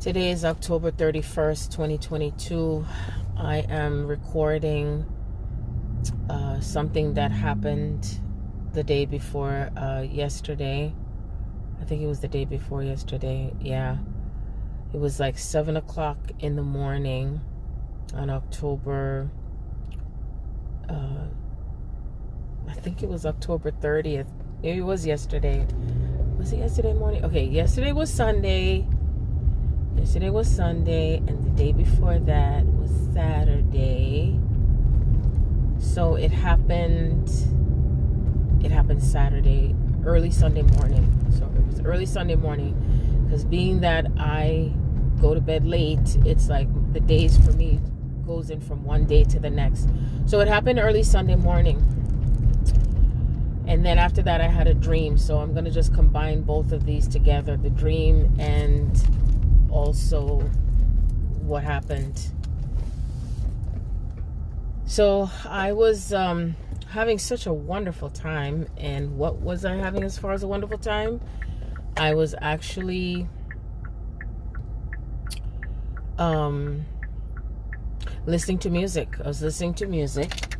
Today is October 31st, 2022. I am recording something that happened the day before yesterday. I think it was the day before yesterday. Yeah. It was like 7 o'clock in the morning on October, I think it was October 30th. Maybe it was yesterday. Was it yesterday morning? Okay, yesterday was Sunday. Yesterday was Sunday, and the day before that was Saturday. So it happened Saturday, early Sunday morning. So it was early Sunday morning, because being that I go to bed late, it's like the days for me goes in from one day to the next. So it happened early Sunday morning. And then after that, I had a dream. So I'm going to just combine both of these together, the dream and also what happened. So I was having such a wonderful time. And what was I having as far as a wonderful time? I was actually listening to music. I was listening to music,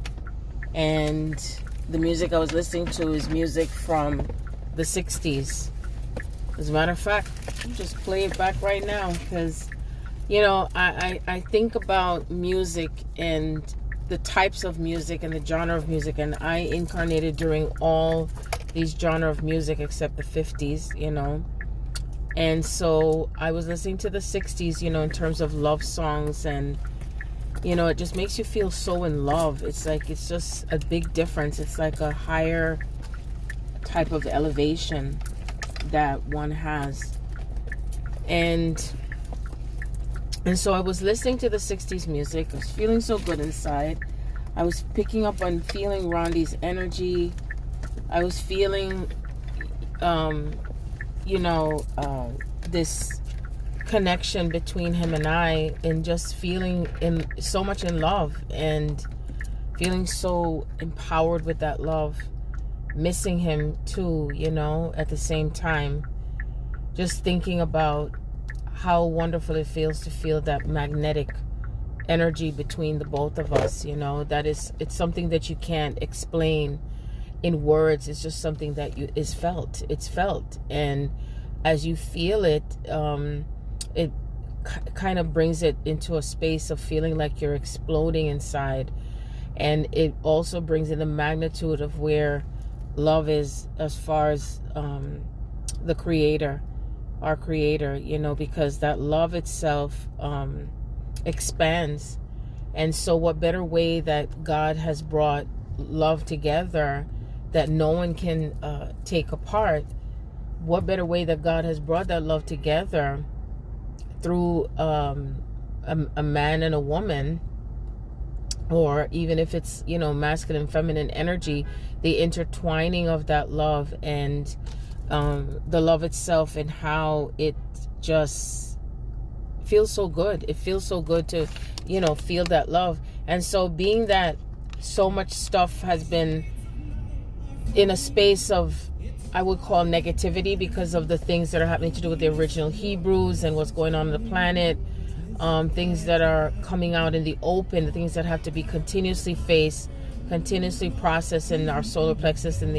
and the music I was listening to is music from the 60s. As a matter of fact, I'll just play it back right now, because, you know, I think about music and the types of music and the genre of music, and I incarnated during all these genre of music except the 50s, you know. And so I was listening to the 60s, you know, in terms of love songs, and you know, it just makes you feel so in love. It's like, it's just a big difference. It's like a higher type of elevation that one has. And so I was listening to the 60s music. I was feeling so good inside. I was picking up on feeling Rondi's energy. I was feeling, this connection between him and I, and just feeling so much in love, and feeling so empowered with that love, missing him too, you know, at the same time. Just thinking about how wonderful it feels to feel that magnetic energy between the both of us, you know. It's something that you can't explain in words. It's just something that it's felt, and as you feel it, it kind of brings it into a space of feeling like you're exploding inside. And it also brings in the magnitude of where love is as far as the creator, our creator, you know, because that love itself expands. And so what better way that God has brought love together that no one can take apart? What better way that God has brought that love together through a man and a woman, or even if it's, you know, masculine, feminine energy, the intertwining of that love, and the love itself, and how it just feels so good. It feels so good to, you know, feel that love. And so being that so much stuff has been in a space of, I would call, negativity, because of the things that are happening to do with the original Hebrews and what's going on the planet, things that are coming out in the open, the things that have to be continuously faced, continuously processed in our solar plexus, and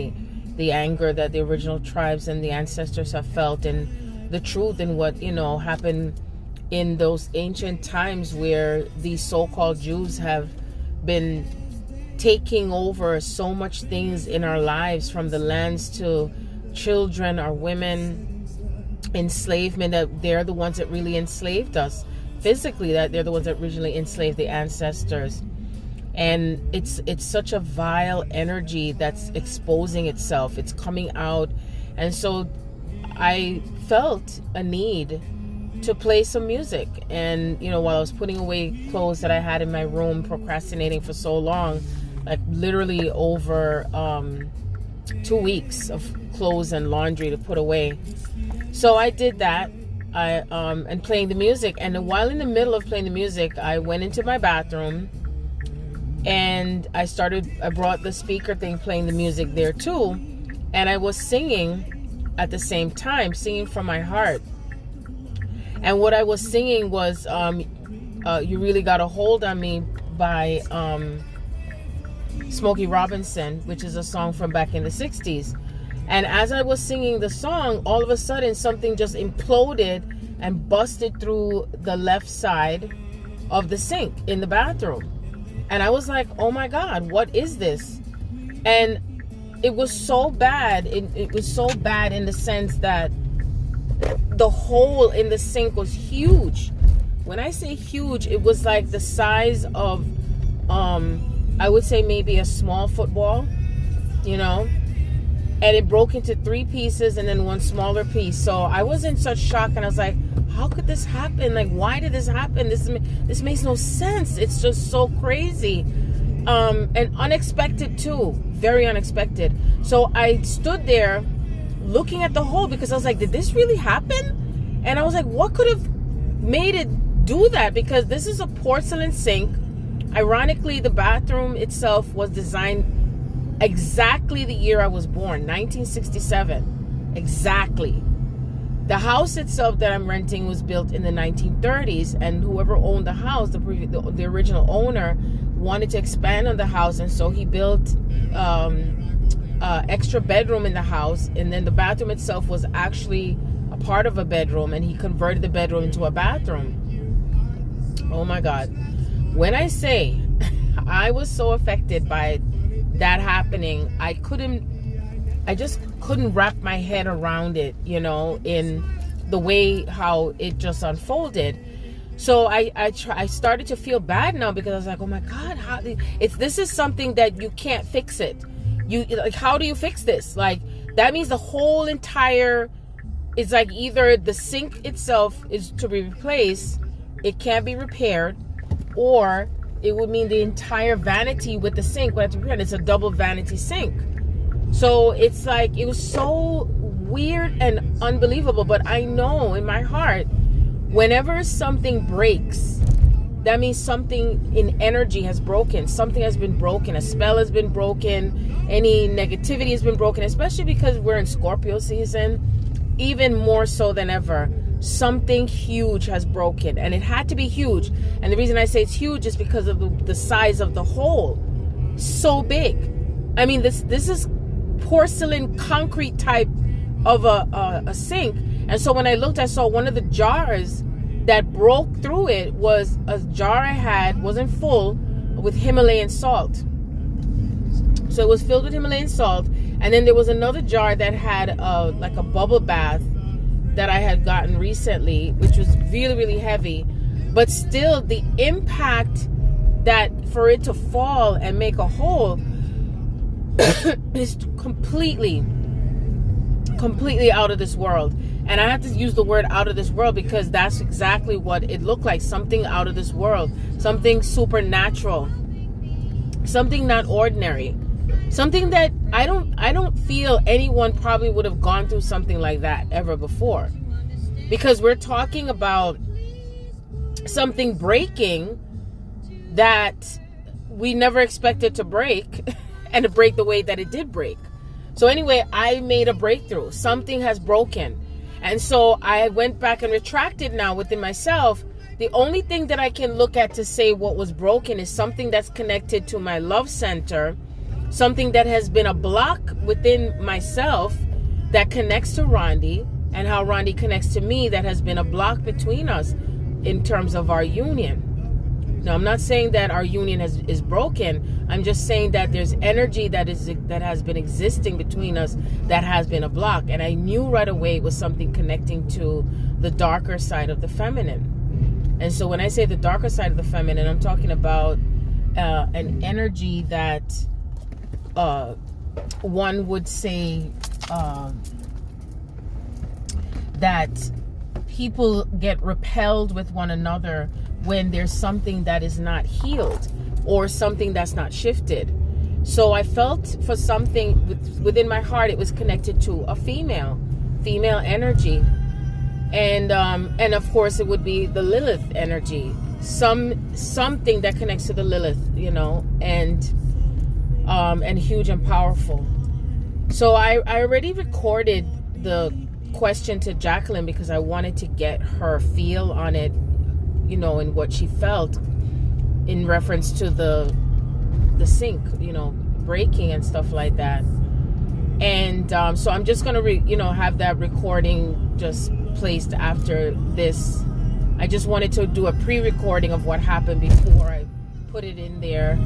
the anger that the original tribes and the ancestors have felt, and the truth in what, you know, happened in those ancient times where these so-called Jews have been taking over so much things in our lives, from the lands to children or women, enslavement, that they're the ones that really enslaved us physically, that they're the ones that originally enslaved the ancestors. And it's such a vile energy that's exposing itself. It's coming out. And so I felt a need to play some music. And, you know, while I was putting away clothes that I had in my room, procrastinating for so long, like literally over 2 weeks of clothes and laundry to put away. So I did that, and playing the music. And while in the middle of playing the music, I went into my bathroom, and I brought the speaker thing, playing the music there too. And I was singing at the same time, singing from my heart. And what I was singing was You Really Got a Hold on Me by Smokey Robinson, which is a song from back in the 60s. And as I was singing the song, all of a sudden something just imploded and busted through the left side of the sink in the bathroom. And I was like, oh my God, what is this? And it was so bad. It was so bad in the sense that the hole in the sink was huge. When I say huge, it was like the size of, I would say maybe a small football, you know? And it broke into 3 pieces and then one smaller piece. So I was in such shock, and I was like, how could this happen? Like, why did this happen? This makes no sense. It's just so crazy. And unexpected too. Very unexpected. So I stood there looking at the hole because I was like, did this really happen? And I was like, what could have made it do that? Because this is a porcelain sink. Ironically, the bathroom itself was designed exactly the year I was born, 1967. Exactly. The house itself that I'm renting was built in the 1930s, and whoever owned the house, the original owner, wanted to expand on the house, and so he built extra bedroom in the house, and then the bathroom itself was actually a part of a bedroom, and he converted the bedroom into a bathroom. Oh my God. When I say I was so affected by that happening, I just couldn't wrap my head around it, you know, in the way how it just unfolded. So I started to feel bad now, because I was like, oh my God, this is something that you can't fix it. Like, how do you fix this? Like, that means the whole entire, it's like either the sink itself is to be replaced, it can't be repaired, or it would mean the entire vanity with the sink would have to be repaired. It's a double vanity sink. So it's like, it was so weird and unbelievable. But I know in my heart, whenever something breaks, that means something in energy has broken. Something has been broken. A spell has been broken. Any negativity has been broken, especially because we're in Scorpio season. Even more so than ever, something huge has broken, and it had to be huge. And the reason I say it's huge is because of the size of the hole. So big. I mean, this is porcelain concrete type of a sink. And so when I looked, I saw one of the jars that broke through it was a jar I had, wasn't full, with Himalayan salt. So it was filled with Himalayan salt. And then there was another jar that had like a bubble bath that I had gotten recently, which was really, really heavy. But still, the impact that for it to fall and make a hole is completely out of this world. And I have to use the word out of this world because that's exactly what it looked like. Something out of this world. Something supernatural. Something not ordinary. Something that I don't feel anyone probably would have gone through something like that ever before. Because we're talking about something breaking that we never expected to break, and to break the way that it did break. So anyway, I made a breakthrough. Something has broken. And so I went back and retracted now within myself. The only thing that I can look at to say what was broken is something that's connected to my love center, something that has been a block within myself that connects to Rondi, and how Rondi connects to me, that has been a block between us in terms of our union. Now, I'm not saying that our union is broken. I'm just saying that there's energy that has been existing between us that has been a block. And I knew right away it was something connecting to the darker side of the feminine. And so when I say the darker side of the feminine, I'm talking about an energy that one would say that people get repelled with one another when there's something that is not healed or something that's not shifted. So I felt for something within my heart, it was connected to a female energy. And of course it would be the Lilith energy, something that connects to the Lilith, you know, and huge and powerful. So I already recorded the question to Jacqueline because I wanted to get her feel on it, you know, and what she felt in reference to the sink, you know, breaking and stuff like that. And so I'm just gonna have that recording just placed after this. I just wanted to do a pre-recording of what happened before I put it in there.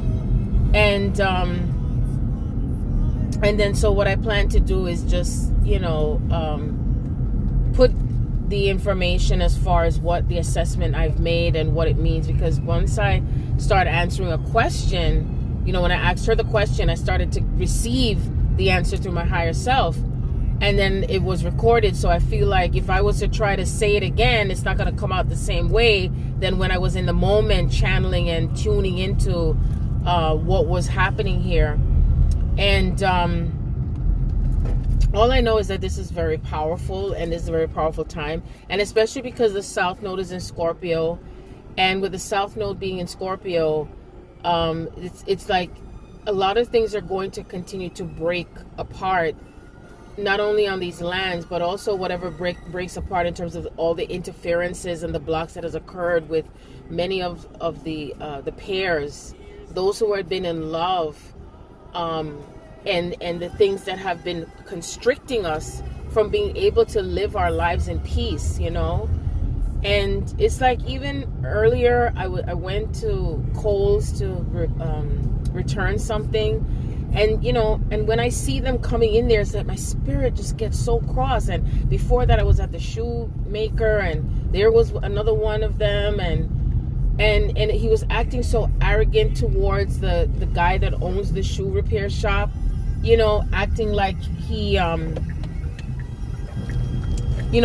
And then so what I plan to do is just, you know, put the information as far as what the assessment I've made and what it means, because once I start answering a question, you know, when I asked her the question, I started to receive the answer through my higher self, and then it was recorded. So I feel like if I was to try to say it again, it's not going to come out the same way than when I was in the moment channeling and tuning into what was happening here. And all I know is that this is very powerful, and this is a very powerful time, and especially because the South Node is in Scorpio, and with the South Node being in Scorpio, it's like a lot of things are going to continue to break apart, not only on these lands, but also whatever breaks apart in terms of all the interferences and the blocks that has occurred with many of the pairs, those who have been in love, and the things that have been constricting us from being able to live our lives in peace, you know. And it's like, even earlier I went to Kohl's to return something, and you know, and when I see them coming in there, it's like my spirit just gets so cross. And before that I was at the shoemaker, and there was another one of them, and he was acting so arrogant towards the guy that owns the shoe repair shop, you know, acting like he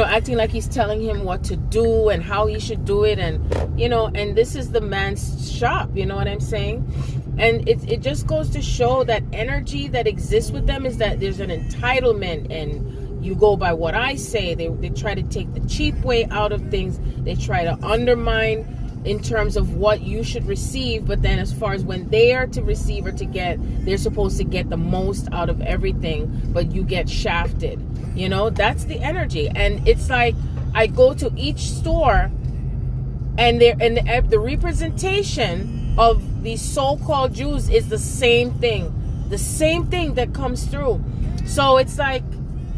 acting like he's telling him what to do and how he should do it. And, you know, and this is the man's shop, you know what I'm saying? And it just goes to show that energy that exists with them is that there's an entitlement, and you go by what I say. They try to take the cheap way out of things. They try to undermine in terms of what you should receive, but then as far as when they are to receive or to get, they're supposed to get the most out of everything, but you get shafted. You know, that's the energy. And it's like, I go to each store, and the representation of these so-called Jews is the same thing that comes through. So it's like,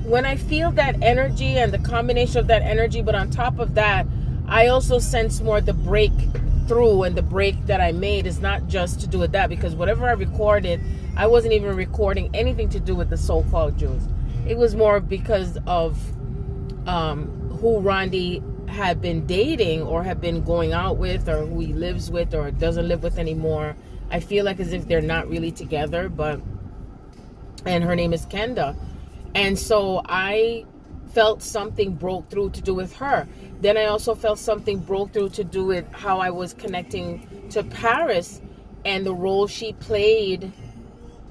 when I feel that energy and the combination of that energy, but on top of that, I also sense more the breakthrough, and the break that I made is not just to do with that, because whatever I recorded, I wasn't even recording anything to do with the so-called Jews. It was more because of who Rondi had been dating or had been going out with, or who he lives with or doesn't live with anymore. I feel like as if they're not really together, and her name is Kenda. And so I felt something broke through to do with her. Then I also felt something broke through to do with how I was connecting to Paris and the role she played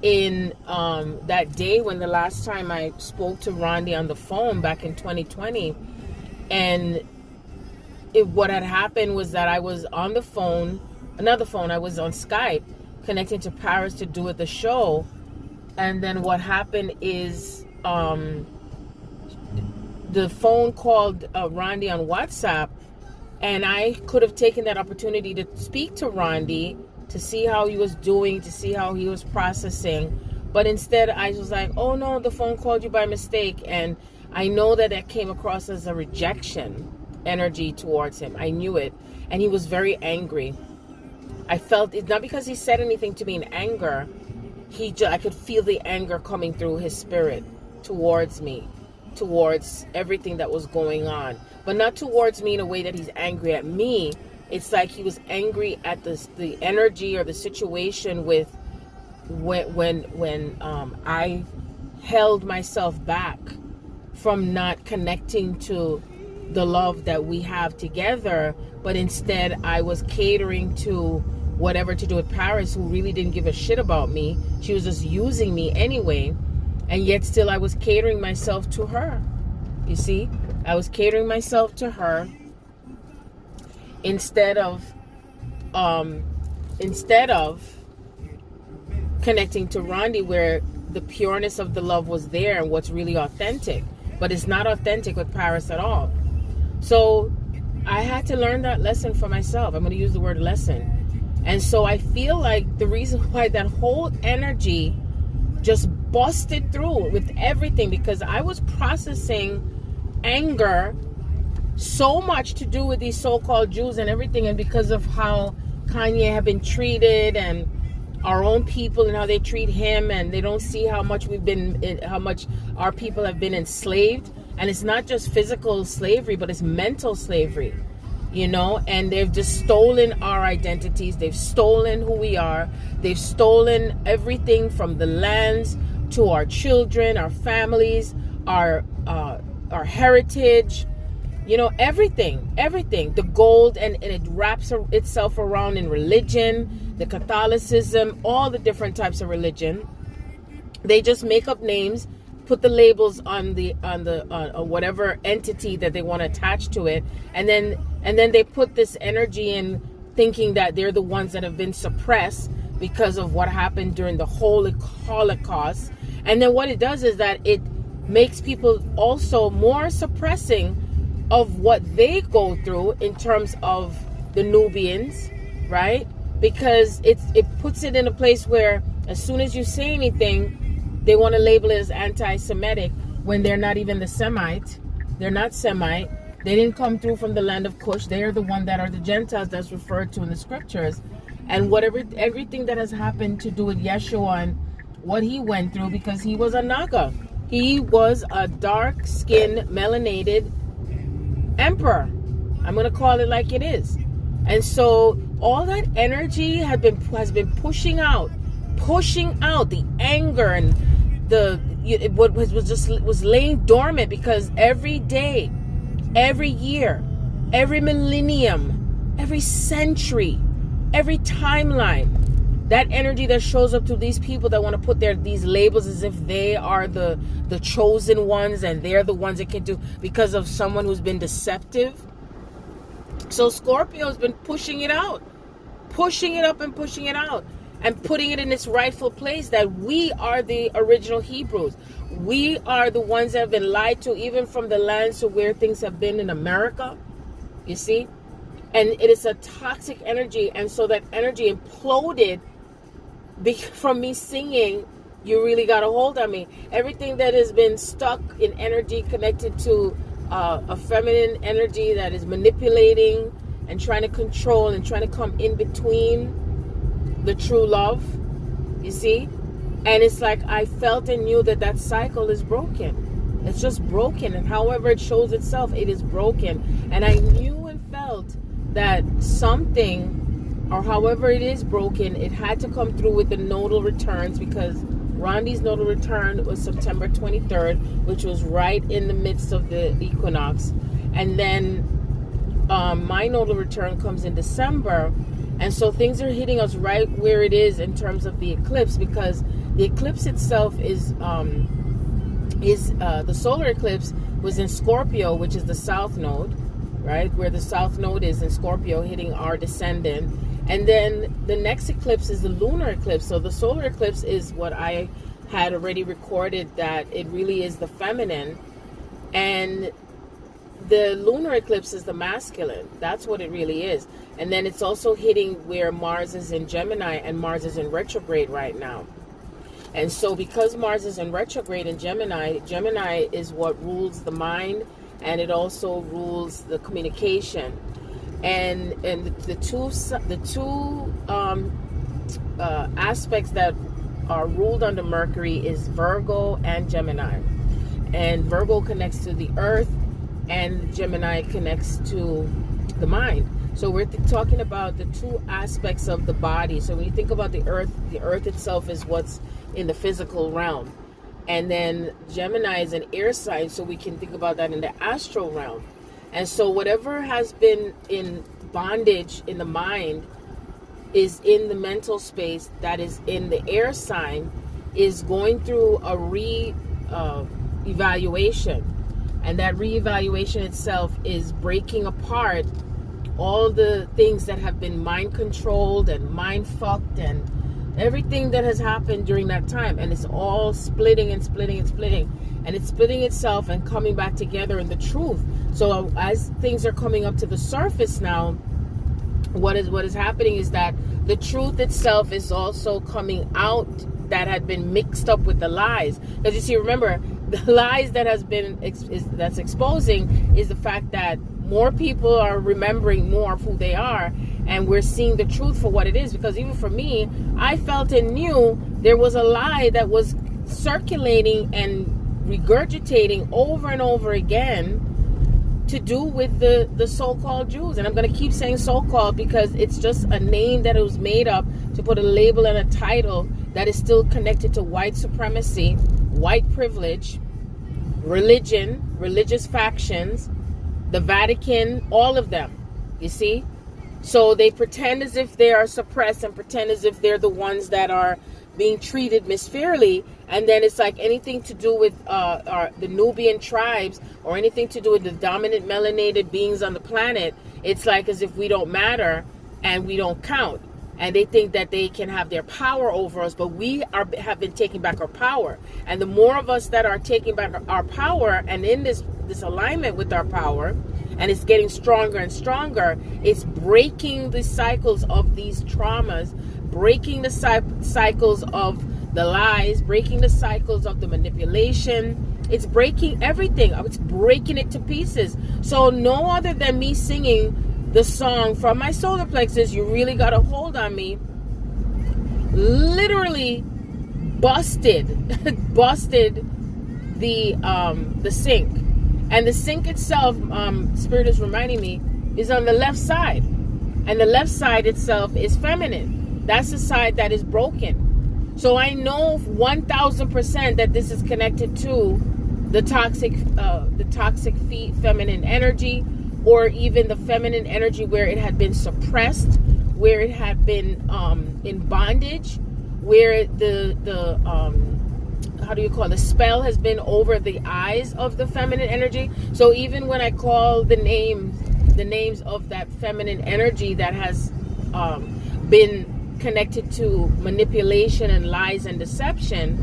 in that day when the last time I spoke to Rondi on the phone back in 2020. And what had happened was that I was on the phone, another phone, I was on Skype connecting to Paris to do the show. And then what happened is the phone called Rondi on WhatsApp, and I could have taken that opportunity to speak to Rondi to see how he was doing, to see how he was processing. But instead, I was like, oh no, the phone called you by mistake. And I know that came across as a rejection energy towards him. I knew it. And he was very angry. I felt it, not because he said anything to me in anger. I could feel the anger coming through his spirit towards me, towards everything that was going on, but not towards me in a way that he's angry at me. It's like he was angry at the energy or the situation with when I held myself back from not connecting to the love that we have together, but instead I was catering to whatever to do with Paris, who really didn't give a shit about me. She was just using me anyway. And yet still I was catering myself to her. You see, I was catering myself to her instead of connecting to Rondi, where the pureness of the love was there and what's really authentic. but it's not authentic with Paris at all. So I had to learn that lesson for myself. I'm going to use the word lesson. And so I feel like the reason why that whole energy just busted through with everything, because I was processing anger so much to do with these so-called Jews and everything, and because of how Kanye have been treated and our own people and how they treat him, and they don't see how much how much our people have been enslaved. And it's not just physical slavery, but it's mental slavery, and they've just stolen our identities. They've stolen who we are. They've stolen everything from the lands to our children, our families, our heritage, everything, the gold, and it wraps itself around in religion, the Catholicism, all the different types of religion. They just make up names, put the labels on whatever entity that they want to attach to it, and then they put this energy in, thinking that they're the ones that have been suppressed because of what happened during the whole Holocaust. And then what it does is that it makes people also more suppressing of what they go through in terms of the Nubians, right? Because it puts it in a place where as soon as you say anything, they want to label it as anti-Semitic, when they're not even the Semite. They're not Semite. They didn't come through from the land of Cush. They are the one that are the Gentiles that's referred to in the scriptures. And everything that has happened to do with Yeshua and what he went through, because he was a Naga. He was a dark-skinned, melanated emperor. I'm going to call it like it is. And so all that energy has been pushing out the anger, and what was laying dormant, because every day, every year, every millennium, every century, every timeline, that energy that shows up to these people that want to put these labels as if they are the chosen ones, and they're the ones that can do, because of someone who's been deceptive. So Scorpio has been pushing it out, pushing it up and pushing it out, and putting it in its rightful place, that we are the original Hebrews. We are the ones that have been lied to, even from the lands to where things have been in America, you see? And it is a toxic energy. And so that energy imploded from me singing, "You Really Got a Hold on Me." Everything that has been stuck in energy connected to a feminine energy that is manipulating and trying to control and trying to come in between the true love, you see? And it's like I felt and knew that cycle is broken. It's just broken, and however it shows itself, it is broken. And I knew and felt that something, or however it is broken, it had to come through with the nodal returns, because Rondi's nodal return was September 23rd, which was right in the midst of the equinox. And then my nodal return comes in December. And so things are hitting us right where it is in terms of the eclipse, because the eclipse itself is the solar eclipse was in Scorpio, which is the south node, right? Where the south node is in Scorpio, hitting our descendant. And then the next eclipse is the lunar eclipse. So the solar eclipse is what I had already recorded, that it really is the feminine. And the lunar eclipse is the masculine. That's what it really is. And then it's also hitting where Mars is in Gemini, and Mars is in retrograde right now. And so because Mars is in retrograde in Gemini, Gemini is what rules the mind, and it also rules the communication. And the two aspects that are ruled under Mercury is Virgo and Gemini. And Virgo connects to the earth, and Gemini connects to the mind. So we're talking about the two aspects of the body. So when you think about the earth itself is what's in the physical realm. And then Gemini is an air sign, so we can think about that in the astral realm. And so whatever has been in bondage in the mind is in the mental space that is in the air sign, is going through a evaluation. And that reevaluation itself is breaking apart all the things that have been mind controlled and mind fucked and Everything that has happened during that time, and it's all splitting and splitting and splitting, and it's splitting itself and coming back together in the truth. So as things are coming up to the surface now, what is happening is that the truth itself is also coming out that had been mixed up with the lies. Because you see, remember, the lies that has been that's exposing is the fact that more people are remembering more of who they are, and we're seeing the truth for what it is. Because even for me, I felt and knew there was a lie that was circulating and regurgitating over and over again to do with the so-called Jews. And I'm going to keep saying so-called because it's just a name that it was made up to put a label and a title that is still connected to white supremacy, white privilege, religion, religious factions, the Vatican, all of them, you see? So they pretend as if they are suppressed and pretend as if they're the ones that are being treated misfairly. And then it's like anything to do with the Nubian tribes or anything to do with the dominant melanated beings on the planet, it's like as if we don't matter and we don't count. And they think that they can have their power over us, but we have been taking back our power. And the more of us that are taking back our power and in this alignment with our power, and it's getting stronger and stronger, it's breaking the cycles of these traumas, breaking the cycles of the lies, breaking the cycles of the manipulation. It's breaking everything. It's breaking it to pieces. So no other than me singing the song from my solar plexus, You Really Got a Hold on Me, literally busted the sink. And the sink itself, Spirit is reminding me, is on the left side. And the left side itself is feminine. That's the side that is broken. So I know 1000% that this is connected to the toxic feminine energy, or even the feminine energy where it had been suppressed, where it had been in bondage, where the how do you call it? The spell has been over the eyes of the feminine energy. So even when I call the names of that feminine energy that has been connected to manipulation and lies and deception,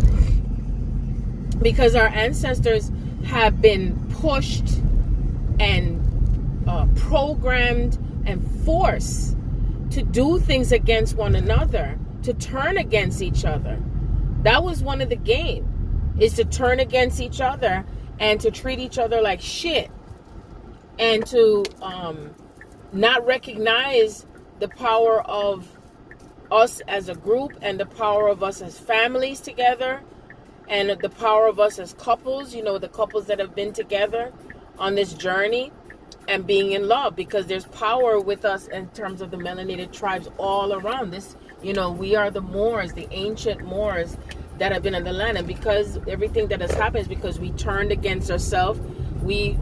because our ancestors have been pushed and programmed and forced to do things against one another, to turn against each other. That was one of the game, is to turn against each other and to treat each other like shit, and to not recognize the power of us as a group, and the power of us as families together, and the power of us as couples, the couples that have been together on this journey and being in love, because there's power with us in terms of the melanated tribes all around this. We are the Moors, the ancient Moors that have been in the land. And because everything that has happened is because we turned against ourselves. We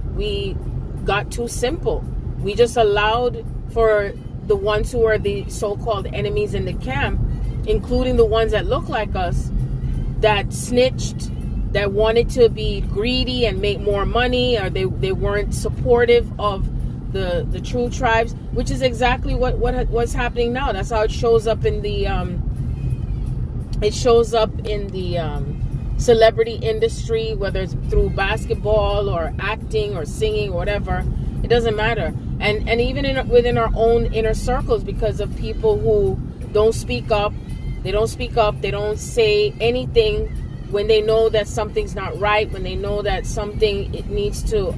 got too simple. We just allowed for the ones who are the so-called enemies in the camp, including the ones that look like us, that snitched, that wanted to be greedy and make more money, or they weren't supportive of the true tribes, which is exactly what's happening now. That's how it shows up in the celebrity industry, whether it's through basketball or acting or singing or whatever. It doesn't matter. And even within our own inner circles, because of people who don't speak up, they don't say anything when they know that something's not right, when they know that something it needs to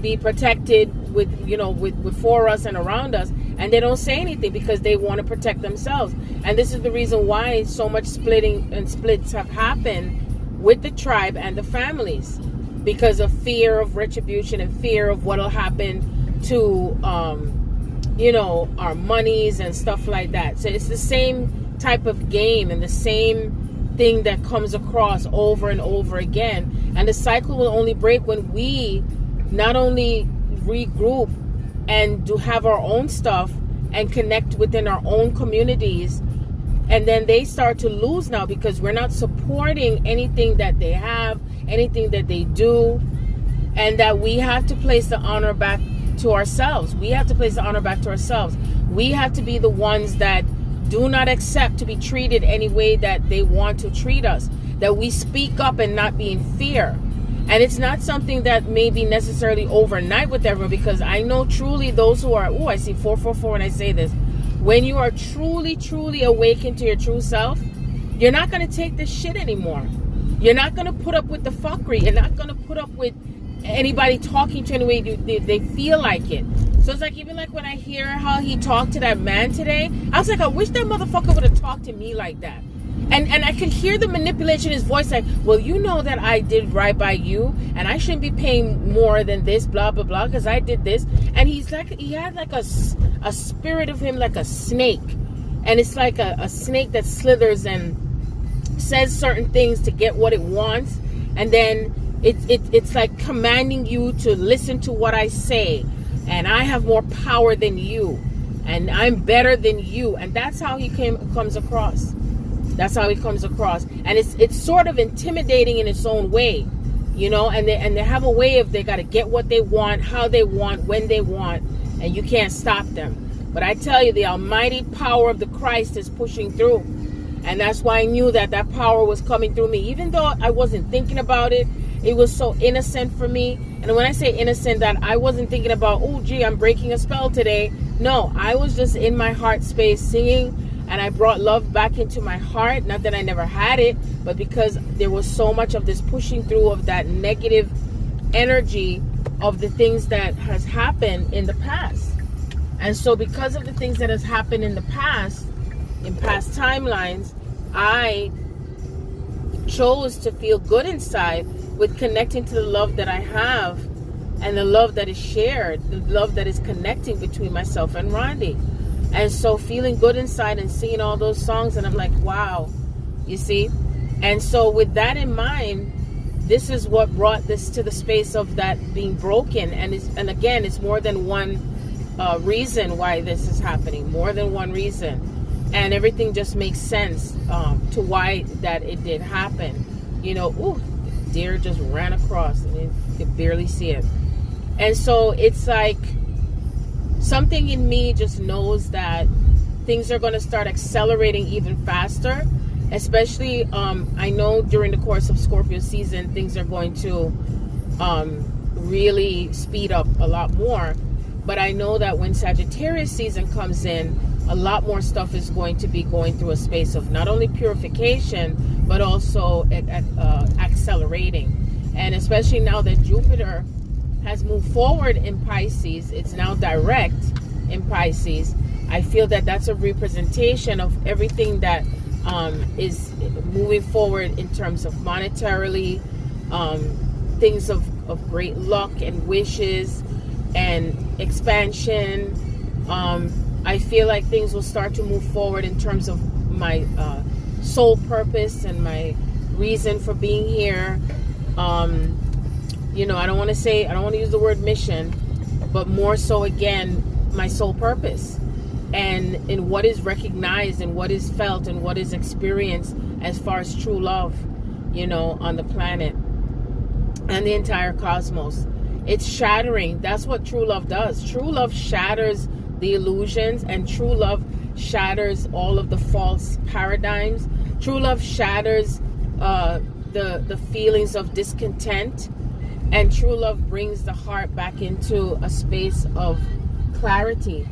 be protected with for us and around us, and they don't say anything because they want to protect themselves. And this is the reason why so much splitting and splits have happened with the tribe and the families, because of fear of retribution and fear of what'll happen to our monies and stuff like that. So it's the same type of game and the same thing that comes across over and over again. And the cycle will only break when we not only regroup and have our own stuff and connect within our own communities, and then they start to lose now because we're not supporting anything that they have, anything that they do, and that we have to place the honor back to ourselves. We have to place the honor back to ourselves. We have to be the ones that do not accept to be treated any way that they want to treat us, that we speak up and not be in fear. And it's not something that may be necessarily overnight with everyone, because I know truly those who are, I see 444 when I say this, when you are truly, truly awakened to your true self, you're not going to take this shit anymore. You're not going to put up with the fuckery. You're not going to put up with anybody talking to you in a way they feel like it. So it's like, even like when I hear how he talked to that man today, I was like, I wish that motherfucker would have talked to me like that. And I could hear the manipulation in his voice, like, well, you know that I did right by you, and I shouldn't be paying more than this, blah, blah, blah, because I did this. And he's like, he had like a spirit of him like a snake. And it's like a snake that slithers and says certain things to get what it wants. And then it's like commanding you to listen to what I say. And I have more power than you. And I'm better than you. And that's how he comes across. That's how he comes across. And it's sort of intimidating in its own way, you know, and they have a way of, they got to get what they want, how they want, when they want, and you can't stop them. But I tell you, the almighty power of the Christ is pushing through. And that's why I knew that power was coming through me. Even though I wasn't thinking about it, it was so innocent for me. And when I say innocent, that I wasn't thinking about, oh, gee, I'm breaking a spell today. No, I was just in my heart space singing. And I brought love back into my heart. Not that I never had it, but because there was so much of this pushing through of that negative energy of the things that has happened in the past. And so because of the things that has happened in the past, in past timelines, I chose to feel good inside with connecting to the love that I have and the love that is shared, the love that is connecting between myself and Rondi. And so feeling good inside and singing all those songs, and I'm like, wow, you see? And so with that in mind, this is what brought this to the space of that being broken. And again, it's more than one reason why this is happening, more than one reason. And everything just makes sense to why that it did happen. You know, ooh, deer just ran across and you could barely see it. And so it's like, something in me just knows that things are going to start accelerating even faster, especially I know during the course of Scorpio season, things are going to really speed up a lot more. But I know that when Sagittarius season comes in, a lot more stuff is going to be going through a space of not only purification, but also accelerating. And especially now that Jupiter has moved forward in Pisces, it's now direct in Pisces. I feel that that's a representation of everything that is moving forward in terms of monetarily, things of great luck and wishes and expansion. I feel like things will start to move forward in terms of my soul purpose and my reason for being here. You know, I don't want to use the word mission, but more so, again, my soul purpose and in what is recognized and what is felt and what is experienced as far as true love, you know, on the planet and the entire cosmos. It's shattering. That's what true love does. True love shatters the illusions, and true love shatters all of the false paradigms. True love shatters the feelings of discontent. And true love brings the heart back into a space of clarity.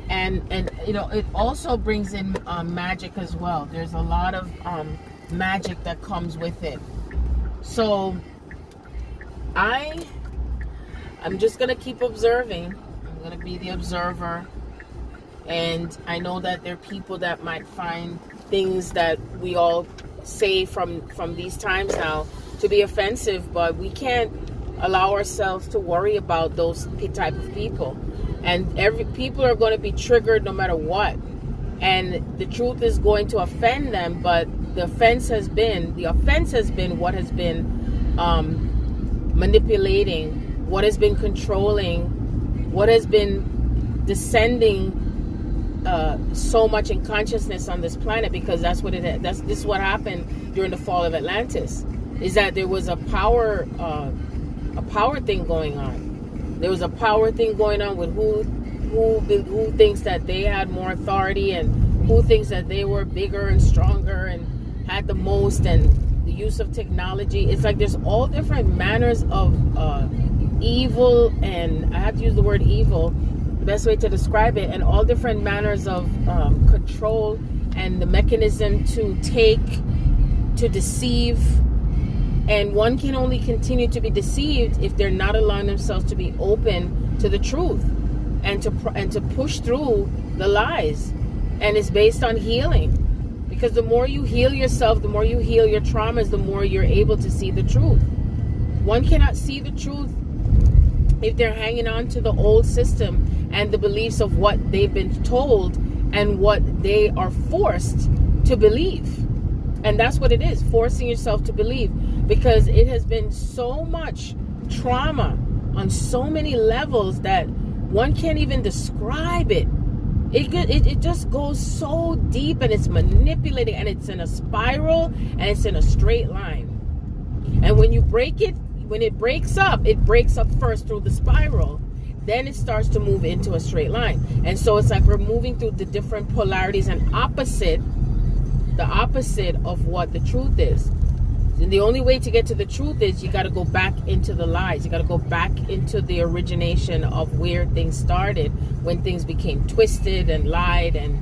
And you know, it also brings in magic as well. There's a lot of magic that comes with it. So I'm just going to keep observing. I'm going to be the observer. And I know that there are people that might find things that we all say from these times now to be offensive, but we can't allow ourselves to worry about those type of people. And people are going to be triggered no matter what. And the truth is going to offend them, but the offense has been what has been manipulating, what has been controlling, what has been descending so much in consciousness on this planet, because that's what this is what happened during the fall of Atlantis, is that there was a power thing going on. There was a power thing going on with who thinks that they had more authority and who thinks that they were bigger and stronger and had the most, and the use of technology. It's like there's all different manners of evil, and I have to use the word evil, the best way to describe it, and all different manners of control and the mechanism to deceive. And one can only continue to be deceived if they're not allowing themselves to be open to the truth and to push through the lies. And it's based on healing, because the more you heal yourself, the more you heal your traumas, the more you're able to see the truth. One cannot see the truth if they're hanging on to the old system and the beliefs of what they've been told and what they are forced to believe. And that's what it is, forcing yourself to believe, because it has been so much trauma on so many levels that one can't even describe it. It just goes so deep, and it's manipulating, and it's in a spiral, and it's in a straight line. And when you break it, when it breaks up first through the spiral, then it starts to move into a straight line. And so it's like we're moving through the different polarities and the opposite of what the truth is. And the only way to get to the truth is you got to go back into the lies. You got to go back into the origination of where things started, when things became twisted and lied and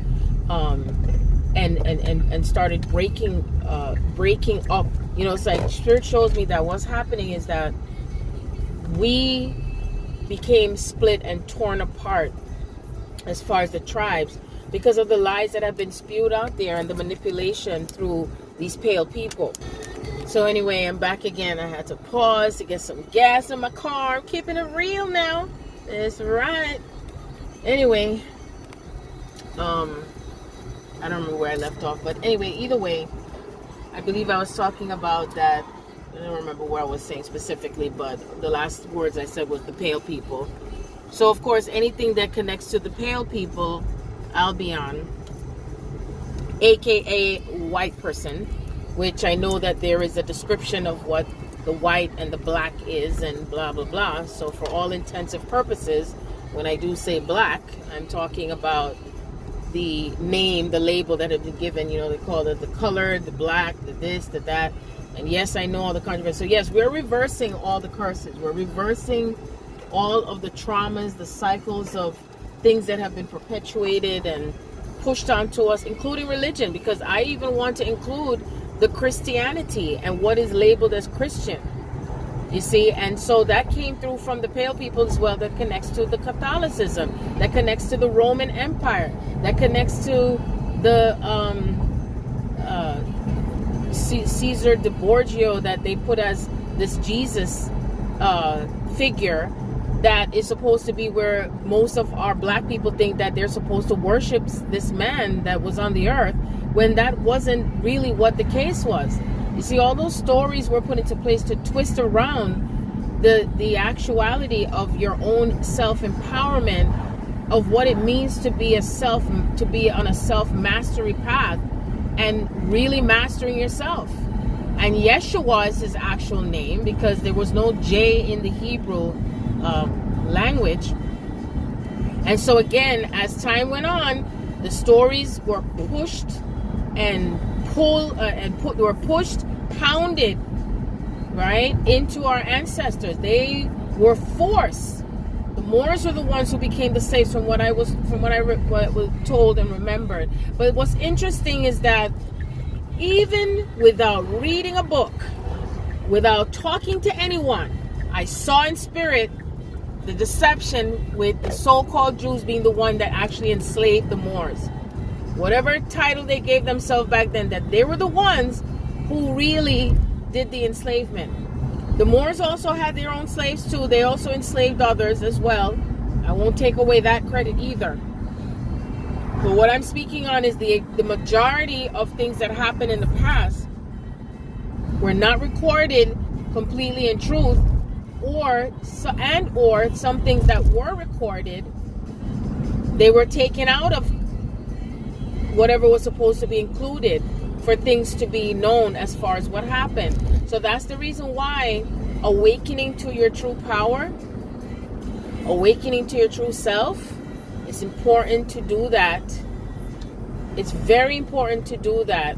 started breaking up. You know, it's like Spirit shows me that what's happening is that we became split and torn apart as far as the tribes, because of the lies that have been spewed out there and the manipulation through these pale people. So anyway, I'm back again. I had to pause to get some gas in my car. I'm keeping it real now. That's right. Anyway, I don't remember where I left off, but anyway, either way, I believe I was talking about that. I don't remember what I was saying specifically, but the last words I said was the pale people. So of course, anything that connects to the pale people, I'll be on, aka white person, which I know that there is a description of what the white and the black is and blah blah blah. So for all intensive purposes, when I do say black, I'm talking about the name, the label that had been given. You know, they call it the color, the black, the this, the that. And yes, I know all the controversy. So yes, we're reversing all the curses. We're reversing all of the traumas, the cycles of things that have been perpetuated and pushed onto us, including religion, because I even want to include the Christianity and what is labeled as Christian. You see, and so that came through from the pale people as well. That connects to the Catholicism, that connects to the Roman Empire, that connects to the Caesar de Borgia that they put as this Jesus figure that is supposed to be where most of our black people think that they're supposed to worship this man that was on the earth, when that wasn't really what the case was. You see, all those stories were put into place to twist around the actuality of your own self-empowerment, of what it means to be on a self-mastery path and really mastering yourself. And Yeshua is his actual name, because there was no J in the Hebrew language. And so again, as time went on, the stories were pushed and pounded right into our ancestors. They were forced. The Moors were the ones who became the slaves, from what I was told and remembered. But what's interesting is that even without reading a book, without talking to anyone, I saw in spirit the deception with the so-called Jews being the one that actually enslaved the Moors. Whatever title they gave themselves back then, that they were the ones who really did the enslavement. The Moors also had their own slaves too. They also enslaved others as well. I won't take away that credit either. But what I'm speaking on is the majority of things that happened in the past were not recorded completely in truth, or some things that were recorded, they were taken out of whatever was supposed to be included for things to be known as far as what happened. So that's the reason why awakening to your true power, awakening to your true self, it's important to do that It's very important to do that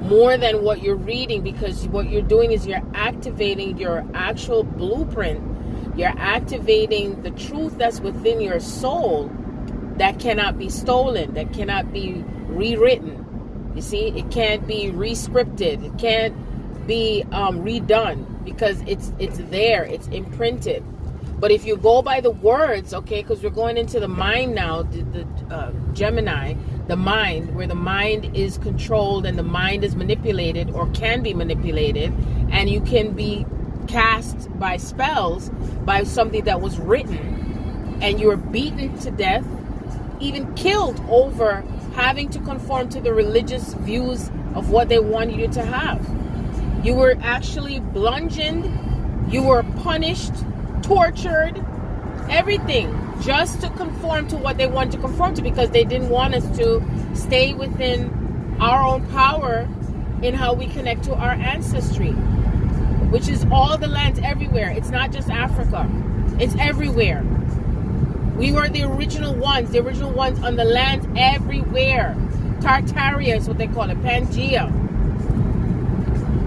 more than what you're reading, because what you're doing is you're activating your actual blueprint. You're activating the truth that's within your soul that cannot be stolen, that cannot be rewritten. You see, it can't be re-scripted. It can't be redone, because it's there. It's imprinted. But if you go by the words, okay, because we're going into the mind now, the Gemini, the mind, where the mind is controlled and the mind is manipulated or can be manipulated, and you can be cast by spells by something that was written, and you're beaten to death, even killed over having to conform to the religious views of what they wanted you to have. You were actually bludgeoned, you were punished, tortured, everything, just to conform to what they wanted to conform to, because they didn't want us to stay within our own power in how we connect to our ancestry, which is all the lands everywhere. It's not just Africa, it's everywhere. We were the original ones on the lands everywhere. Tartaria is what they call it, Pangea.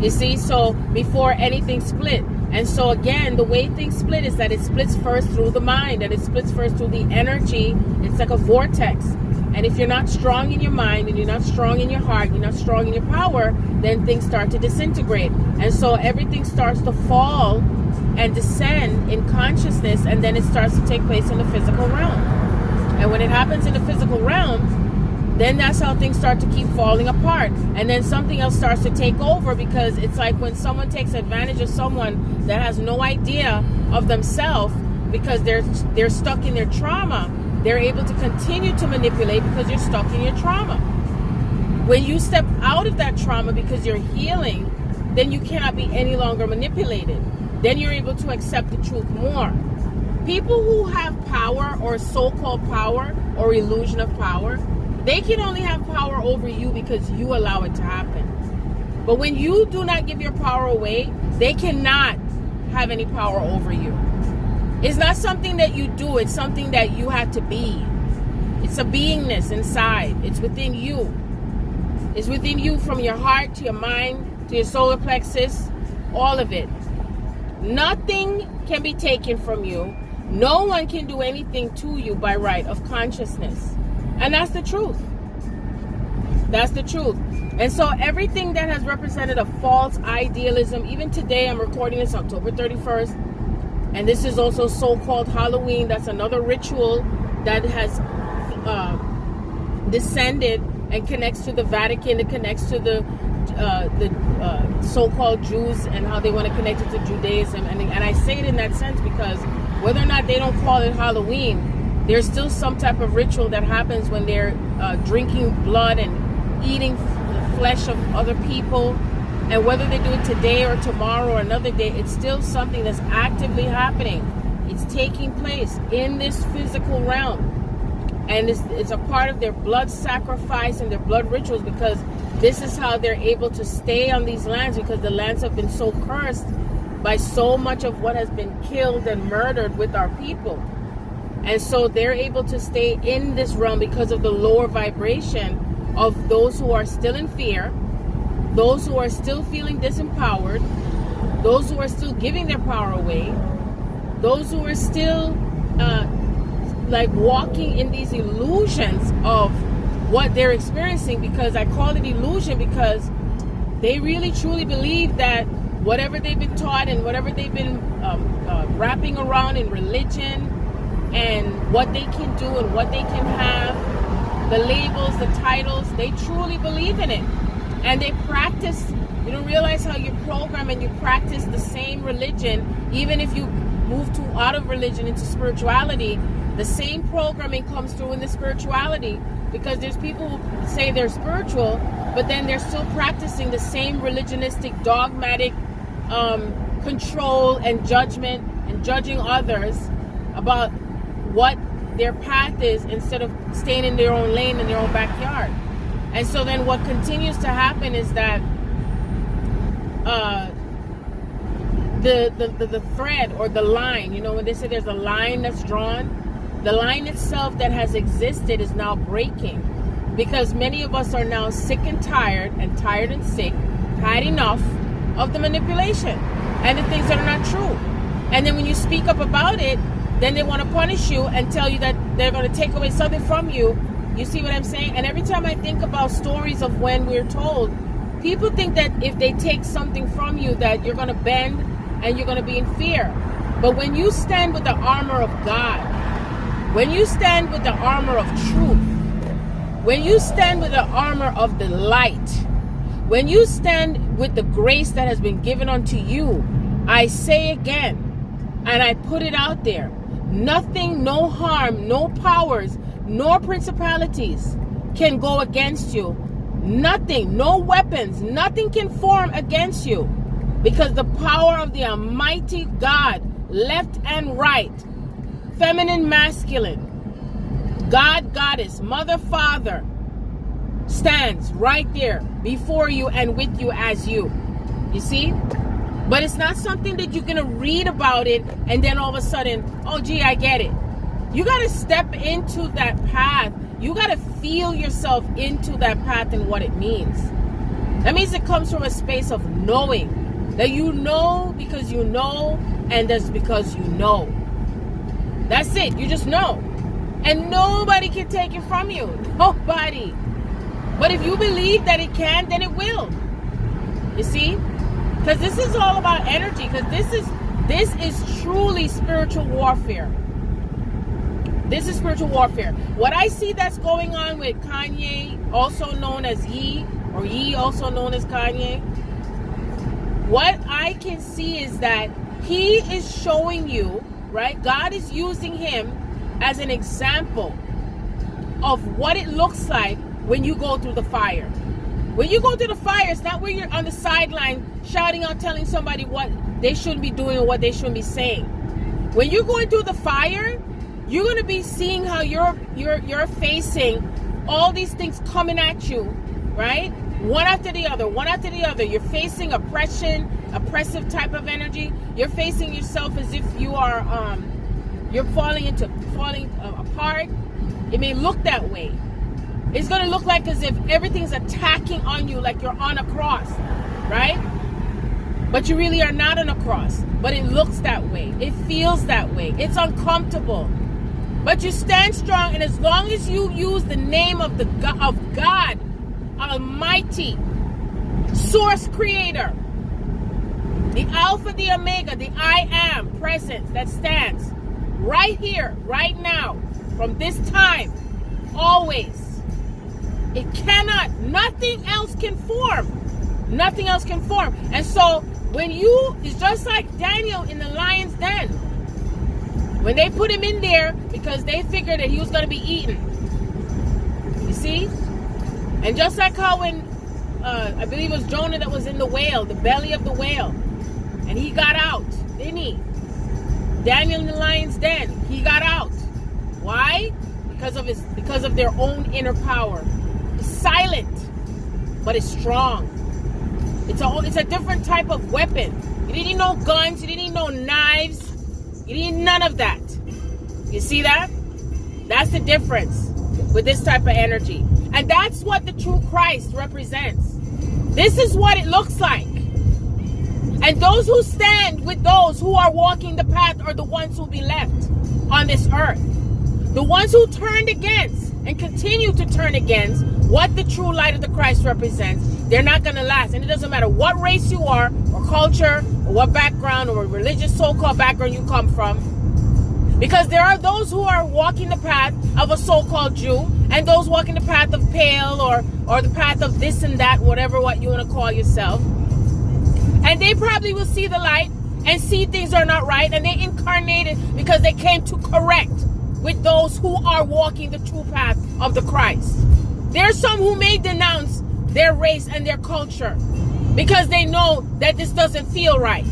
You see, so before anything split. And so again, the way things split is that it splits first through the mind, and it splits first through the energy. It's like a vortex. And if you're not strong in your mind, and you're not strong in your heart, you're not strong in your power, then things start to disintegrate. And so everything starts to fall and descend in consciousness, and then it starts to take place in the physical realm. And when it happens in the physical realm, then that's how things start to keep falling apart. And then something else starts to take over, because it's like when someone takes advantage of someone that has no idea of themselves, because they're stuck in their trauma, they're able to continue to manipulate because you're stuck in your trauma. When you step out of that trauma because you're healing, then you cannot be any longer manipulated. Then you're able to accept the truth more. People who have power, or so-called power, or illusion of power, they can only have power over you because you allow it to happen. But when you do not give your power away, they cannot have any power over you. It's not something that you do, it's something that you have to be. It's a beingness inside. It's within you. It's within you, from your heart to your mind to your solar plexus, all of it. Nothing can be taken from you. No one can do anything to you by right of consciousness. And that's the truth. That's the truth. And so everything that has represented a false idealism, even today, I'm recording this October 31st, and this is also so-called Halloween. That's another ritual that has descended and connects to the Vatican. It connects to the so-called Jews and how they want to connect it to Judaism. And I say it in that sense because whether or not they don't call it Halloween, there's still some type of ritual that happens when they're drinking blood and eating the flesh of other people. And whether they do it today or tomorrow or another day, it's still something that's actively happening. It's taking place in this physical realm. And it's a part of their blood sacrifice and their blood rituals, because this is how they're able to stay on these lands, because the lands have been so cursed by so much of what has been killed and murdered with our people. And so they're able to stay in this realm because of the lower vibration of those who are still in fear, those who are still feeling disempowered, those who are still giving their power away, those who are still like walking in these illusions of what they're experiencing. Because I call it illusion because they really truly believe that whatever they've been taught and whatever they've been wrapping around in religion and what they can do and what they can have, the labels, the titles, they truly believe in it. And they practice. You don't realize how you program and you practice the same religion. Even if you move out of religion into spirituality, the same programming comes through in the spirituality, because there's people who say they're spiritual, but then they're still practicing the same religionistic, dogmatic control and judgment and judging others about what their path is, instead of staying in their own lane, in their own backyard. And so then what continues to happen is that the thread or the line, you know, when they say there's a line that's drawn, the line itself that has existed is now breaking, Because many of us are now sick and tired and sick, had enough of the manipulation and the things that are not true. And then when you speak up about it, then they want to punish you and tell you that they're going to take away something from you. You see what I'm saying? And every time I think about stories of when we're told, people think that if they take something from you that you're going to bend and you're going to be in fear. But when you stand with the armor of God, when you stand with the armor of truth, when you stand with the armor of the light, when you stand with the grace that has been given unto you, I say again, and I put it out there, nothing, no harm, no powers, nor principalities can go against you. Nothing, no weapons, nothing can form against you, because the power of the Almighty God, left and right, feminine, masculine, God, Goddess, Mother, Father, stands right there before you and with you as you. You see? But it's not something that you're going to read about it and then all of a sudden, oh, gee, I get it. You got to step into that path. You got to feel yourself into that path and what it means. That means it comes from a space of knowing. That you know because you know, and that's because you know. That's it. You just know. And nobody can take it from you. Nobody. But if you believe that it can, then it will. You see? Because this is all about energy. Because this is truly spiritual warfare. This is spiritual warfare. What I see that's going on with Kanye, also known as Ye, or Ye, also known as Kanye, what I can see is that he is showing you, right? God is using him as an example of what it looks like when you go through the fire. When you go through the fire, it's not where you're on the sideline shouting out, telling somebody what they shouldn't be doing or what they shouldn't be saying. When you're going through the fire, you're going to be seeing how you're facing all these things coming at you, right? One after the other, one after the other. You're facing oppression, oppressive type of energy. You're facing yourself as if you are you're falling apart. It may look that way. It's going to look like as if everything's attacking on you, like you're on a cross, right? But you really are not on a cross. But it looks that way. It feels that way. It's uncomfortable. But you stand strong, and as long as you use the name of God, Almighty, Source Creator, the Alpha, the Omega, the I Am, presence that stands right here, right now, from this time, always. It cannot, nothing else can form. Nothing else can form. And so, it's just like Daniel in the lion's den. When they put him in there, because they figured that he was going to be eaten. You see? And just like how when, I believe it was Jonah that was in the whale, the belly of the whale. And he got out, didn't he? Daniel in the lion's den, he got out. Why? Because of their own inner power. It's silent, but it's strong. It's a different type of weapon. You didn't need no guns, you didn't need no knives, you didn't need none of that. You see that? That's the difference with this type of energy. And that's what the true Christ represents. This is what it looks like. And those who stand with those who are walking the path are the ones who will be left on this earth. The ones who turned against and continue to turn against what the true light of the Christ represents, they're not going to last. And it doesn't matter what race you are, or culture, or what background, or religious so-called background you come from. Because there are those who are walking the path of a so-called Jew, and those walking the path of Pale, or the path of this and that, whatever what you want to call yourself. And they probably will see the light and see things are not right, and they incarnated because they came to correct with those who are walking the true path of the Christ. There are some who may denounce their race and their culture because they know that this doesn't feel right.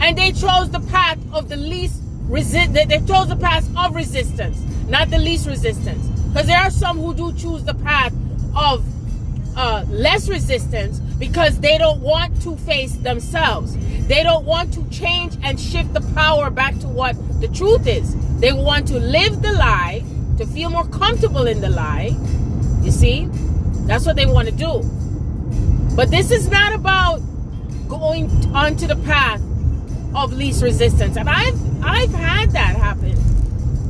And they chose the path of the least they chose the path of resistance, not the least resistance. Because there are some who do choose the path of less resistance because they don't want to face themselves. They don't want to change and shift the power back to what the truth is. They want to live the lie, to feel more comfortable in the lie, You see? That's what they want to do. But this is not about going onto the path of least resistance. And I've had that happen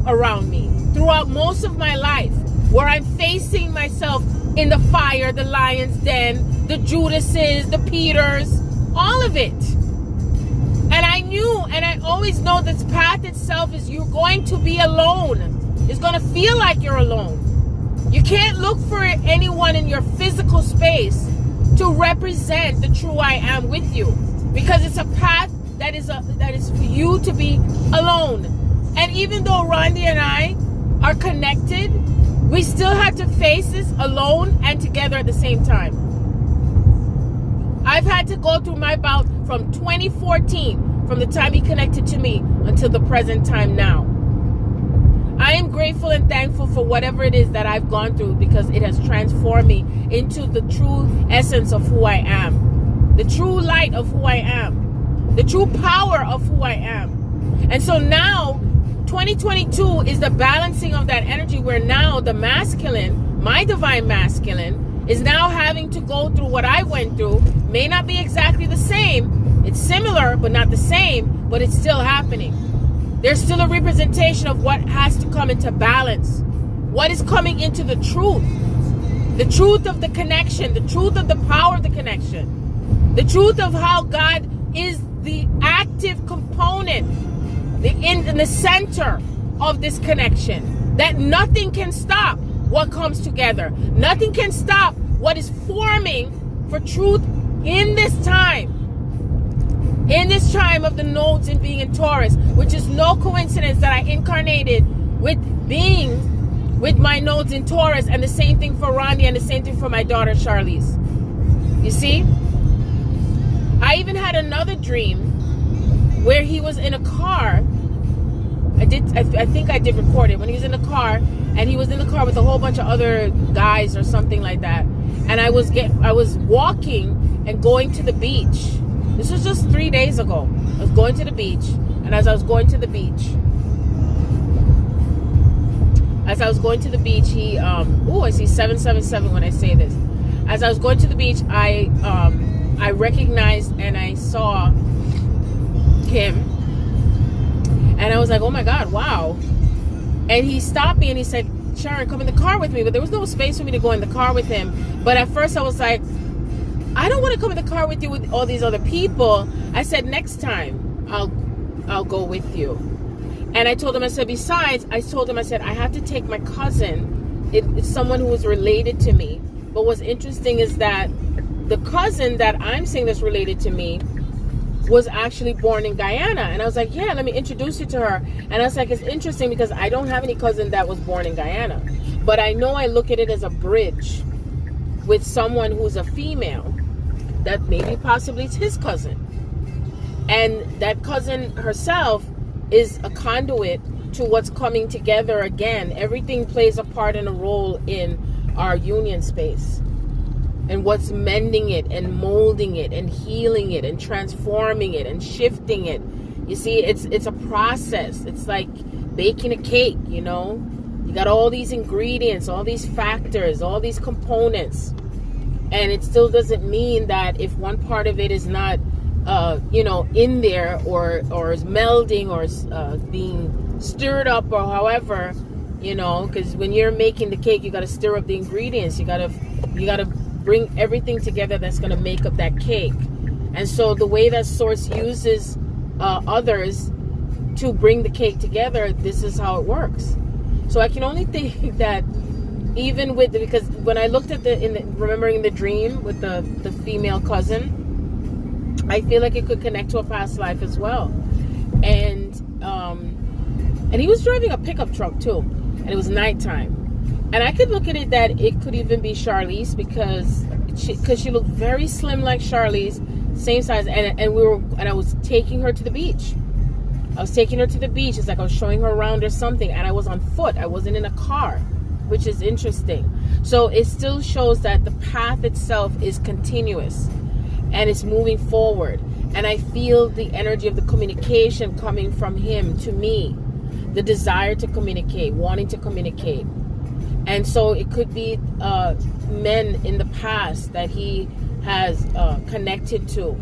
around me throughout most of my life, where I'm facing myself in the fire, the lion's den, the Judases, the Peters, all of it. And I knew, and I always know this path itself is you're going to be alone. It's going to feel like you're alone. You can't look for anyone in your physical space to represent the true I am with you, because it's a path that is for you to be alone. And even though Rondi and I are connected, we still have to face this alone and together at the same time. I've had to go through my bout from 2014, from the time he connected to me until the present time now. I am grateful and thankful for whatever it is that I've gone through, because it has transformed me into the true essence of who I am, the true light of who I am, the true power of who I am. And so now 2022 is the balancing of that energy, where now the masculine, my divine masculine, is now having to go through what I went through. May not be exactly the same. It's similar, but not the same, but it's still happening. There's still a representation of what has to come into balance. What is coming into the truth of the connection, the truth of the power of the connection, the truth of how God is the active component, in the center of this connection, that nothing can stop what comes together. Nothing can stop what is forming for truth in this time. In this time of the nodes and being in Taurus, which is no coincidence that I incarnated with being with my nodes in Taurus, and the same thing for Rondi, and the same thing for my daughter Charlize. You see? I even had another dream where he was in a car. I think I did record it when he was in the car, and he was in the car with a whole bunch of other guys or something like that. And I was walking and going to the beach. This was just 3 days ago. I was going to the beach, and as I was going to the beach, he I see 777 when I say this. As I was going to the beach, I recognized and I saw him, and I was like, oh my God, wow. And he stopped me and he said, Sharon, come in the car with me. But there was no space for me to go in the car with him. But at first I was like, I don't want to come in the car with you with all these other people. I said, next time I'll go with you. And I told him, I said, besides, I have to take my cousin. It's someone who was related to me. But what's interesting is that the cousin that I'm saying that's related to me was actually born in Guyana. And I was like, yeah, let me introduce you to her. And I was like, it's interesting because I don't have any cousin that was born in Guyana. But I know I look at it as a bridge with someone who's a female that maybe possibly is his cousin. And that cousin herself is a conduit to what's coming together again. Everything plays a part and a role in our union space, and what's mending it and molding it and healing it and transforming it and shifting it. You see, it's a process. It's like baking a cake, you know. You got all these ingredients, all these factors, all these components, and it still doesn't mean that if one part of it is not in there or is melding or is being stirred up or however, because when you're making the cake, you got to stir up the ingredients. You got to bring everything together that's going to make up that cake. And so the way that Source uses others to bring the cake together, this is how it works. So I can only think that even with because when I looked at remembering the dream with the female cousin, I feel like it could connect to a past life as well. And he was driving a pickup truck too, and it was nighttime. And I could look at it that it could even be Charlize because she looked very slim like Charlize, same size. And I was taking her to the beach. It's like I was showing her around or something, and I was on foot. I wasn't in a car, which is interesting. So it still shows that the path itself is continuous and it's moving forward. And I feel the energy of the communication coming from him to me, the desire to communicate, wanting to communicate. And so it could be men in the past that he has connected to.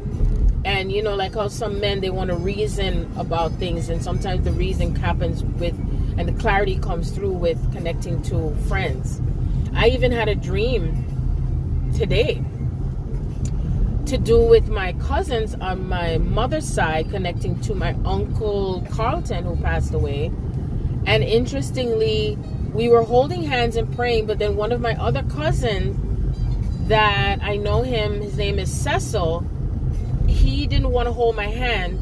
And, you know, like how some men, they want to reason about things. And sometimes the reason happens with, and the clarity comes through with connecting to friends. I even had a dream today to do with my cousins on my mother's side, connecting to my uncle Carlton, who passed away. And interestingly, we were holding hands and praying, but then one of my other cousins that I know him, his name is Cecil, he didn't want to hold my hand,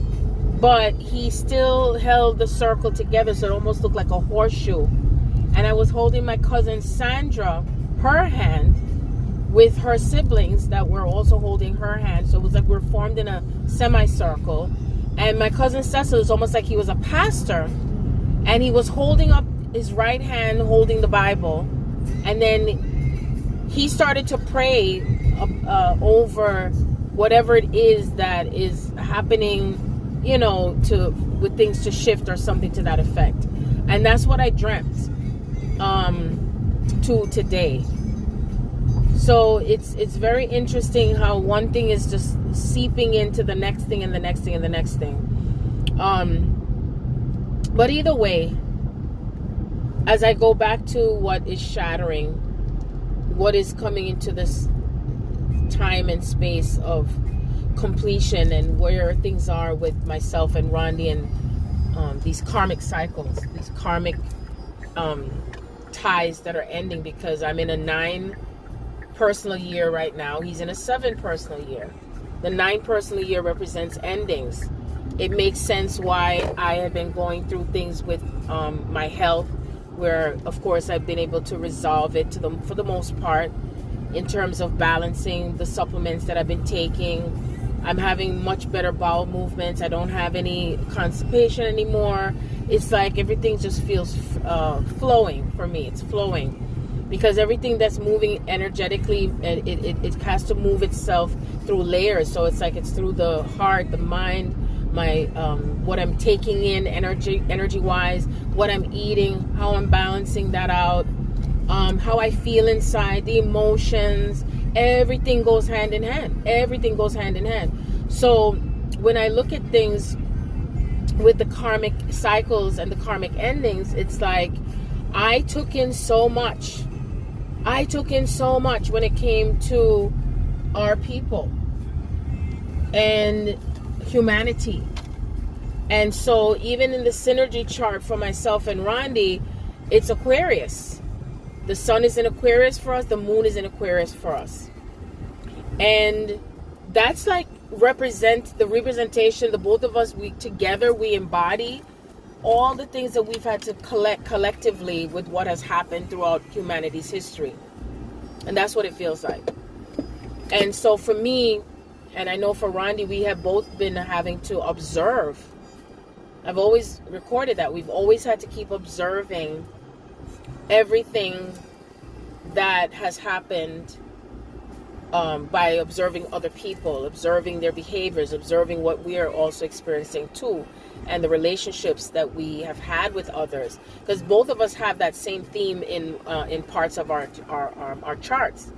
but he still held the circle together, so it almost looked like a horseshoe. And I was holding my cousin Sandra, her hand, with her siblings that were also holding her hand. So it was like we're formed in a semicircle. And my cousin Cecil is almost like he was a pastor, and he was holding up his right hand, holding the Bible. And then he started to pray over whatever it is that is happening, you know, with things to shift or something to that effect. And that's what I dreamt to today. So it's very interesting how one thing is just seeping into the next thing and the next thing and the next thing. But either way, as I go back to what is shattering, what is coming into this time and space of completion and where things are with myself and Rondi and these karmic cycles, these karmic ties that are ending, because I'm in a 9 personal year right now. He's in a 7 personal year. The 9 personal year represents endings. It makes sense why I have been going through things with my health, where of course I've been able to resolve it for the most part, in terms of balancing the supplements that I've been taking. I'm having much better bowel movements. I don't have any constipation anymore. It's like everything just feels flowing for me. It's flowing because everything that's moving energetically, it has to move itself through layers. So it's like it's through the heart, the mind, my what I'm taking in energy wise, what I'm eating, how I'm balancing that out, how I feel inside, the emotions, everything goes hand in hand. Everything goes hand in hand. So when I look at things with the karmic cycles and the karmic endings, it's like I took in so much. I took in so much when it came to our people and humanity. And so even in the synergy chart for myself and Rondi, it's Aquarius. The sun is in Aquarius for us. The moon is in Aquarius for us. And that's like the representation, the both of us, we embody all the things that we've had to collect collectively with what has happened throughout humanity's history. And that's what it feels like. And so for me, and I know for Rondi, we have both been having to observe. I've always recorded that. We've always had to keep observing everything that has happened by observing other people, observing their behaviors, observing what we are also experiencing too, and the relationships that we have had with others. Because both of us have that same theme in parts of our charts,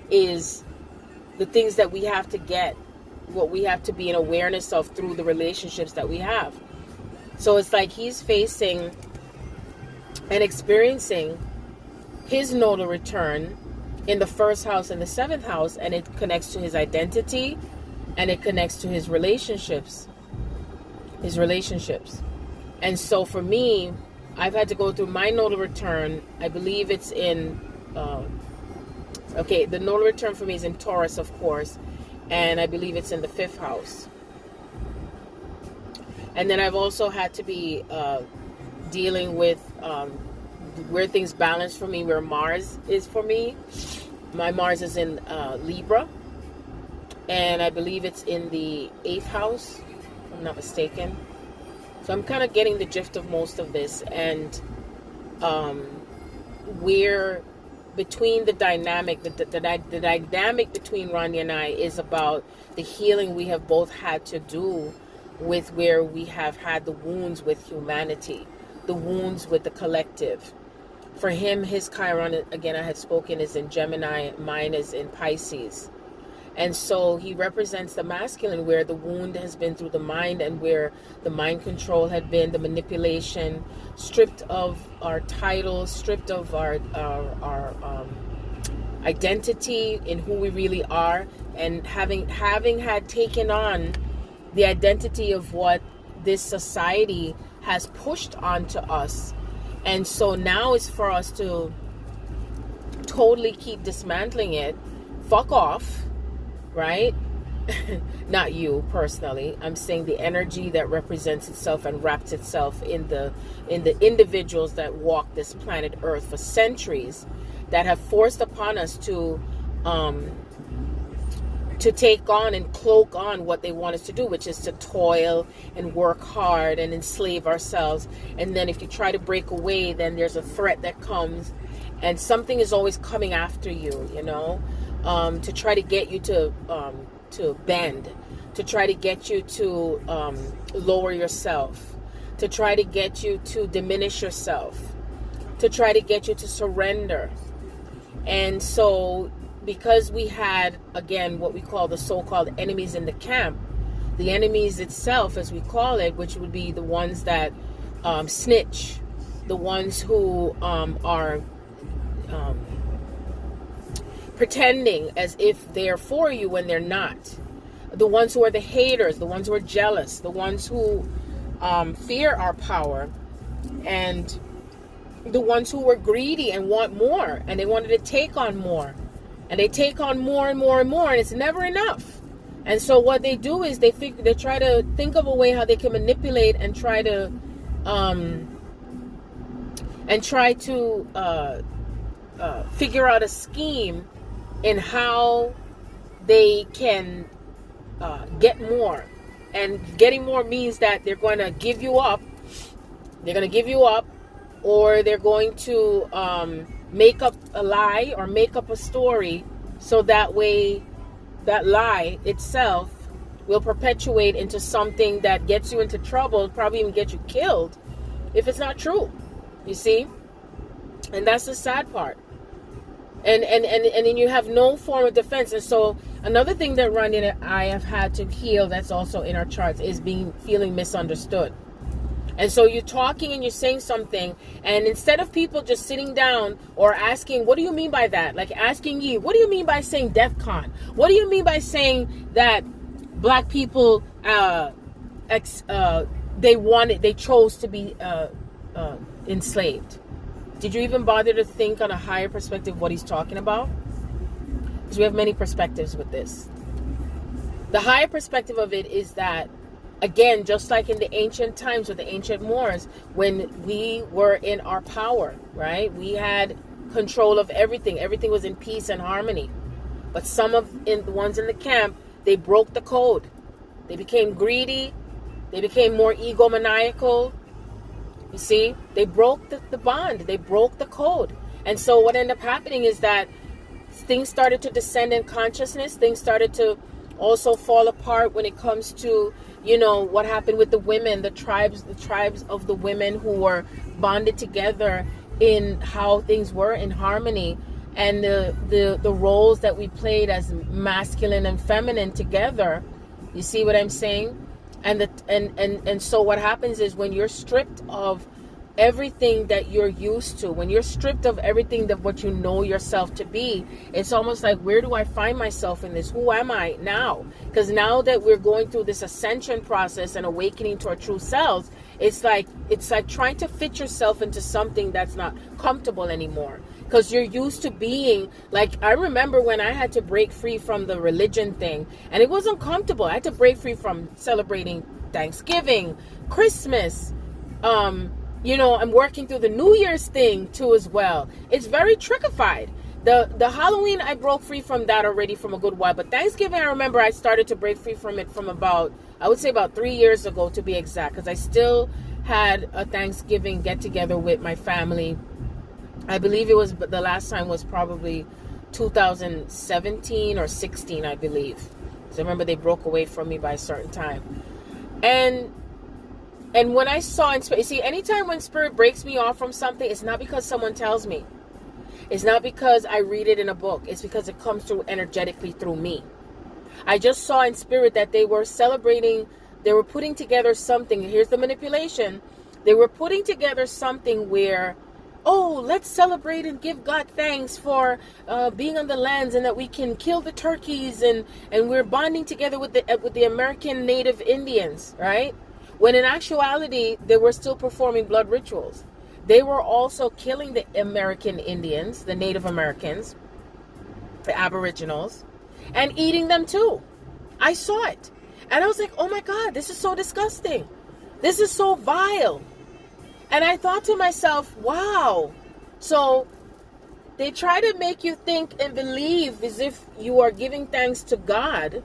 is the things that we have to get, what we have to be in awareness of through the relationships that we have. So it's like he's facing and experiencing his nodal return in the 1st house and the 7th house, and it connects to his identity and it connects to his relationships. And so for me, I've had to go through my nodal return. I believe it's in the nodal return for me is in Taurus, of course, and I believe it's in the 5th house. And then I've also had to be dealing with where things balance for me, where Mars is for me. My Mars is in Libra, and I believe it's in the 8th house, if I'm not mistaken. So I'm kind of getting the gist of most of this, and we're between the dynamic, the dynamic between Rondi and I is about the healing we have both had to do with where we have had the wounds with humanity, the wounds with the collective. For him, his Chiron, again, I had spoken, is in Gemini. Mine is in Pisces. And so he represents the masculine, where the wound has been through the mind, and where the mind control had been, the manipulation, stripped of our titles, stripped of our identity in who we really are, and having had taken on the identity of what this society has pushed onto us. And so now it's for us to totally keep dismantling it. Fuck off, right? Not you personally. I'm saying the energy that represents itself and wraps itself in the individuals that walk this planet Earth for centuries, that have forced upon us to take on and cloak on what they want us to do, which is to toil and work hard and enslave ourselves. And then if you try to break away, then there's a threat that comes, and something is always coming after you, you know, to try to get you to bend, to try to get you to lower yourself, to try to get you to diminish yourself, to try to get you to surrender. And so because we had, again, what we call the so-called enemies in the camp, the enemies itself, as we call it, which would be the ones that snitch, the ones who are pretending as if they're for you when they're not, the ones who are the haters, the ones who are jealous, the ones who fear our power, and the ones who were greedy and want more, and they wanted to take on more, and they take on more and more and more, and it's never enough. And so what they do is they try to think of a way how they can manipulate and try to figure out a scheme in how they can get more. And getting more means that they're going to give you up. They're going to give you up, or they're going to make up a lie or make up a story, so that way that lie itself will perpetuate into something that gets you into trouble, probably even get you killed if it's not true. You see? And that's the sad part. And then you have no form of defense. And so another thing that Randy and I have had to heal, that's also in our charts, is feeling misunderstood. And so you're talking and you're saying something, and instead of people just sitting down or asking, what do you mean by that? Like asking you, what do you mean by saying DEF CON? What do you mean by saying that black people, they chose to be enslaved? Did you even bother to think on a higher perspective what he's talking about? Because we have many perspectives with this. The higher perspective of it is that, again, just like in the ancient times with the ancient Moors, when we were in our power, right? We had control of everything. Everything was in peace and harmony. But the ones in the camp, they broke the code. They became greedy. They became more egomaniacal. You see, they broke the bond. They broke the code. And so what ended up happening is that things started to descend in consciousness. Things started to also fall apart when it comes to, you know, what happened with the women, the tribes of the women who were bonded together in how things were in harmony, and the roles that we played as masculine and feminine together. You see what I'm saying? And so what happens is, when you're stripped of everything that you're used to, when you're stripped of everything that what you know yourself to be, it's almost like, where do I find myself in this? Who am I now? Because now that we're going through this ascension process and awakening to our true selves, it's like trying to fit yourself into something that's not comfortable anymore. Because you're used to being, like, I remember when I had to break free from the religion thing, and it wasn't comfortable. I had to break free from celebrating Thanksgiving, Christmas. You know, I'm working through the New Year's thing too as well. It's very trickified. The Halloween, I broke free from that already from a good while. But Thanksgiving, I remember I started to break free from it from about 3 years ago, to be exact. Because I still had a Thanksgiving get together with my family. I believe it was, the last time was probably 2017 or 16, I believe. Because I remember they broke away from me by a certain time. And And when I saw in spirit, see, anytime when spirit breaks me off from something, it's not because someone tells me. It's not because I read it in a book. It's because it comes through energetically through me. I just saw in spirit that they were celebrating, they were putting together something. Here's the manipulation. They were putting together something where, oh, let's celebrate and give God thanks for being on the lands, and that we can kill the turkeys, and we're bonding together with the American Native Indians, right? When in actuality, they were still performing blood rituals. They were also killing the American Indians, the Native Americans, the Aboriginals, and eating them too. I saw it. And I was like, oh my God, this is so disgusting. This is so vile. And I thought to myself, wow. So they try to make you think and believe as if you are giving thanks to God,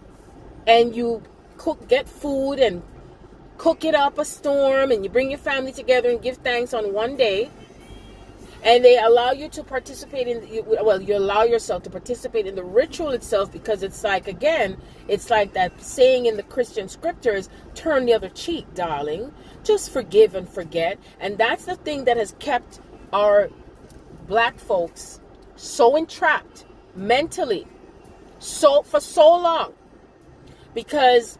and you get food and cook it up a storm, and you bring your family together and give thanks on one day, and they allow you to participate you allow yourself to participate in the ritual itself, because it's like, again, it's like that saying in the Christian scriptures, turn the other cheek, darling, just forgive and forget. And that's the thing that has kept our black folks so entrapped mentally for so long, because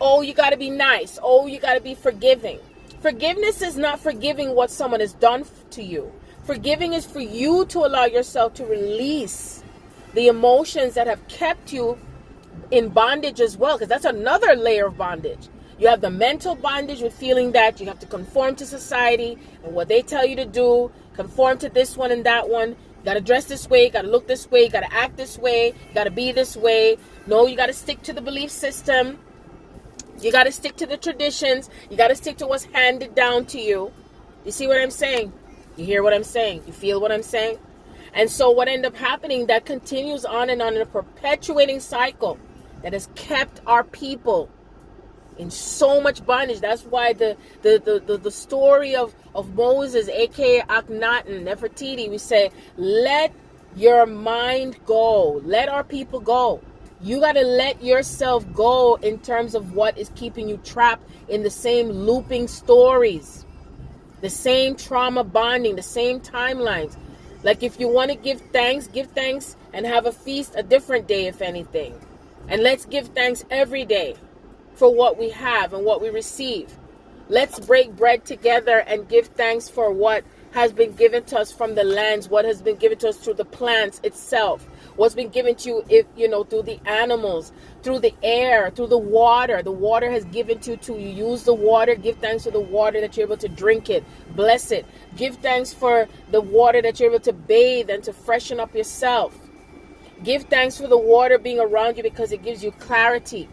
oh, you got to be nice. Oh, you got to be forgiving. Forgiveness is not forgiving what someone has done to you. Forgiving is for you to allow yourself to release the emotions that have kept you in bondage as well, because that's another layer of bondage. You have the mental bondage with feeling that you have to conform to society and what they tell you to do, conform to this one and that one. You got to dress this way, got to look this way, got to act this way, got to be this way. No, you got to stick to the belief system. You got to stick to the traditions. You got to stick to what's handed down to you. You see what I'm saying? You hear what I'm saying? You feel what I'm saying? And so what ended up happening, that continues on and on in a perpetuating cycle that has kept our people in so much bondage. That's why the story of Moses, aka Akhenaten, Nefertiti, we say, let your mind go. Let our people go. You got to let yourself go in terms of what is keeping you trapped in the same looping stories, the same trauma bonding, the same timelines. Like, if you want to give thanks and have a feast a different day, if anything. And let's give thanks every day for what we have and what we receive. Let's break bread together and give thanks for what has been given to us from the lands, what has been given to us through the plants itself, what's been given to you, through the animals, through the air, through the water. The water has given to you. You use the water. Give thanks for the water that you're able to drink it. Bless it. Give thanks for the water that you're able to bathe and to freshen up yourself. Give thanks for the water being around you, because it gives you clarity.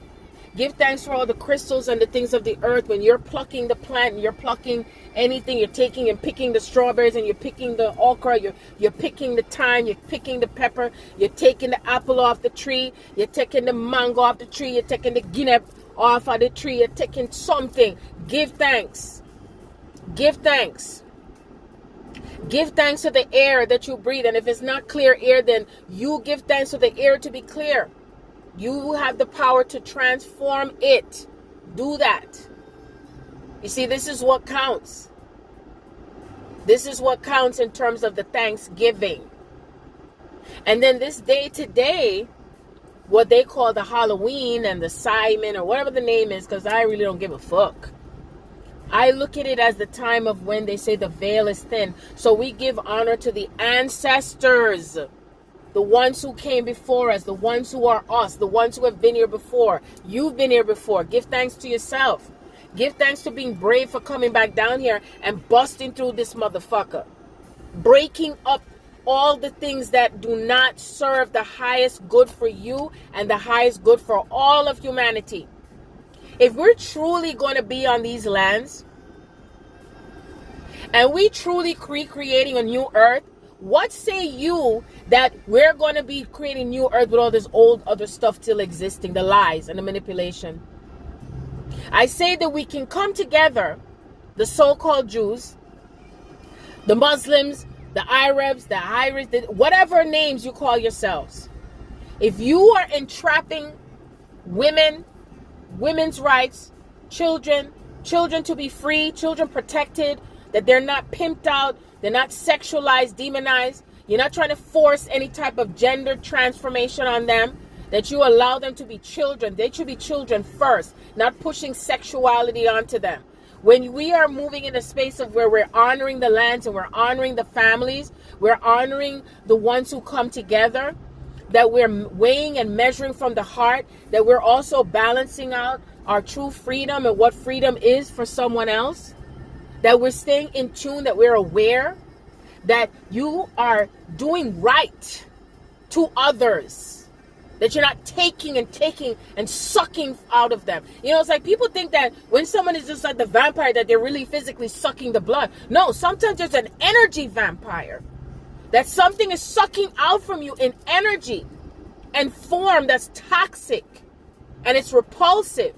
Give thanks for all the crystals and the things of the earth. When you're plucking the plant, and you're plucking anything, you're taking and picking the strawberries, and you're picking the okra, you're picking the thyme, you're picking the pepper, you're taking the apple off the tree, you're taking the mango off the tree, you're taking the guinea off of the tree, you're taking something. Give thanks. Give thanks. Give thanks to the air that you breathe. And if it's not clear air, then you give thanks for the air to be clear. You have the power to transform it. Do that. You see, this is what counts. This is what counts in terms of the Thanksgiving. And then this day today, what they call the Halloween and the Simon, or whatever the name is, because I really don't give a fuck. I look at it as the time of when they say the veil is thin. So we give honor to the ancestors. The ones who came before us, the ones who are us, the ones who have been here before. You've been here before. Give thanks to yourself. Give thanks to being brave for coming back down here and busting through this motherfucker. Breaking up all the things that do not serve the highest good for you and the highest good for all of humanity. If we're truly going to be on these lands, and we truly recreating a new earth, what say you that we're going to be creating new earth with all this old other stuff still existing, the lies and the manipulation? I say that we can come together, the so-called Jews, the Muslims, the Arabs, the Irish, whatever names you call yourselves. If you are entrapping women, women's rights, children, children to be free, children protected, that they're not pimped out, they're not sexualized, demonized. You're not trying to force any type of gender transformation on them, that you allow them to be children. They should be children first, not pushing sexuality onto them. When we are moving in a space of where we're honoring the lands and we're honoring the families, we're honoring the ones who come together, that we're weighing and measuring from the heart, that we're also balancing out our true freedom and what freedom is for someone else, that we're staying in tune, that we're aware that you are doing right to others, that you're not taking and sucking out of them. You know, it's like people think that when someone is just like the vampire, that they're really physically sucking the blood. No, sometimes there's an energy vampire, that something is sucking out from you in energy and form that's toxic and it's repulsive.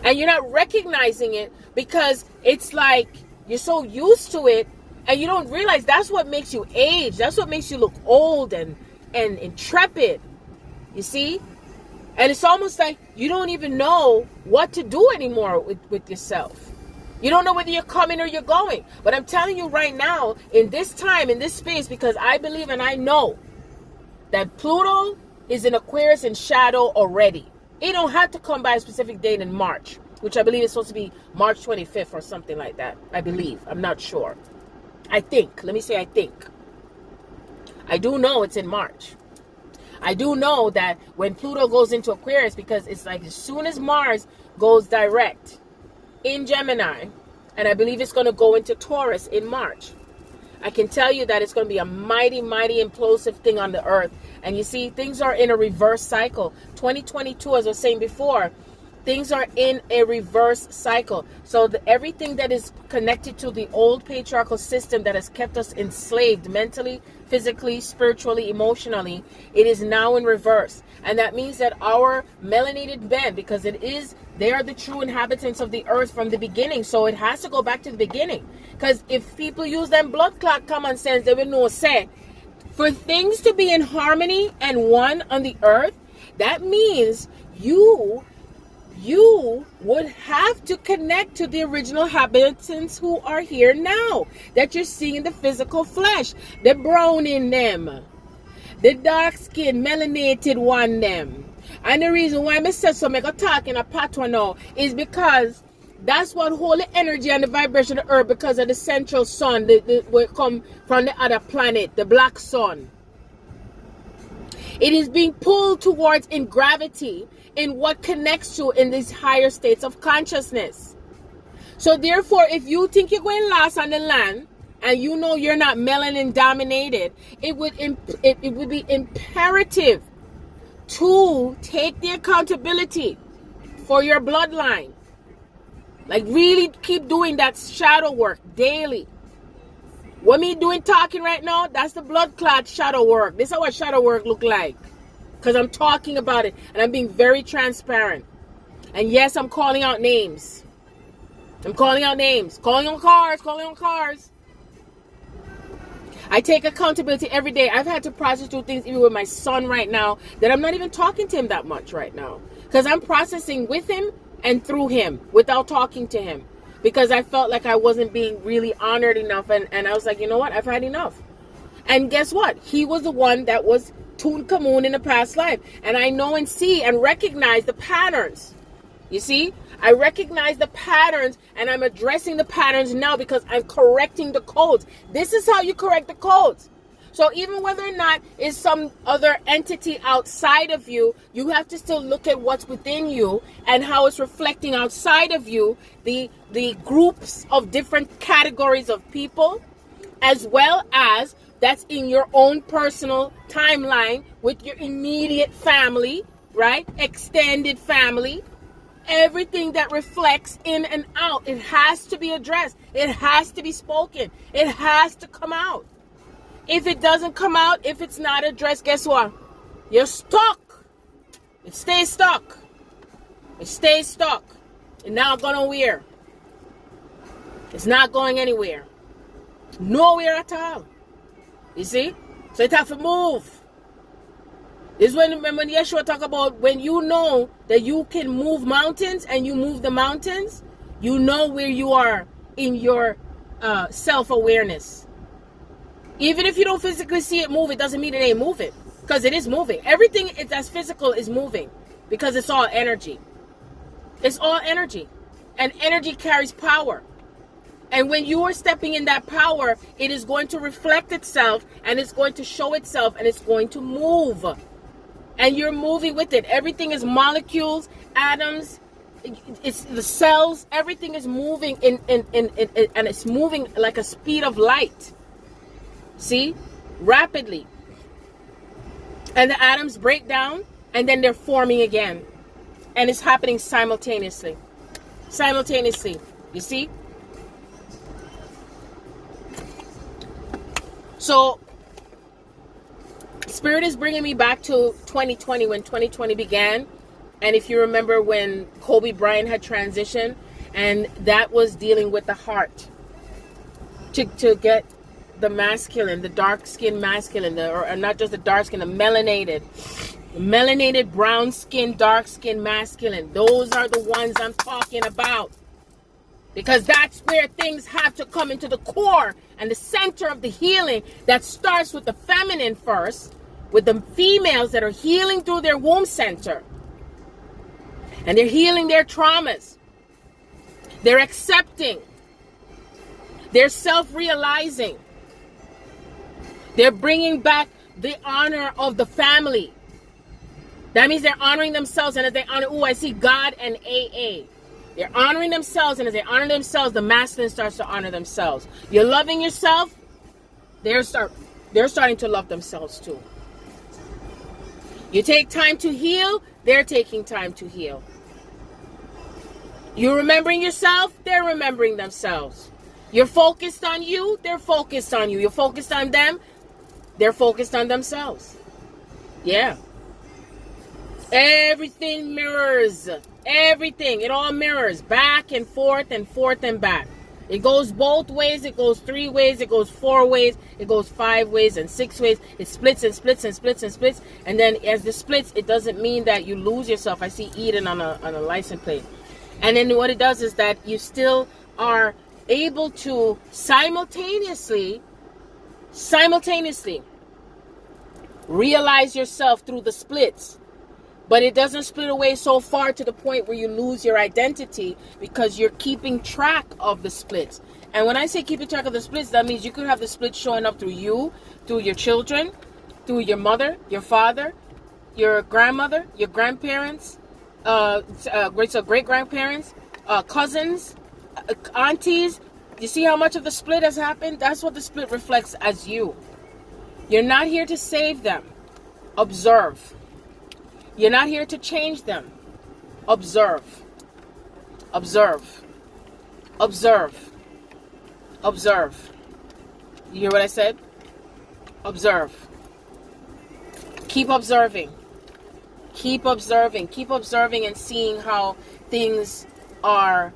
And you're not recognizing it because it's like you're so used to it, and you don't realize that's what makes you age. That's what makes you look old and intrepid. You see? And it's almost like you don't even know what to do anymore with yourself. You don't know whether you're coming or you're going. But I'm telling you right now, in this time, in this space, because I believe and I know that Pluto is in Aquarius in shadow already. It don't have to come by a specific date in March, which I believe is supposed to be March 25th or something like that. I believe. I'm not sure. I think. Let me say I think. I do know it's in March. I do know that when Pluto goes into Aquarius, because it's like as soon as Mars goes direct in Gemini, and I believe it's going to go into Taurus in March, I can tell you that it's going to be a mighty, mighty implosive thing on the earth. And you see, things are in a reverse cycle. 2022, as I was saying before, things are in a reverse cycle. So everything that is connected to the old patriarchal system that has kept us enslaved mentally, physically, spiritually, emotionally, it is now in reverse. And that means that our melanated men, because they are the true inhabitants of the earth from the beginning. So it has to go back to the beginning. Because if people use them blood clot common sense, they will know, say, for things to be in harmony and one on the earth, that means you would have to connect to the original inhabitants who are here now, that you're seeing in the physical flesh, the brown in them, the dark skin, melanated one them. And the reason why I said so, I go talk in a patois now, is because that's what hold the energy and the vibration of the earth, because of the central sun, will come from the other planet, the black sun. It is being pulled towards in gravity, in what connects to in these higher states of consciousness. So therefore, if you think you're going last on the land, and you know you're not melanin dominated, it would be imperative to take the accountability for your bloodline. Like really keep doing that shadow work daily. What me doing talking right now, that's the blood clot shadow work. This is what shadow work look like. Because I'm talking about it and I'm being very transparent. And yes, I'm calling out names. I'm calling out names. Calling on cars. I take accountability every day. I've had to process through things even with my son right now that I'm not even talking to him that much right now. Because I'm processing with him and through him without talking to him. Because I felt like I wasn't being really honored enough. And I was like, you know what? I've had enough. And guess what? He was the one that was Tutankhamun in a past life. And I know and see and recognize the patterns. You see? I recognize the patterns and I'm addressing the patterns now because I'm correcting the codes. This is how you correct the codes. So even whether or not it's some other entity outside of you, you have to still look at what's within you and how it's reflecting outside of you, the groups of different categories of people, as well as that's in your own personal timeline with your immediate family, right? Extended family. Everything that reflects in and out, it has to be addressed. It has to be spoken. It has to come out. If it doesn't come out, if it's not addressed, guess what? You're stuck. It stays stuck. It stays stuck. It's not going nowhere. It's not going anywhere. Nowhere at all. You see? So it has to move. This is when Yeshua talk about when you know that you can move mountains and you move the mountains, you know where you are in your self-awareness. Even if you don't physically see it move, it doesn't mean it ain't moving, because it is moving. Everything that's physical is moving because it's all energy. It's all energy, and energy carries power. And when you are stepping in that power, it is going to reflect itself, and it's going to show itself, and it's going to move. And you're moving with it. Everything is molecules, atoms, it's the cells. Everything is moving and it's moving like a speed of light. See? Rapidly. And the atoms break down, and then they're forming again. And it's happening simultaneously. Simultaneously. You see? So, Spirit is bringing me back to 2020, when 2020 began. And if you remember when Kobe Bryant had transitioned, and that was dealing with the heart. To get the masculine, the dark-skinned masculine, or not just the dark skin, the melanated brown skin, dark skin masculine. Those are the ones I'm talking about. Because that's where things have to come into the core and the center of the healing, that starts with the feminine first, with the females that are healing through their womb center. And they're healing their traumas. They're accepting. They're self-realizing. They're bringing back the honor of the family. That means they're honoring themselves, and as they honor, I see God and AA. They're honoring themselves, and as they honor themselves, the masculine starts to honor themselves. You're loving yourself, they're starting to love themselves too. You take time to heal, they're taking time to heal. You're remembering yourself, they're remembering themselves. You're focused on you, they're focused on you. You're focused on them, they're focused on themselves. Yeah. Everything mirrors. Everything. It all mirrors. Back and forth and forth and back. It goes both ways. It goes 3 ways. It goes 4 ways. It goes 5 ways and 6 ways. It splits and splits and splits and splits. And then as it splits, it doesn't mean that you lose yourself. I see Eden on a license plate. And then what it does is that you still are able to simultaneously realize yourself through the splits. But it doesn't split away so far to the point where you lose your identity, because you're keeping track of the splits. And when I say keeping track of the splits, that means you could have the splits showing up through you, through your children, through your mother, your father, your grandmother, your grandparents, great-grandparents, cousins, aunties. You see how much of the split has happened? That's what the split reflects as you. You're not here to save them. Observe. You're not here to change them. Observe. Observe. Observe. Observe. You hear what I said? Observe. Keep observing. Keep observing. Keep observing and seeing how things are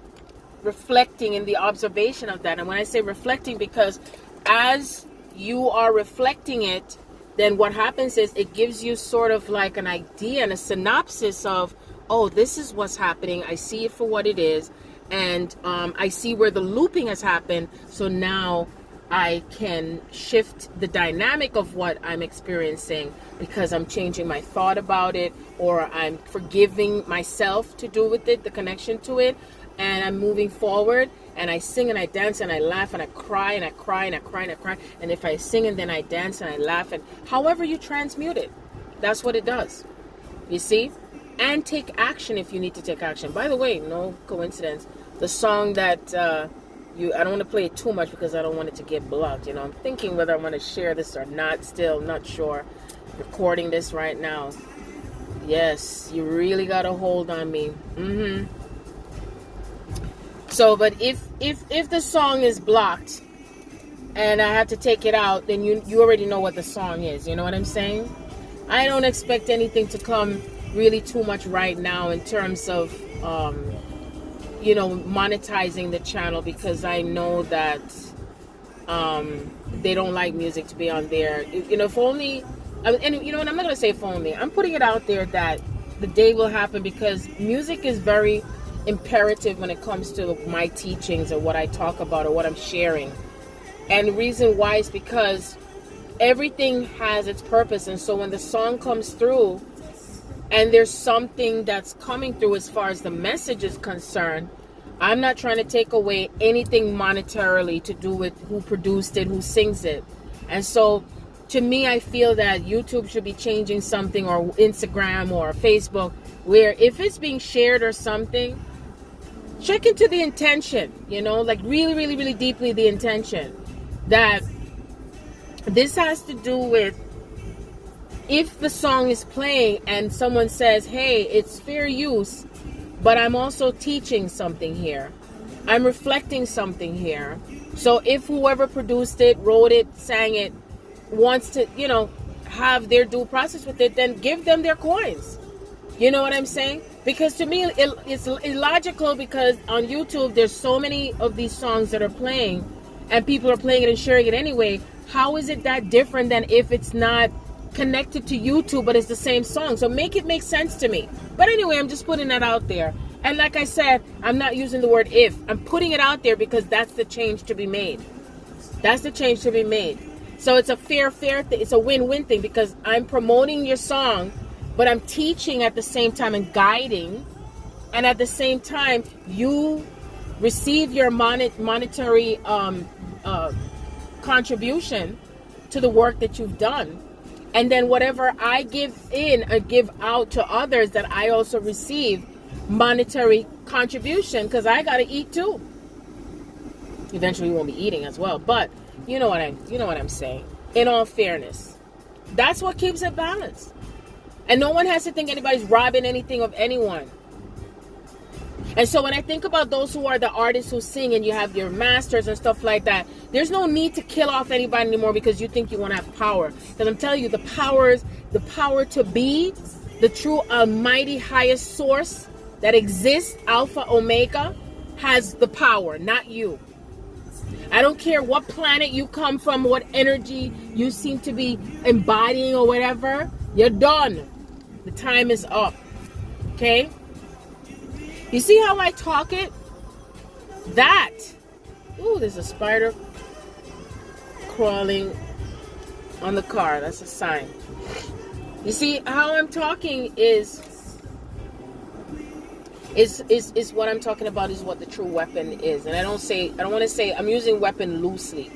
reflecting in the observation of that. And when I say reflecting, because as you are reflecting it, then what happens is it gives you sort of like an idea and a synopsis of, oh, this is what's happening. I see it for what it is. And I see where the looping has happened. So now I can shift the dynamic of what I'm experiencing, because I'm changing my thought about it, or I'm forgiving myself to do with it, the connection to it. And I'm moving forward, and I sing and I dance and I laugh and I cry and I cry and I cry and I cry. And if I sing and then I dance and I laugh, and however you transmute it, that's what it does. You see? And take action if you need to take action. By the way, no coincidence, the song that I don't want to play it too much because I don't want it to get blocked. You know, I'm thinking whether I want to share this or not. Still not sure. Recording this right now. Yes, you really got a hold on me. So, but if the song is blocked and I have to take it out, then you already know what the song is. You know what I'm saying? I don't expect anything to come really too much right now in terms of, monetizing the channel, because I know that they don't like music to be on there. You know, if only And you know what, I'm not going to say if only. I'm putting it out there that the day will happen, because music is very imperative when it comes to my teachings or what I talk about or what I'm sharing. And the reason why is because everything has its purpose. And so when the song comes through and there's something that's coming through as far as the message is concerned, I'm not trying to take away anything monetarily to do with who produced it, who sings it. And so to me, I feel that YouTube should be changing something, or Instagram or Facebook, where if it's being shared or something, check into the intention, you know, like really, really, really deeply the intention. That this has to do with, if the song is playing and someone says, hey, it's fair use, but I'm also teaching something here. I'm reflecting something here. So if whoever produced it, wrote it, sang it, wants to, you know, have their due process with it, then give them their coins. You know what I'm saying? Because to me, it's illogical, because on YouTube, there's so many of these songs that are playing and people are playing it and sharing it anyway. How is it that different than if it's not connected to YouTube, but it's the same song? So make it make sense to me. But anyway, I'm just putting that out there. And like I said, I'm not using the word if. I'm putting it out there because that's the change to be made. That's the change to be made. So it's a fair thing. It's a win-win thing, because I'm promoting your song, but I'm teaching at the same time and guiding. And at the same time, you receive your monetary contribution to the work that you've done. And then whatever I give in or give out to others, that I also receive monetary contribution, because I got to eat too. Eventually we won't be eating as well, but you know what I'm saying. In all fairness, that's what keeps it balanced. And no one has to think anybody's robbing anything of anyone. And so when I think about those who are the artists who sing, and you have your masters and stuff like that, there's no need to kill off anybody anymore because you think you want to have power. Because I'm telling you, the power to be the true almighty highest source that exists, Alpha Omega, has the power, not you. I don't care what planet you come from, what energy you seem to be embodying or whatever. You're done. The time is up. Okay? You see how I talk it? That. Ooh, there's a spider crawling on the car. That's a sign. You see how I'm talking is what I'm talking about is what the true weapon is. And I don't want to say, I'm using weapon loosely.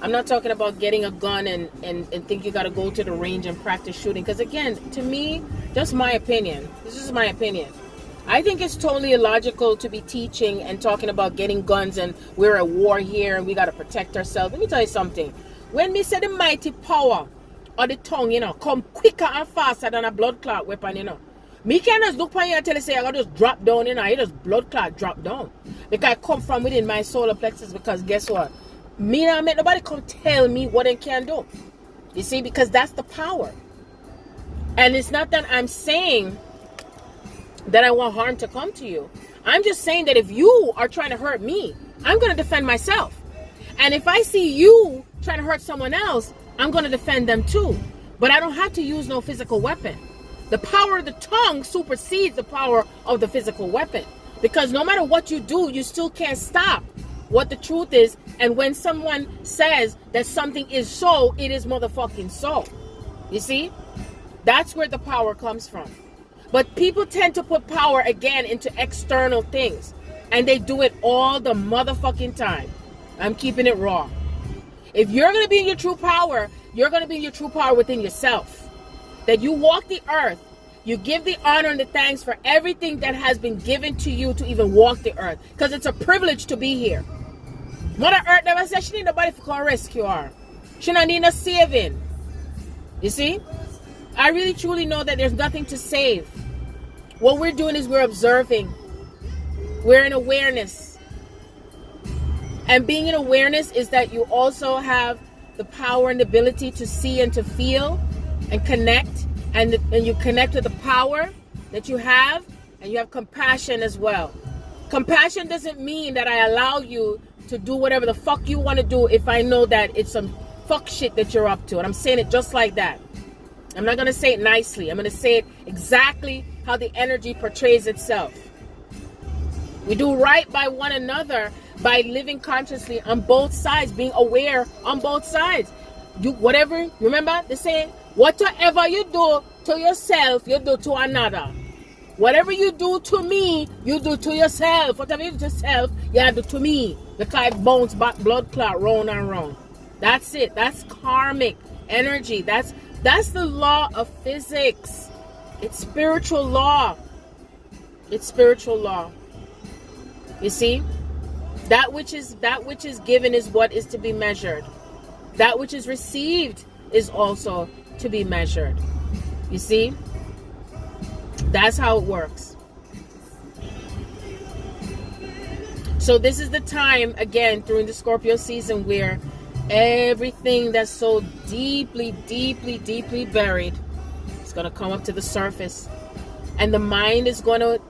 I'm not talking about getting a gun and think you got to go to the range and practice shooting. Because again, to me, just my opinion. This is my opinion. I think it's totally illogical to be teaching and talking about getting guns and we're at war here and we got to protect ourselves. Let me tell you something. When me say the mighty power of the tongue, you know, come quicker and faster than a blood clot weapon, you know. Me can just look on you and tell you, say, I got to just drop down, you know, you just blood clot drop down. Because I come from within my solar plexus, because guess what? Me not make nobody come tell me what they can do. You see, because that's the power. And it's not that I'm saying that I want harm to come to you. I'm just saying that if you are trying to hurt me, I'm going to defend myself. And if I see you trying to hurt someone else, I'm going to defend them too. But I don't have to use no physical weapon. The power of the tongue supersedes the power of the physical weapon. Because no matter what you do, you still can't stop what the truth is. And when someone says that something is so, it is motherfucking so. You see? That's where the power comes from. But people tend to put power again into external things. And they do it all the motherfucking time. I'm keeping it raw. If you're going to be in your true power, you're going to be in your true power within yourself. That you walk the earth. You give the honor and the thanks for everything that has been given to you to even walk the earth. Because it's a privilege to be here. Mother Earth never said she need nobody to come rescue her. She don't need no saving. You see? I really truly know that there's nothing to save. What we're doing is we're observing. We're in awareness. And being in awareness is that you also have the power and the ability to see and to feel and connect. And you connect with the power that you have. And you have compassion as well. Compassion doesn't mean that I allow you to do whatever the fuck you want to do if I know that it's some fuck shit that you're up to. And I'm saying it just like that. I'm not going to say it nicely. I'm going to say it exactly how the energy portrays itself. We do right by one another by living consciously on both sides, being aware on both sides. You whatever, remember the saying, whatever you do to yourself, you do to another. Whatever you do to me, you do to yourself. Whatever you do to yourself, you do to me. The clot bounce back, blood clot, round and round. That's it. That's karmic energy. That's the law of physics. It's spiritual law. It's spiritual law. You see? That which is given is what is to be measured. That which is received is also to be measured. You see? That's how it works. So this is the time, again, during the Scorpio season, where everything that's so deeply, deeply, deeply buried is going to come up to the surface. And the mind is going to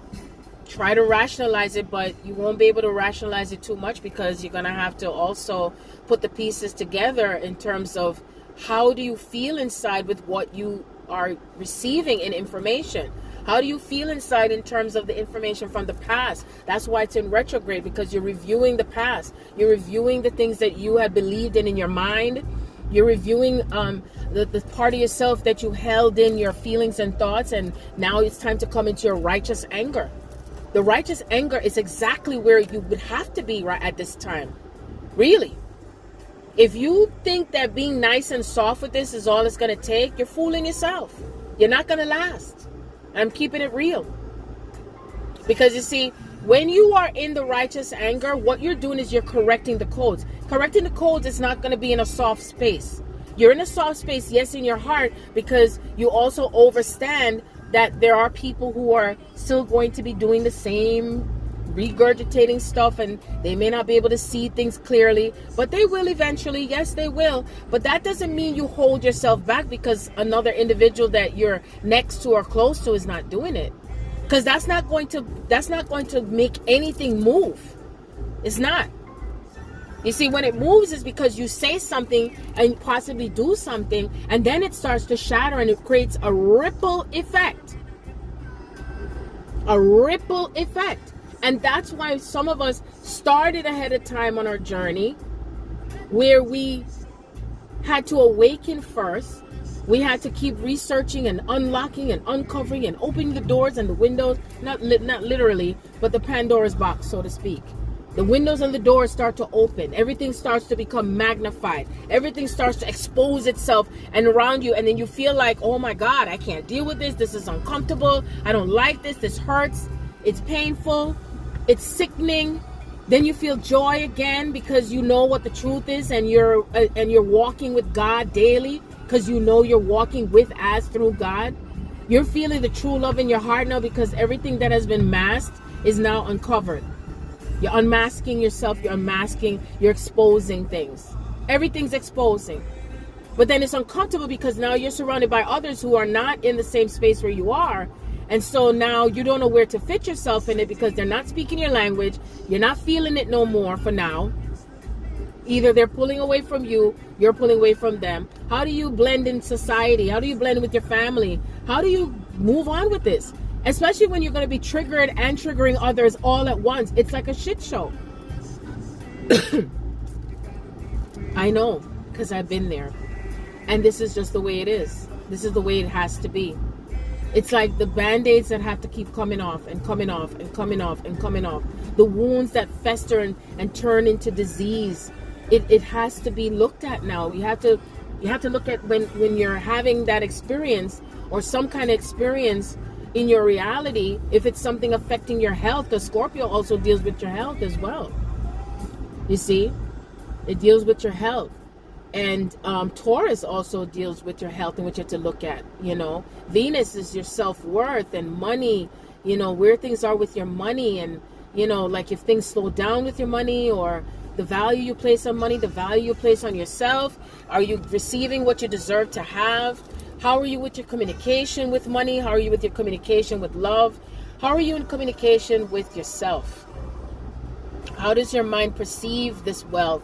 try to rationalize it, but you won't be able to rationalize it too much, because you're going to have to also put the pieces together in terms of how do you feel inside with what you are receiving in information. How do you feel inside in terms of the information from the past? That's why it's in retrograde, because you're reviewing the past. You're reviewing the things that you had believed in your mind. You're reviewing the part of yourself that you held in your feelings and thoughts, and now it's time to come into your righteous anger. The righteous anger is exactly where you would have to be right at this time. Really. If you think that being nice and soft with this is all it's going to take, you're fooling yourself. You're not going to last. I'm keeping it real. Because you see, when you are in the righteous anger, what you're doing is you're correcting the codes. Correcting the codes is not going to be in a soft space. You're in a soft space, yes, in your heart, because you also understand that there are people who are still going to be doing the same regurgitating stuff, and they may not be able to see things clearly, but they will eventually. Yes, they will. But that doesn't mean you hold yourself back because another individual that you're next to or close to is not doing it, because that's not going to make anything move. It's not. You see, when it moves is because you say something and possibly do something, and then it starts to shatter and it creates a ripple effect. A ripple effect. And that's why some of us started ahead of time on our journey, where we had to awaken first. We had to keep researching and unlocking and uncovering and opening the doors and the windows, not literally, but the Pandora's box, so to speak. The windows and the doors start to open. Everything starts to become magnified. Everything starts to expose itself and around you. And then you feel like, oh my God, I can't deal with this. This is uncomfortable. I don't like this. This hurts. It's painful. It's sickening. Then you feel joy again because you know what the truth is, and you're walking with God daily because you know you're walking with as through God. You're feeling the true love in your heart now because everything that has been masked is now uncovered. You're unmasking yourself. You're exposing things. Everything's exposing. But then it's uncomfortable because now you're surrounded by others who are not in the same space where you are. And so now you don't know where to fit yourself in it because they're not speaking your language. You're not feeling it no more for now. Either they're pulling away from you, you're pulling away from them. How do you blend in society? How do you blend with your family? How do you move on with this? Especially when you're going to be triggered and triggering others all at once. It's like a shit show. I know, because I've been there. And this is just the way it is. This is the way it has to be. It's like the band-aids that have to keep coming off and coming off and coming off and coming off. The wounds that fester and turn into disease. It has to be looked at now. You have to look at when you're having that experience or some kind of experience in your reality, if it's something affecting your health, because Scorpio also deals with your health as well. You see? It deals with your health. And Taurus also deals with your health and what you have to look at, Venus is your self-worth and money, where things are with your money. And, like if things slow down with your money, or the value you place on money, the value you place on yourself. Are you receiving what you deserve to have? How are you with your communication with money? How are you with your communication with love? How are you in communication with yourself? How does your mind perceive this wealth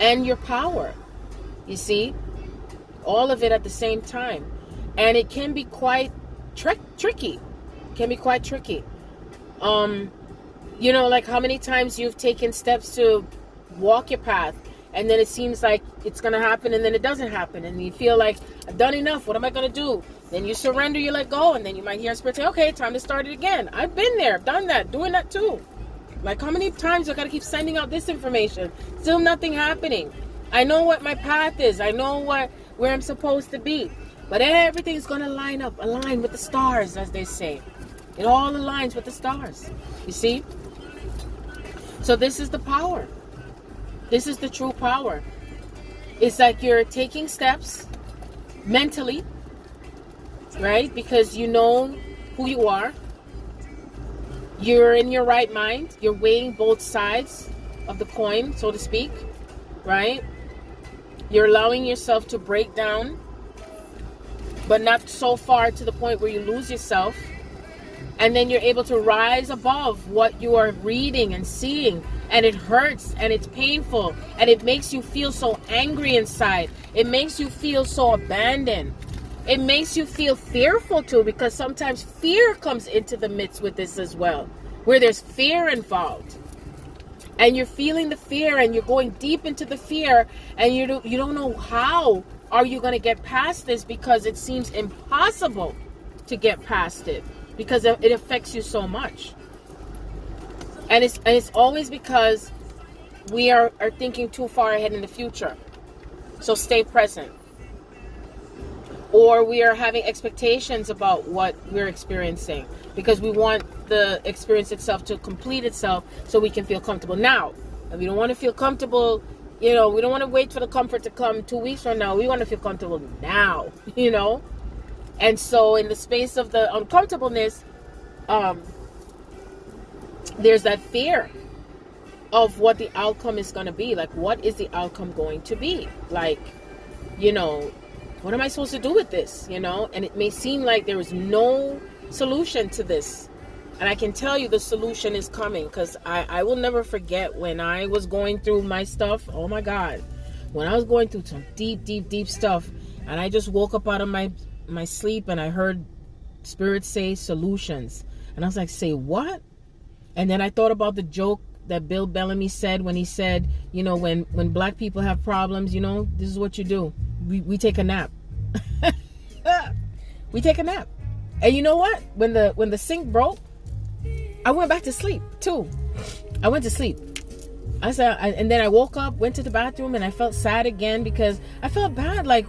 and your power? You see, all of it at the same time. And it can be quite tricky. It can be quite tricky. You know, like how many times you've taken steps to walk your path, and then it seems like it's going to happen, and then it doesn't happen. And you feel like, I've done enough. What am I going to do? Then you surrender, you let go, and then you might hear Spirit say, okay, time to start it again. I've been there, I've done that, doing that too. Like, how many times I got to keep sending out this information? Still nothing happening. I know what my path is. I know where I'm supposed to be. But everything's going to align with the stars, as they say. It all aligns with the stars. You see? So this is the power. This is the true power. It's like you're taking steps mentally, right? Because you know who you are. You're in your right mind. You're weighing both sides of the coin, so to speak, right? You're allowing yourself to break down, but not so far to the point where you lose yourself. And then you're able to rise above what you are reading and seeing. And it hurts and it's painful. And it makes you feel so angry inside. It makes you feel so abandoned. It makes you feel fearful too, because sometimes fear comes into the midst with this as well, where there's fear involved. And you're feeling the fear and you're going deep into the fear, and you don't know how are you going to get past this, because it seems impossible to get past it, because it affects you so much. And it's always because we are thinking too far ahead in the future. So stay present. Or we are having expectations about what we're experiencing, because we want the experience itself to complete itself so we can feel comfortable now. And we don't want to feel comfortable, you know, we don't want to wait for the comfort to come 2 weeks from now. We want to feel comfortable now, you know. And so in the space of the uncomfortableness, there's that fear of what the outcome is going to be. Like, what is the outcome going to be? Like, you know, what am I supposed to do with this? You know, and it may seem like there is no solution to this. And I can tell you the solution is coming, because I will never forget when I was going through my stuff. Oh my God. When I was going through some deep stuff, and I just woke up out of my sleep and I heard Spirit say solutions. And I was like, say what? And then I thought about the joke that Bill Bellamy said when he said, you know, when black people have problems, you know, this is what you do. We take a nap. We take a nap. And you know what? When the sink broke, I went back to sleep too. I went to sleep. And then I woke up, went to the bathroom, and I felt sad again, because I felt bad. Like,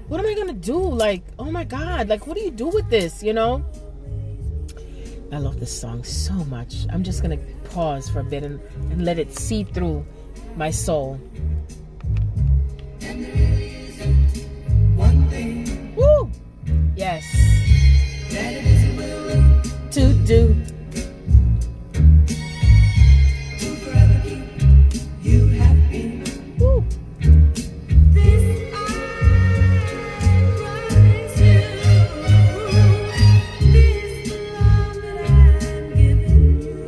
what am I going to do? Like, oh my God, like, what do you do with this? You know? I love this song so much. I'm just going to pause for a bit and let it seep through my soul. And there isn't one thing. Woo! Yes. That it isn't willing To do. to forever keep you happy. Woo! This I promise you. This love that I'm giving you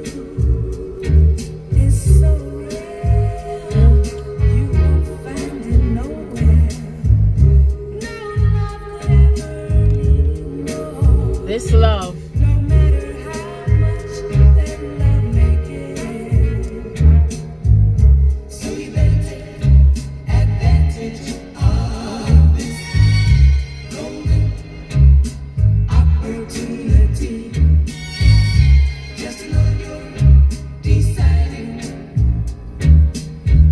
is so real. You won't find it nowhere. No love could ever mean more. This love. No matter how much that love may give. So you better take advantage of this golden opportunity. Just to know you're deciding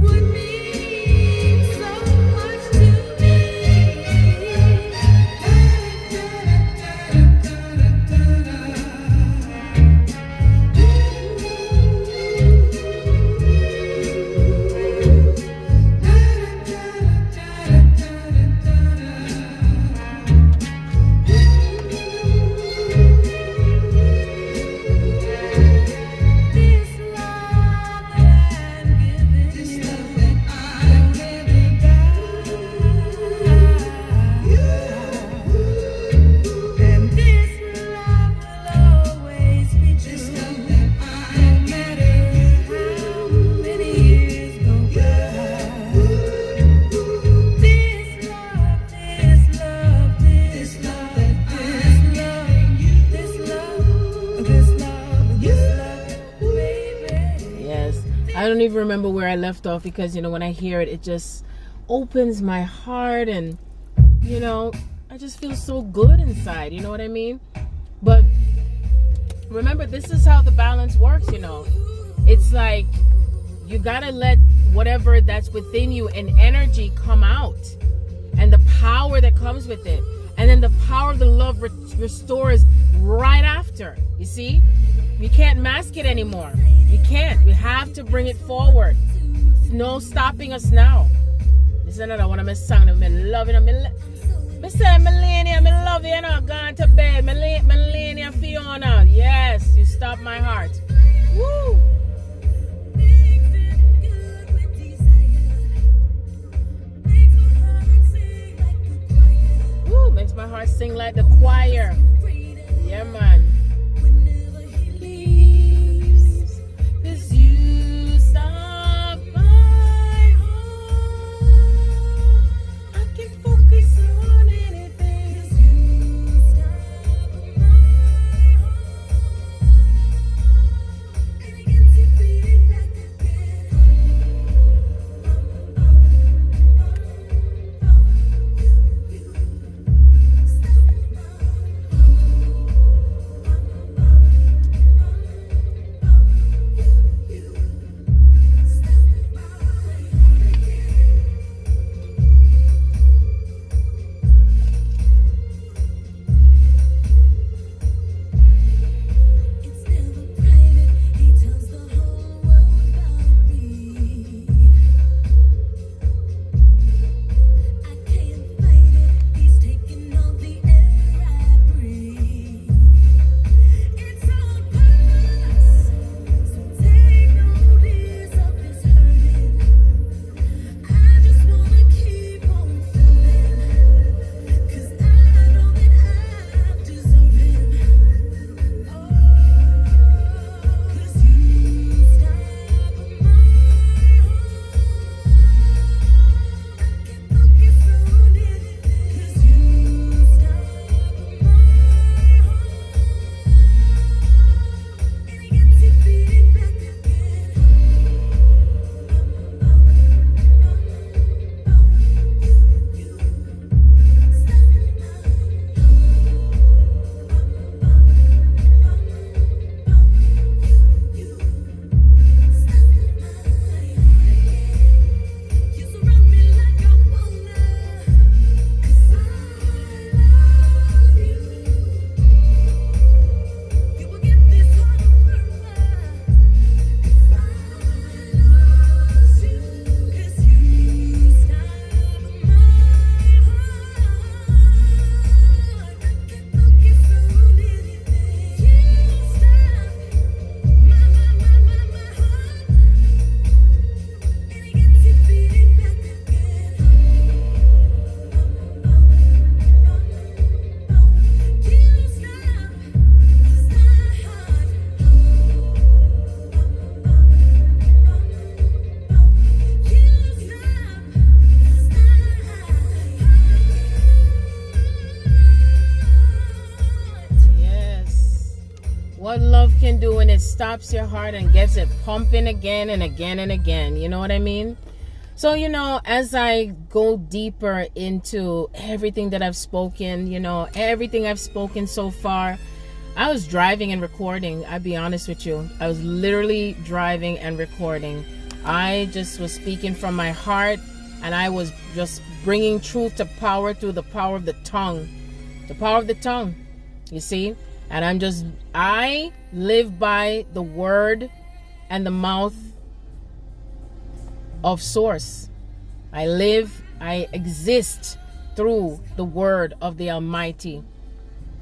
would mean so much to me. Da, da, da, da, da, da, da. don't even remember where I left off, because, you know, when I hear it, it just opens my heart, and, you know, I just feel so good inside, you know what I mean? But remember, this is how the balance works, you know. It's like you gotta let whatever that's within you and energy come out, and the power that comes with it, and then the power of the love restores right after. You see, you can't mask it anymore. You can't. We have to bring it forward. No stopping us now. This is another one of my songs. I'm loving it. I say, Melania, I love you, know, gone to bed. Melania Fiona. Yes, you stopped my heart. Woo! Woo, makes my heart sing like the choir. Yeah, man. Please, 'cause you stop my heart. I can focus on anything. 'Cause you stop my heart. And I get to feel back what love can do when it stops your heart and gets it pumping again and again and again. You know what I mean? So, you know, as I go deeper into everything that I've spoken, you know, everything I've spoken so far, I was driving and recording. I'll be honest with you. I was literally driving and recording. I just was speaking from my heart, and I was just bringing truth to power through the power of the tongue. The power of the tongue, you see? And I live by the word and the mouth of source. I exist through the word of the Almighty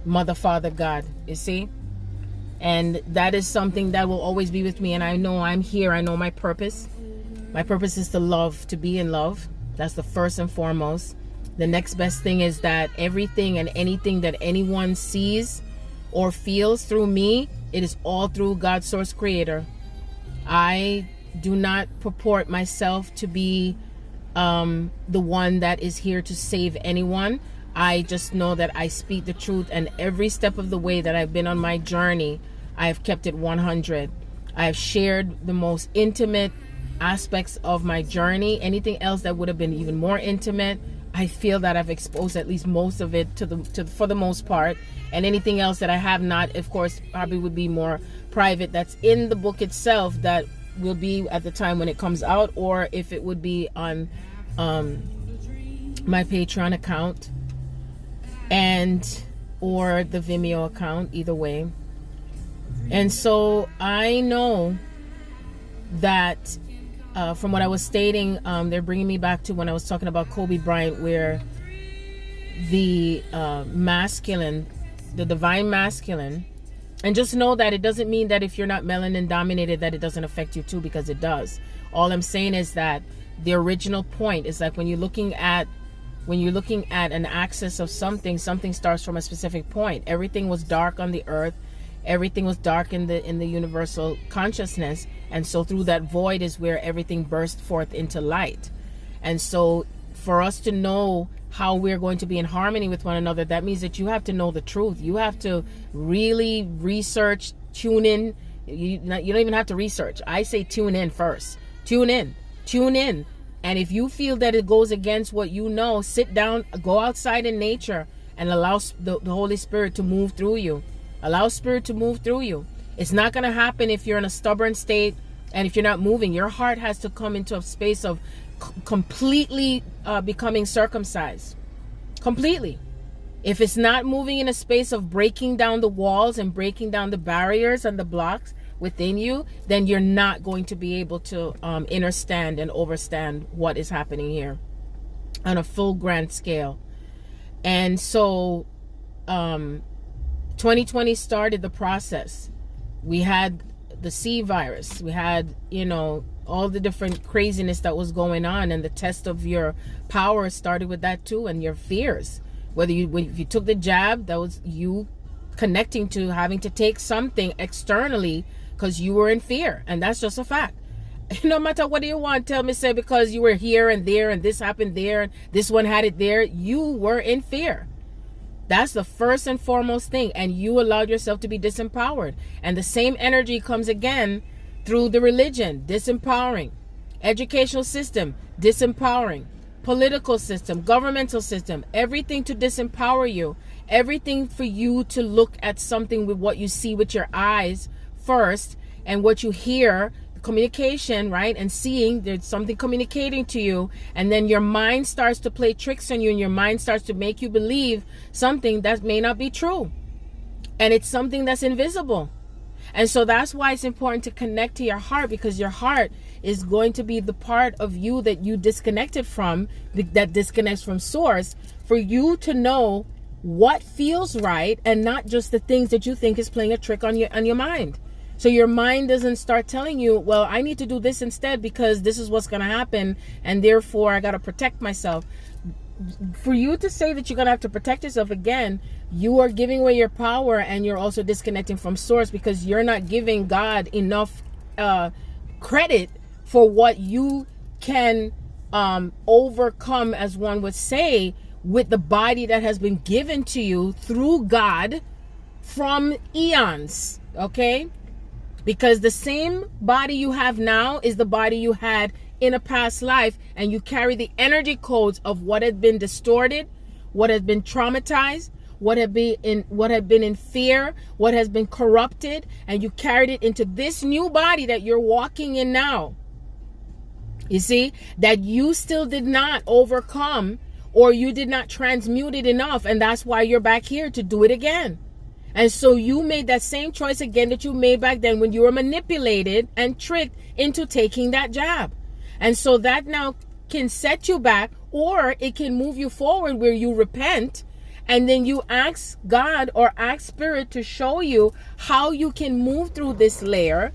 Mother, Father, God, you see? And that is something that will always be with me. And I know I'm here. I know my purpose. My purpose is to love, to be in love. That's the first and foremost. The next best thing is that everything and anything that anyone sees or feels through me, it is all through God's source creator. I do not purport myself to be the one that is here to save anyone. I just know that I speak the truth, and every step of the way that I've been on my journey, I have kept it 100. I have shared the most intimate aspects of my journey. Anything else that would have been even more intimate, I feel that I've exposed at least most of it for the most part. And anything else that I have not, of course, probably would be more private. That's in the book itself, that will be at the time when it comes out, or if it would be on my Patreon account and or the Vimeo account, either way. And so I know that from what I was stating, they're bringing me back to when I was talking about Kobe Bryant, where the masculine, the divine masculine, and just know that it doesn't mean that if you're not melanin dominated that it doesn't affect you too, because it does. All I'm saying is that the original point is like when you're looking at an axis of something starts from a specific point. Everything was dark on the earth. Everything was dark in the universal consciousness, and so through that void is where everything burst forth into light. And so for us to know how we're going to be in harmony with one another, that means that you have to know the truth. You have to really research, tune in. You don't even have to research. I say tune in first. Tune in. And if you feel that it goes against what you know, sit down, go outside in nature, and allow the Holy Spirit to move through you. Allow Spirit to move through you. It's not going to happen if you're in a stubborn state and if you're not moving. Your heart has to come into a space of completely becoming circumcised. Completely. If it's not moving in a space of breaking down the walls and breaking down the barriers and the blocks within you, then you're not going to be able to understand and overstand what is happening here on a full grand scale. And so 2020 started the process. We had the C virus. We had, all the different craziness that was going on, and the test of your power started with that too, and your fears. If you took the jab, that was you connecting to having to take something externally because you were in fear, and that's just a fact. No matter what you want, tell me, say because you were here and there and this happened there and this one had it there, you were in fear. That's the first and foremost thing, and you allowed yourself to be disempowered. And the same energy comes again through the religion, disempowering, educational system, disempowering, political system, governmental system, everything to disempower you, everything for you to look at something with what you see with your eyes first, and what you hear, communication, right? And seeing there's something communicating to you, and then your mind starts to play tricks on you, and your mind starts to make you believe something that may not be true, and it's something that's invisible. And so that's why it's important to connect to your heart, because your heart is going to be the part of you that you disconnected from, that disconnects from source, for you to know what feels right and not just the things that you think is playing a trick on your mind. So your mind doesn't start telling you, well, I need to do this instead because this is what's going to happen, and therefore I got to protect myself. For you to say that you're going to have to protect yourself, again, you are giving away your power, and you're also disconnecting from source, because you're not giving God enough credit for what you can overcome, as one would say, with the body that has been given to you through God from eons, okay? Because the same body you have now is the body you had in a past life, and you carry the energy codes of what had been distorted, what has been traumatized, what had been in fear, what has been corrupted, and you carried it into this new body that you're walking in now. You see, that you still did not overcome, or you did not transmute it enough, and that's why you're back here to do it again. And so you made that same choice again that you made back then when you were manipulated and tricked into taking that jab. And so that now can set you back, or it can move you forward where you repent, and then you ask God or ask Spirit to show you how you can move through this layer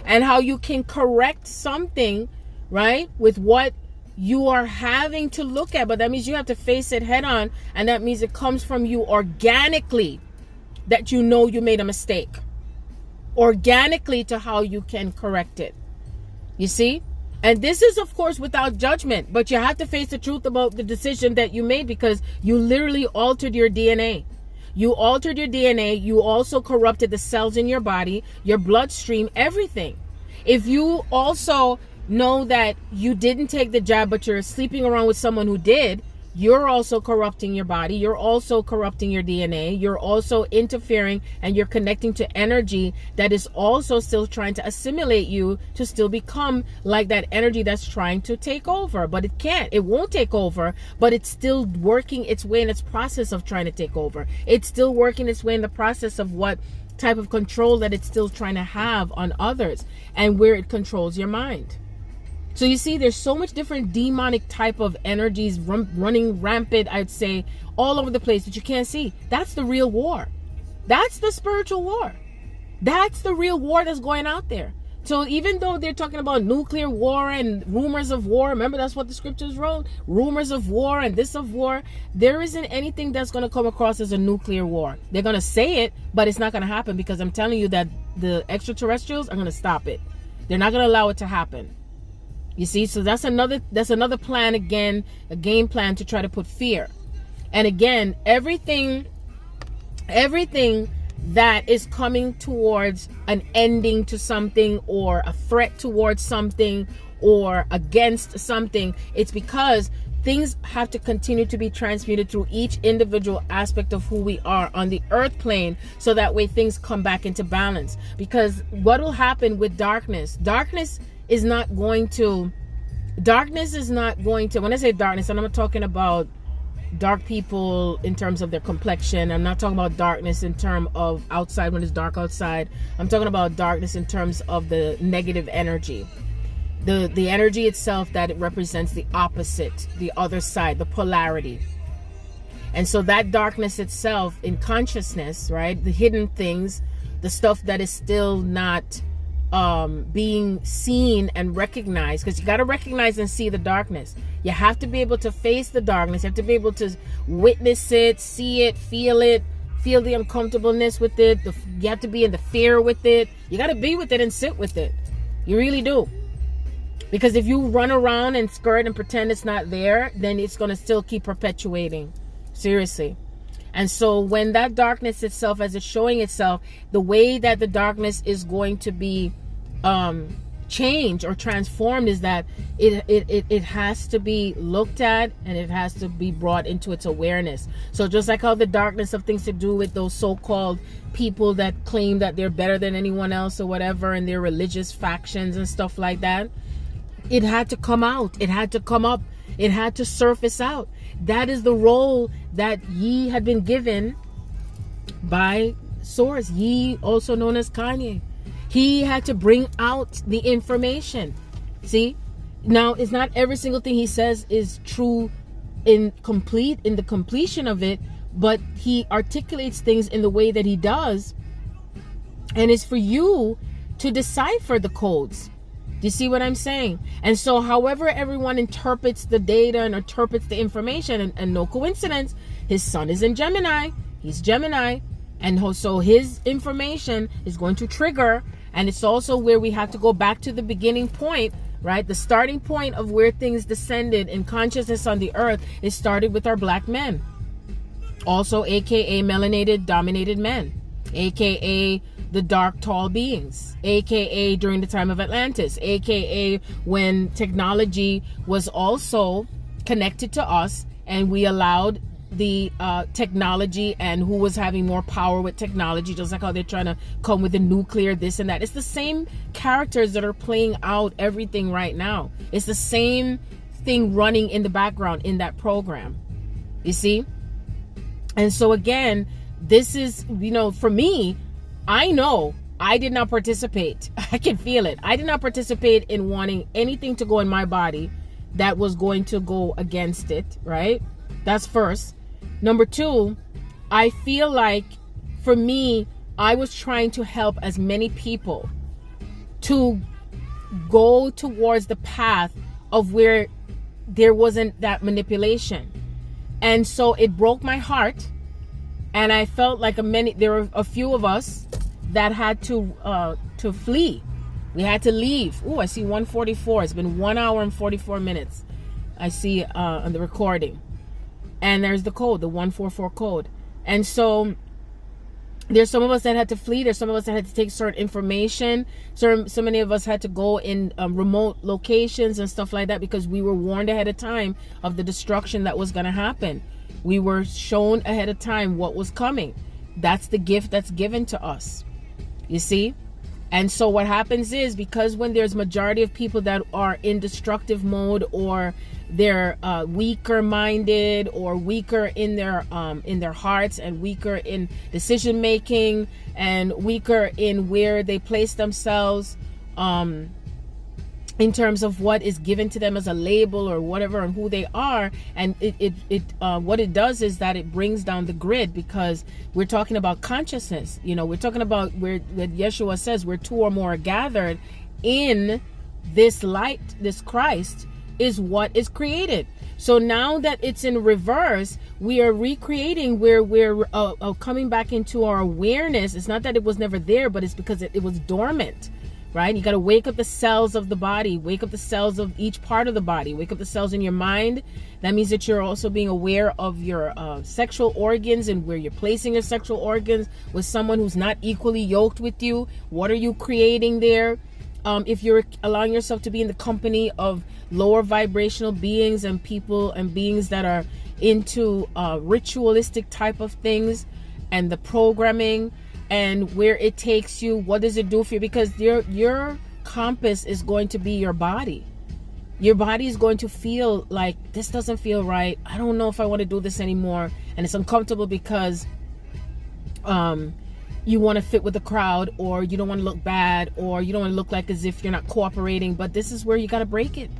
and how you can correct something, right, with what you are having to look at. But that means you have to face it head on, and that means it comes from you organically, that you know you made a mistake, organically, to how you can correct it. You see? And this is, of course, without judgment, but you have to face the truth about the decision that you made, because you literally altered your DNA. You altered your DNA. You also corrupted the cells in your body, your bloodstream, everything. If you also know that you didn't take the jab, but you're sleeping around with someone who did, you're also corrupting your body. You're also corrupting your DNA. You're also interfering, and you're connecting to energy that is also still trying to assimilate you to still become like that energy that's trying to take over. But it can't. It won't take over, but it's still working its way in its process of trying to take over. It's still working its way in the process of what type of control that it's still trying to have on others, and where it controls your mind. So you see, there's so much different demonic type of energies running rampant, I'd say, all over the place that you can't see. That's the real war. That's the spiritual war. That's the real war that's going out there. So even though they're talking about nuclear war and rumors of war, remember that's what the scriptures wrote? Rumors of war and this of war. There isn't anything that's going to come across as a nuclear war. They're going to say it, but it's not going to happen, because I'm telling you that the extraterrestrials are going to stop it. They're not going to allow it to happen. You see, so that's another plan, again, a game plan to try to put fear. And again, everything that is coming towards an ending to something, or a threat towards something, or against something, it's because things have to continue to be transmuted through each individual aspect of who we are on the earth plane, so that way things come back into balance. Because what will happen with darkness is not going to, when I say darkness, I'm not talking about dark people in terms of their complexion. I'm not talking about darkness in terms of outside, when it's dark outside. I'm talking about darkness in terms of the negative energy. The energy itself that it represents the opposite, the other side, the polarity. And so that darkness itself in consciousness, right? The hidden things, the stuff that is still not being seen and recognized, because you got to recognize and see the darkness. You have to be able to face the darkness. You have to be able to witness it, see it, feel the uncomfortableness with it. You have to be in the fear with it. You got to be with it and sit with it. You really do. Because if you run around and skirt and pretend it's not there, then it's going to still keep perpetuating. Seriously. And so when that darkness itself, as it's showing itself, the way that the darkness is going to be changed or transformed is that it has to be looked at, and it has to be brought into its awareness. So just like how the darkness of things to do with those so-called people that claim that they're better than anyone else or whatever, and their religious factions and stuff like that, it had to come out. It had to come up. It had to surface out. That is the role that ye had been given by Source. Ye, also known as Kanye. He had to bring out the information. See? Now, it's not every single thing he says is true in the completion of it, but he articulates things in the way that he does, and it's for you to decipher the codes. Do you see what I'm saying? And so however everyone interprets the data and interprets the information, and no coincidence, his sun is in Gemini. He's Gemini. And so his information is going to trigger. And it's also where we have to go back to the beginning point, right? The starting point of where things descended in consciousness on the earth is started with our black men. Also, AKA melanated dominated men. AKA the dark tall beings, aka during the time of Atlantis, aka when technology was also connected to us, and we allowed the technology, and who was having more power with technology, just like how they're trying to come with the nuclear this and that. It's the same characters that are playing out everything right now. It's the same thing running in the background in that program, you see. And so again, this is, for me, I know I did not participate. I can feel it. I did not participate in wanting anything to go in my body that was going to go against it, right? That's first. Number two, I feel like for me, I was trying to help as many people to go towards the path of where there wasn't that manipulation. And so it broke my heart. And I felt like there were a few of us that had to flee. We had to leave. Oh, I see 1:44. It's been 1 hour and 44 minutes. I see on the recording. And there's the code, the 144 code. And so There's some of us that had to flee. There's some of us that had to take certain information. So many of us had to go in remote locations and stuff like that because we were warned ahead of time of the destruction that was going to happen. We were shown ahead of time what was coming. That's the gift that's given to us. You see? And so what happens is, because when there's majority of people that are in destructive mode, or they're weaker minded, or weaker in their hearts, and weaker in decision making, and weaker in where they place themselves in terms of what is given to them as a label or whatever, and who they are, and what it does is that it brings down the grid, because we're talking about consciousness. We're talking about where Yeshua says where two or more are gathered in this light, this Christ is what is created. So now that it's in reverse, we are recreating where we're coming back into our awareness. It's not that it was never there, but it's because it was dormant. Right? You got to wake up the cells of the body, wake up the cells of each part of the body, wake up the cells in your mind. That means that you're also being aware of your sexual organs, and where you're placing your sexual organs with someone who's not equally yoked with you. What are you creating there? If you're allowing yourself to be in the company of lower vibrational beings and people and beings that are into ritualistic type of things, and the programming, and where it takes you, what does it do for you? Because your compass is going to be your body. Your body is going to feel like, this doesn't feel right. I don't know if I want to do this anymore. And it's uncomfortable because you want to fit with the crowd, or you don't want to look bad, or you don't want to look like as if you're not cooperating. But this is where you got to break it.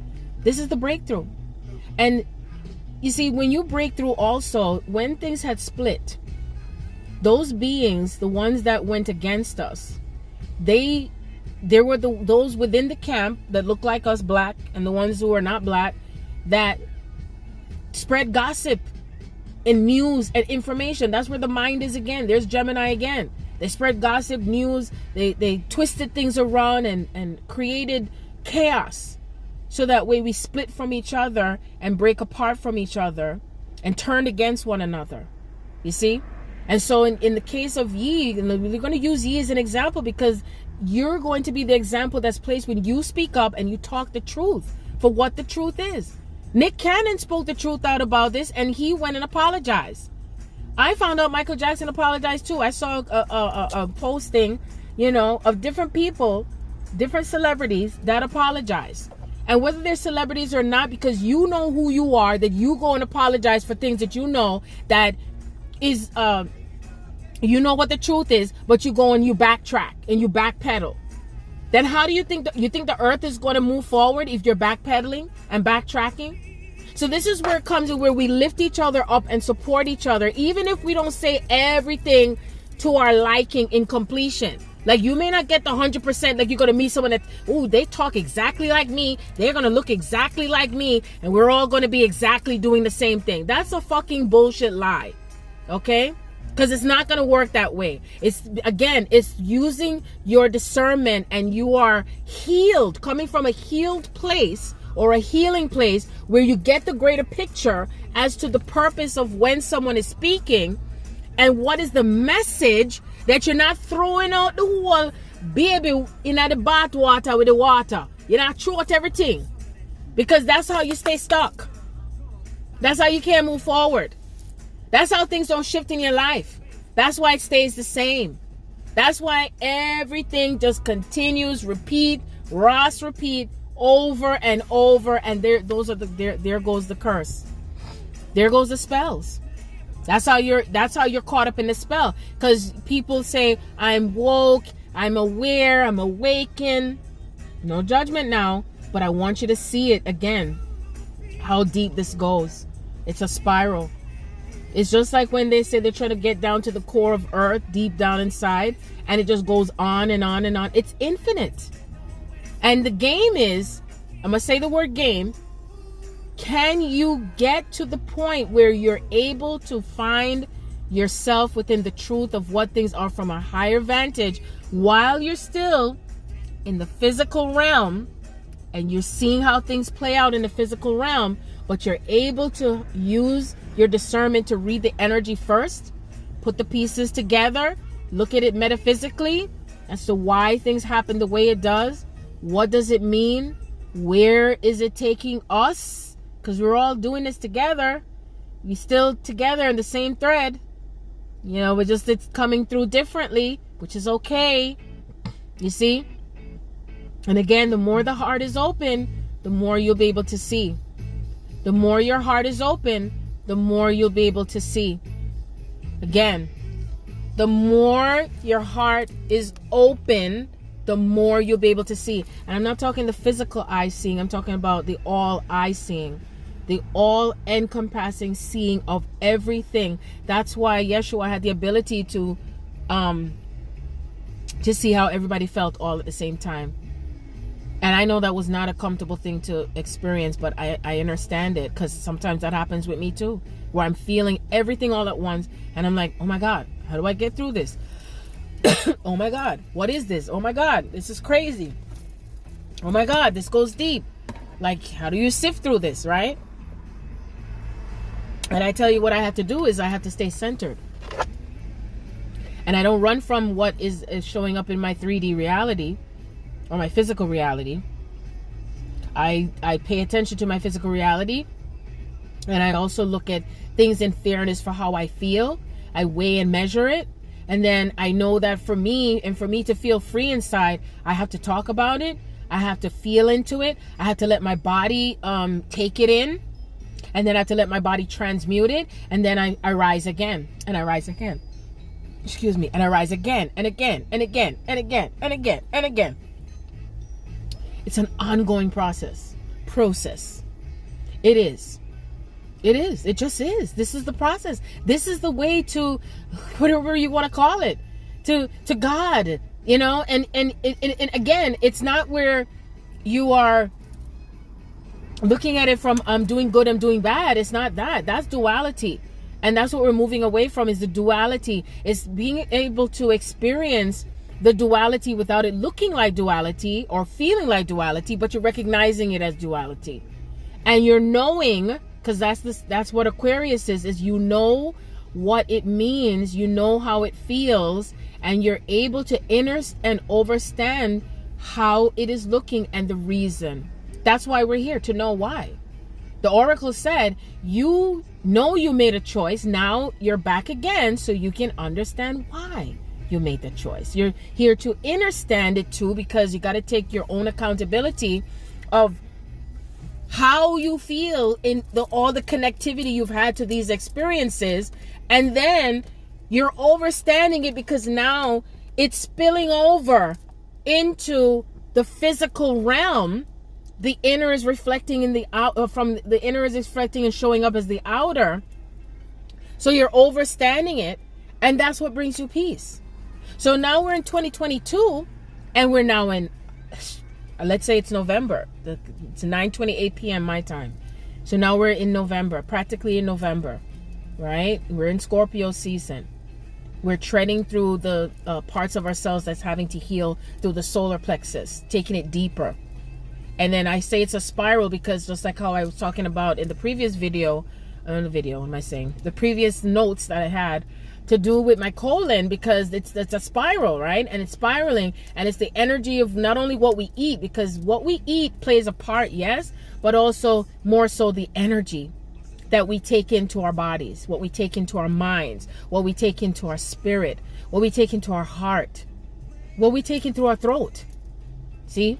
This is the breakthrough. And you see, when you break through also, when things had split, those beings, the ones that went against us, there were those within the camp that looked like us, black, and the ones who are not black, that spread gossip and news and information. That's where the mind is again. There's Gemini again. They spread gossip, news. They twisted things around and created chaos. So that way we split from each other and break apart from each other and turn against one another. You see? And so in the case of ye, and we're going to use ye as an example, because you're going to be the example that's placed when you speak up and you talk the truth for what the truth is. Nick Cannon spoke the truth out about this, and he went and apologized. I found out Michael Jackson apologized too. I saw a posting, of different people, different celebrities that apologized. And whether they're celebrities or not, because you know who you are, that you go and apologize for things that you know that is you know what the truth is, but you go and you backtrack and you backpedal. Then how do you think the earth is going to move forward if you're backpedaling and backtracking? So this is where it comes to where we lift each other up and support each other, even if we don't say everything to our liking in completion. Like, you may not get the 100%, like you're going to meet someone that, they talk exactly like me, they're going to look exactly like me, and we're all going to be exactly doing the same thing. That's a fucking bullshit lie. Okay? Because it's not going to work that way. It's using your discernment, and you are healed, coming from a healed place or a healing place where you get the greater picture as to the purpose of when someone is speaking and what is the message, that you're not throwing out the whole baby in the bath water with the water. You're not throw out everything, because that's how you stay stuck. That's how you can't move forward. That's how things don't shift in your life. That's why it stays the same. That's why everything just continues, repeat, over and over. And there goes the curse. There goes the spells. That's how you're caught up in the spell. Because people say, I'm woke, I'm aware, I'm awakened. No judgment now, but I want you to see it again. How deep this goes. It's a spiral. It's just like when they say they're trying to get down to the core of earth, deep down inside, and it just goes on and on and on. It's infinite. And the game is, I'm going to say the word game, can you get to the point where you're able to find yourself within the truth of what things are from a higher vantage, while you're still in the physical realm and you're seeing how things play out in the physical realm, but you're able to use your discernment to read the energy first, put the pieces together, look at it metaphysically as to why things happen the way it does. What does it mean? Where is it taking us? Because we're all doing this together. We still together in the same thread. You know, but just it's coming through differently, which is okay. You see? And again, the more the heart is open, the more you'll be able to see. The more your heart is open, the more you'll be able to see. Again, the more your heart is open, the more you'll be able to see. And I'm not talking the physical eye seeing. I'm talking about the all eye seeing. The all-encompassing seeing of everything. That's why Yeshua had the ability to see how everybody felt all at the same time. And I know that was not a comfortable thing to experience, but I understand it, because sometimes that happens with me too, where I'm feeling everything all at once, and I'm like, oh my God, how do I get through this? Oh my God, what is this? Oh my God, this is crazy. Oh my God, this goes deep. Like, how do you sift through this, right? And I tell you, what I have to do is I have to stay centered. And I don't run from what is showing up in my 3D reality or my physical reality. I pay attention to my physical reality. And I also look at things in fairness for how I feel. I weigh and measure it. And then I know that for me, and for me to feel free inside, I have to talk about it. I have to feel into it. I have to let my body take it in. And then I have to let my body transmute it. And then I rise again. And I rise again. Excuse me. And I rise again. And again. And again. And again. And again. And again. It's an ongoing process. It is. It is. It just is. This is the process. This is the way to, whatever you want to call it, to God. You know? And again, it's not where you are looking at it from I'm doing good, I'm doing bad. It's not that. That's duality. And that's what we're moving away from, is the duality. It's being able to experience the duality without it looking like duality or feeling like duality, but you're recognizing it as duality. And you're knowing, because that's what Aquarius is you know what it means, you know how it feels, and you're able to and understand how it is looking and the reason. That's why we're here, to know why. The oracle said, you know you made a choice. Now you're back again so you can understand why you made the choice. You're here to understand it too, because you got to take your own accountability of how you feel in all the connectivity you've had to these experiences. And then you're overstanding it, because now it's spilling over into the physical realm. The inner is reflecting in the out, from the inner is reflecting and showing up as the outer. So you're overstanding it, and that's what brings you peace. So now we're in 2022, and we're now in, let's say it's November. It's 9:28 p.m. my time. So now we're in November, practically in November, right? We're in Scorpio season. We're treading through the parts of ourselves that's having to heal through the solar plexus, taking it deeper. And then I say it's a spiral, because just like how I was talking about in the previous video, the previous notes that I had to do with my colon, because it's a spiral, right? And it's spiraling, and it's the energy of not only what we eat, because what we eat plays a part, yes, but also more so the energy that we take into our bodies, what we take into our minds, what we take into our spirit, what we take into our heart, what we take into our throat. See?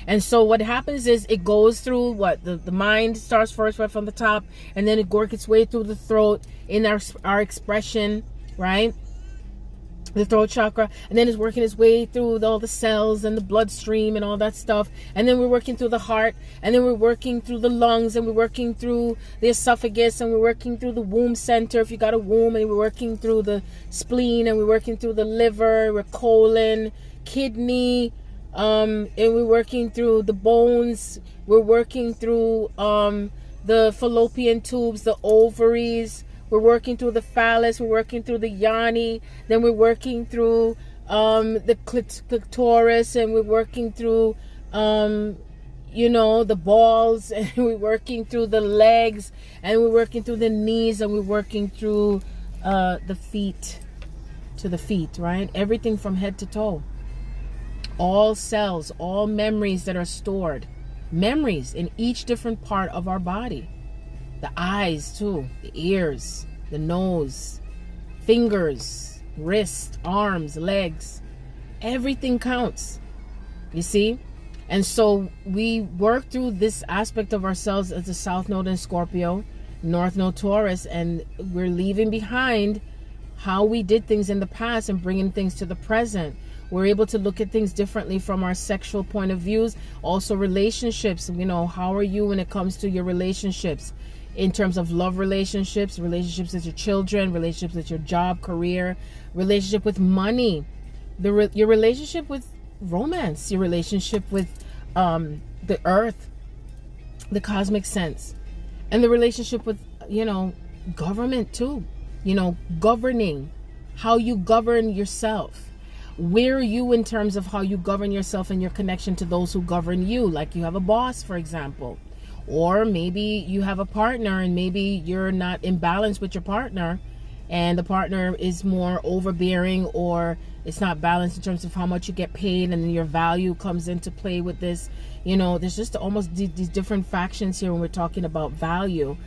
And so what happens is it goes through the mind starts first right from the top, and then it works its way through the throat in our expression, right? The throat chakra, and then it's working its way through all the cells and the bloodstream and all that stuff. And then we're working through the heart, and then we're working through the lungs, and we're working through the esophagus, and we're working through the womb center if you got a womb, and we're working through the spleen, and we're working through the liver, we're colon, kidney, and we're working through the bones, we're working through the fallopian tubes, the ovaries, we're working through the phallus, we're working through the yoni, then we're working through the clitoris, and we're working through the balls, and we're working through the legs, and we're working through the knees, and we're working through the feet. to the feet, right? Everything from head to toe. All cells, all memories that are stored. Memories in each different part of our body. The eyes too, the ears, the nose, fingers, wrists, arms, legs. Everything counts. You see? And so we work through this aspect of ourselves as the South Node in Scorpio, North Node Taurus, and we're leaving behind how we did things in the past and bringing things to the present. We're able to look at things differently from our sexual point of views. Also relationships, you know, how are you when it comes to your relationships? In terms of love relationships, relationships with your children, relationships with your job, career, relationship with money, your relationship with romance, your relationship with the earth, the cosmic sense, and the relationship with, you know, government too, you know, governing, how you govern yourself. Where are you in terms of how you govern yourself and your connection to those who govern you? Like you have a boss, for example, or maybe you have a partner and maybe you're not in balance with your partner and the partner is more overbearing, or it's not balanced in terms of how much you get paid, and then your value comes into play with this. You know, there's just almost these different factions here when we're talking about value.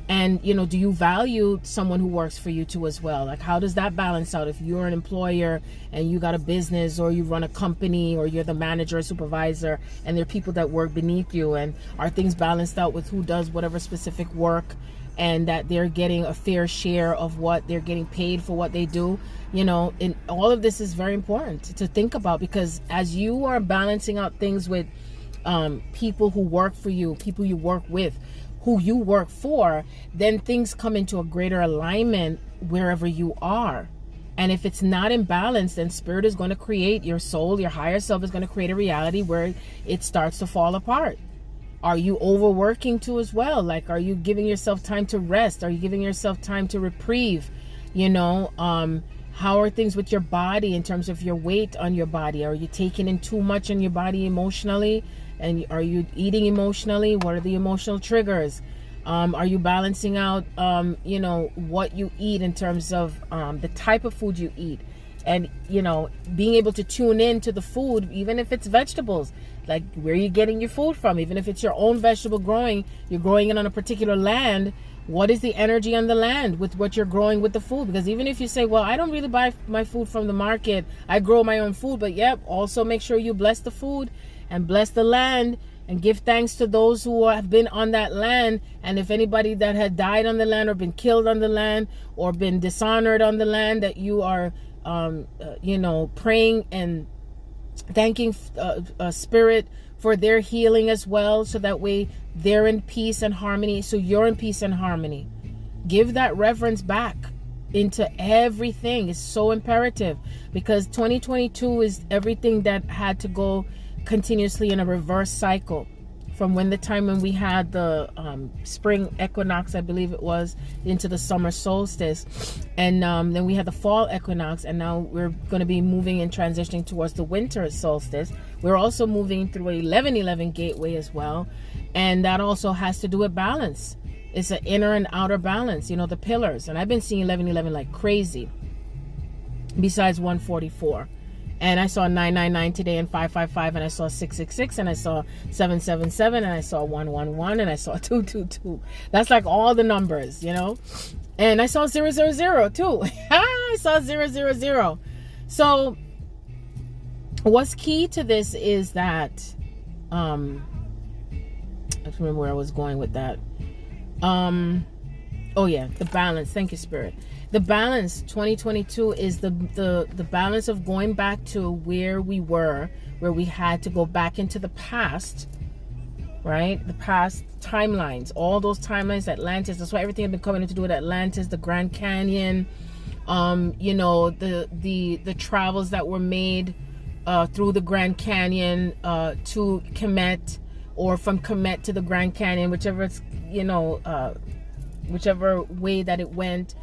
And, you know, do you value someone who works for you too as well? Like, how does that balance out if you're an employer and you got a business, or you run a company, or you're the manager or supervisor, and there are people that work beneath you? And are things balanced out with who does whatever specific work, and that they're getting a fair share of what they're getting paid for what they do? You know, and all of this is very important to think about, because as you are balancing out things with people who work for you, people you work with, who you work for, then things come into a greater alignment wherever you are. And if it's not in balance, then spirit is going to create, your soul, your higher self is going to create a reality where it starts to fall apart. Are you overworking too as well? Like, are you giving yourself time to rest? Are you giving yourself time to reprieve? You know, how are things with your body in terms of your weight on your body? Are you taking in too much on your body emotionally? And are you eating emotionally? What are the emotional triggers? Are you balancing out, you know, what you eat in terms of the type of food you eat? And, you know, being able to tune in to the food, even if it's vegetables, like where are you getting your food from? Even if it's your own vegetable growing, you're growing it on a particular land. What is the energy on the land with what you're growing with the food? Because even if you say, well, I don't really buy my food from the market, I grow my own food, but yep, also make sure you bless the food and bless the land and give thanks to those who have been on that land. And if anybody that had died on the land or been killed on the land or been dishonored on the land, that you are, you know, praying and thanking spirit for their healing as well, so that way they're in peace and harmony, so you're in peace and harmony. Give that reverence back into everything. It's so imperative, because 2022 is everything that had to go continuously in a reverse cycle from the time when we had the spring equinox, I believe it was, into the summer solstice, and then we had the fall equinox, and now we're going to be moving and transitioning towards the winter solstice. We're also moving through a 11:11 gateway as well, and that also has to do with balance. It's an inner and outer balance, you know, the pillars. And I've been seeing 11:11 like crazy, besides 144. And I saw 999 today, and 555, and I saw 666, and I saw 777, and I saw 111, and I saw 222. That's like all the numbers, you know. And I saw 000 too. I saw 000. So what's key to this is that I don't remember where I was going with that. Oh yeah, the balance. Thank you, Spirit. The balance, 2022, is the balance of going back to where we were, where we had to go back into the past, right? The past timelines, all those timelines, Atlantis. That's why everything had been coming in to do with Atlantis, the Grand Canyon, you know, the travels that were made through the Grand Canyon to Kemet, or from Kemet to the Grand Canyon, whichever it's, you know, whichever way that it went,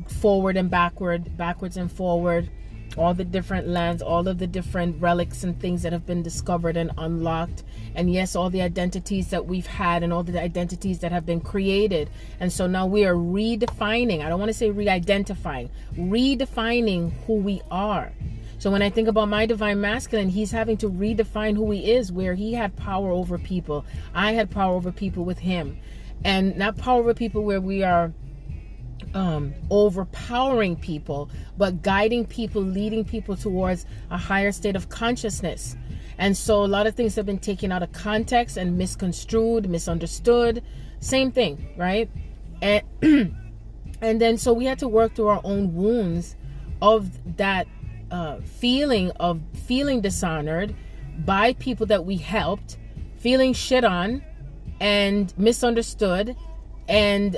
forward and backwards and forward. all the different lands, all of the different relics and things that have been discovered and unlocked. And yes, all the identities that we've had and all the identities that have been created. And so now we are redefining, I don't want to say re-identifying, redefining who we are. So when I think about my divine masculine, he's having to redefine who he is, where he had power over people. I had power over people with him. And not power over people where we are overpowering people, but guiding people, leading people towards a higher state of consciousness. And so a lot of things have been taken out of context and misconstrued, misunderstood. Same thing, right? And and then so we had to work through our own wounds of that feeling of feeling dishonored by people that we helped, feeling shit on and misunderstood, and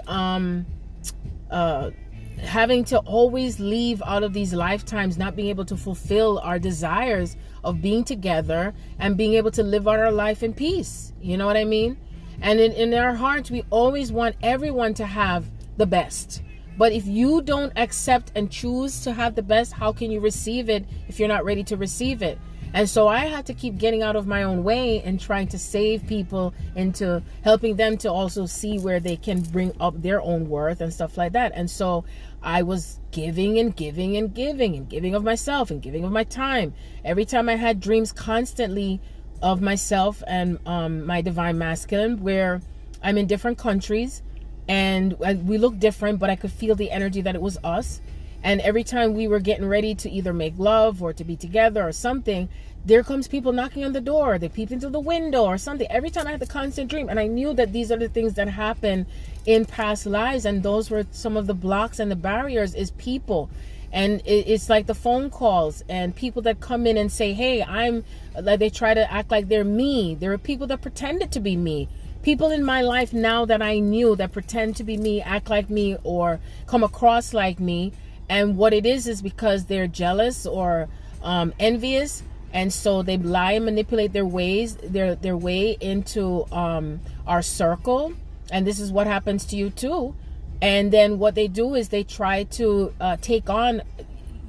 having to always leave out of these lifetimes not being able to fulfill our desires of being together and being able to live out our life in peace. You know what I mean? And in our hearts, we always want everyone to have the best. But if you don't accept and choose to have the best, how can you receive it if you're not ready to receive it? And so I had to keep getting out of my own way and trying to save people into helping them to also see where they can bring up their own worth and stuff like that. And so I was giving and giving and giving and giving of myself and giving of my time. Every time I had dreams constantly of myself and my divine masculine, where I'm in different countries and we look different, but I could feel the energy that it was us. And every time we were getting ready to either make love or to be together or something, there comes people knocking on the door. They peep into the window or something. Every time I had the constant dream. And I knew that these are the things that happen in past lives. And those were some of the blocks and the barriers is people. And it's like the phone calls and people that come in and say, hey, I'm like, they try to act like they're me. There are people that pretended to be me. People in my life now that I knew that pretend to be me, act like me, or come across like me. And what it is because they're jealous or envious, and so they lie and manipulate their way into our circle. And this is what happens to you too. And then what they do is they try to take on,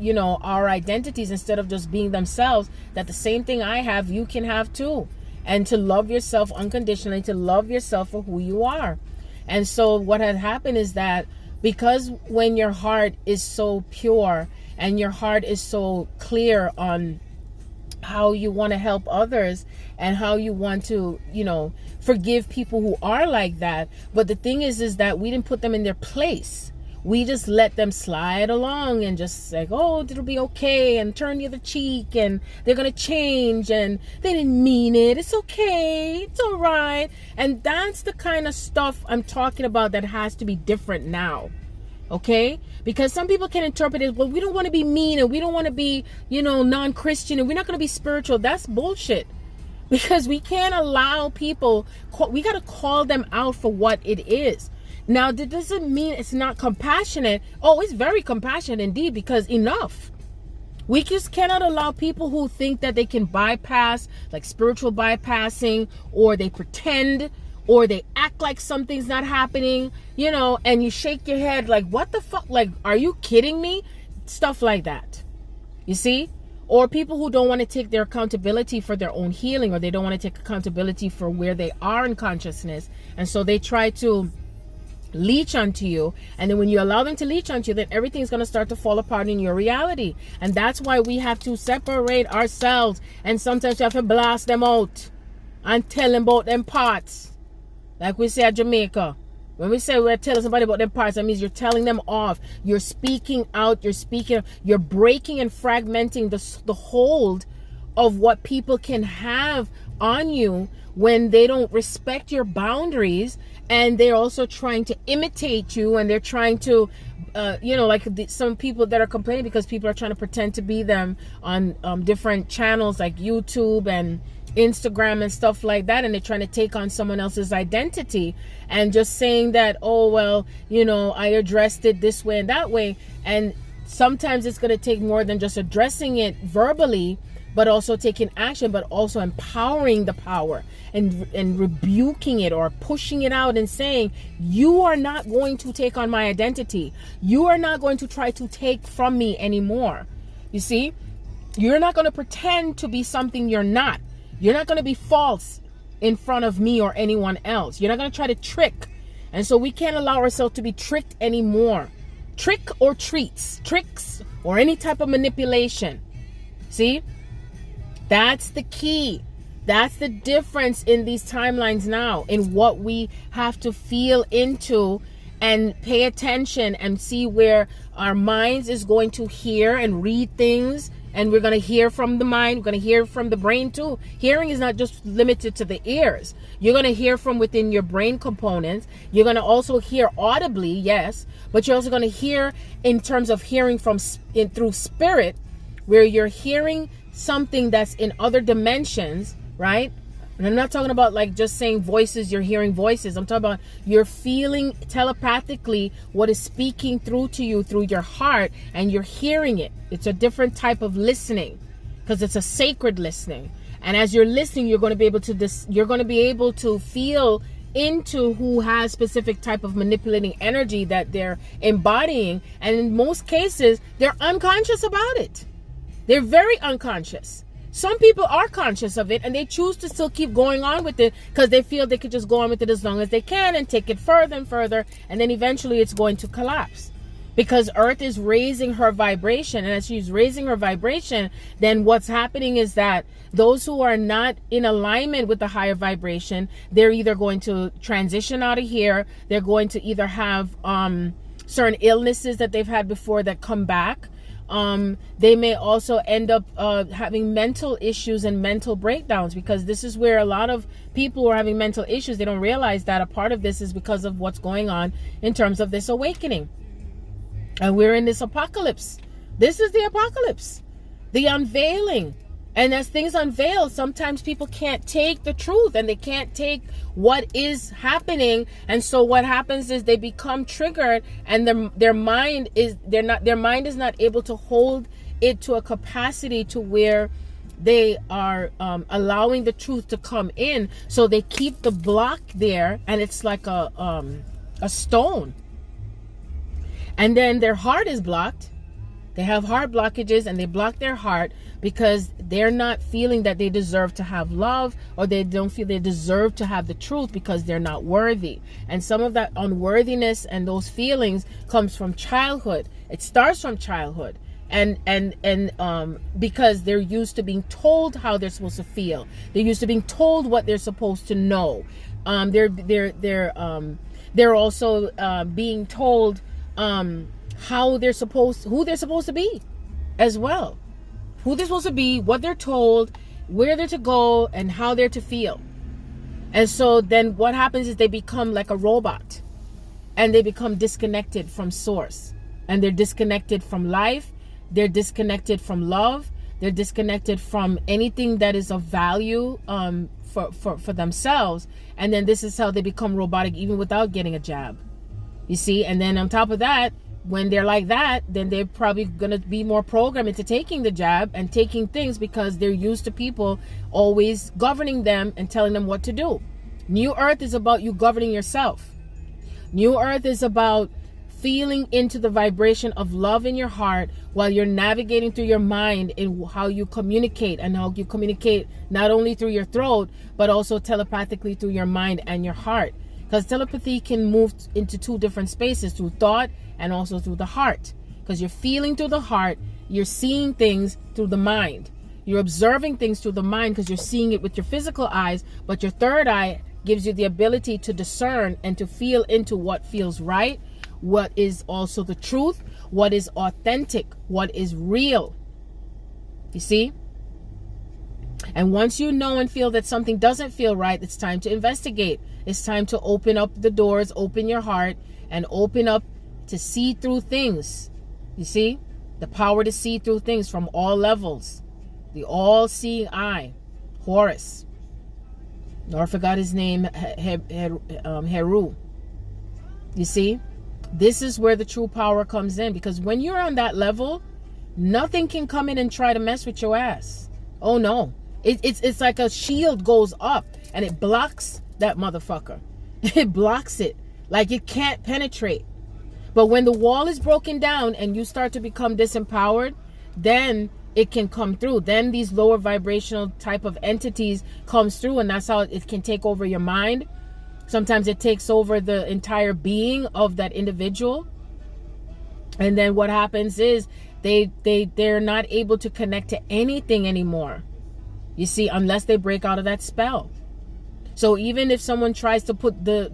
you know, our identities instead of just being themselves. That the same thing I have, you can have too. And to love yourself unconditionally, to love yourself for who you are. And so what had happened is that because when your heart is so pure and your heart is so clear on how you want to help others and how you want to, you know, forgive people who are like that. But the thing is that we didn't put them in their place. We just let them slide along and just like, oh, it'll be okay, and turn the other cheek, and they're going to change, and they didn't mean it. It's okay. It's all right. And that's the kind of stuff I'm talking about that has to be different now. Okay? Because some people can interpret it, well, we don't want to be mean, and we don't want to be, you know, non-Christian, and we're not going to be spiritual. That's bullshit. Because we can't allow people, we got to call them out for what it is. Now, that doesn't mean it's not compassionate. Oh, it's very compassionate indeed, because enough. We just cannot allow people who think that they can bypass, like spiritual bypassing, or they pretend, or they act like something's not happening, you know, and you shake your head like, what the fuck? Like, are you kidding me? Stuff like that. You see? Or people who don't want to take their accountability for their own healing, or they don't want to take accountability for where they are in consciousness. And so they try to leech onto you, and then when you allow them to leech onto you, then everything's going to start to fall apart in your reality. And that's why we have to separate ourselves, and sometimes you have to blast them out and tell them about them parts, like we say at Jamaica. When we say we're telling somebody about them parts, that means you're telling them off. You're speaking out. You're breaking and fragmenting the hold of what people can have on you when they don't respect your boundaries, and they're also trying to imitate you, and they're trying to, you know, like some people that are complaining because people are trying to pretend to be them on different channels like YouTube and Instagram and stuff like that, and they're trying to take on someone else's identity and just saying that, oh, well, you know, I addressed it this way and that way. And sometimes it's going to take more than just addressing it verbally, but also taking action, but also empowering the power and rebuking it or pushing it out and saying, you are not going to take on my identity. You are not going to try to take from me anymore. You see, you're not going to pretend to be something you're not. You're not going to be false in front of me or anyone else. You're not going to try to trick. And so we can't allow ourselves to be tricked anymore. Trick or treats, tricks or any type of manipulation. See, that's the key. That's the difference in these timelines now, in what we have to feel into and pay attention and see where our minds is going to hear and read things. And we're going to hear from the mind. We're going to hear from the brain too. Hearing is not just limited to the ears. You're going to hear from within your brain components. You're going to also hear audibly, yes, but you're also going to hear in terms of hearing from through spirit, where you're hearing something that's in other dimensions, right? And I'm not talking about like just saying voices, you're hearing voices. I'm talking about you're feeling telepathically what is speaking through to you through your heart, and you're hearing it. It's a different type of listening, because it's a sacred listening. And as you're listening, you're going to be able to feel into who has specific type of manipulating energy that they're embodying. And in most cases, they're unconscious about it. They're very unconscious. Some people are conscious of it and they choose to still keep going on with it because they feel they could just go on with it as long as they can and take it further and further. And then eventually it's going to collapse, because Earth is raising her vibration. And as she's raising her vibration, then what's happening is that those who are not in alignment with the higher vibration, they're either going to transition out of here. They're going to either have certain illnesses that they've had before that come back. They may also end up having mental issues and mental breakdowns, because this is where a lot of people who are having mental issues, they don't realize that a part of this is because of what's going on in terms of this awakening. And we're in this apocalypse. This is the apocalypse, the unveiling. And as things unveil, sometimes people can't take the truth and they can't take what is happening. And so what happens is they become triggered, and their mind is not able to hold it to a capacity to where they are allowing the truth to come in. So they keep the block there, and it's like a stone. And then their heart is blocked. They have heart blockages, and they block their heart because they're not feeling that they deserve to have love, or they don't feel they deserve to have the truth because they're not worthy. And some of that unworthiness and those feelings comes from childhood. It starts from childhood. And because they're used to being told how they're supposed to feel. They're used to being told what they're supposed to know. They're also being told who they're supposed to be as well. Who they're supposed to be, what they're told, where they're to go, and how they're to feel. And so then what happens is they become like a robot, and they become disconnected from source, and they're disconnected from life. They're disconnected from love. They're disconnected from anything that is of value for themselves. And then this is how they become robotic, even without getting a jab. You see? And then on top of that, when they're like that, then they're probably going to be more programmed into taking the jab and taking things, because they're used to people always governing them and telling them what to do. New Earth is about you governing yourself. New Earth is about feeling into the vibration of love in your heart while you're navigating through your mind in how you communicate, and how you communicate not only through your throat, but also telepathically through your mind and your heart. Because telepathy can move into two different spaces, through thought and also through the heart. Because you're feeling through the heart, you're seeing things through the mind. You're observing things through the mind because you're seeing it with your physical eyes, but your third eye gives you the ability to discern and to feel into what feels right, what is also the truth, what is authentic, what is real. You see? And once you know and feel that something doesn't feel right, it's time to investigate. It's time to open up the doors, open your heart, and open up to see through things. You see? The power to see through things from all levels. The all-seeing eye. Horus. Or I forgot his name, Heru. You see? This is where the true power comes in. Because when you're on that level, nothing can come in and try to mess with your ass. Oh no. It's like a shield goes up and it blocks that motherfucker. It blocks it. Like it can't penetrate. But when the wall is broken down and you start to become disempowered, then it can come through. Then these lower vibrational type of entities comes through, and that's how it can take over your mind. Sometimes it takes over the entire being of that individual. And then what happens is they're not able to connect to anything anymore. You see, unless they break out of that spell. So even if someone tries to put the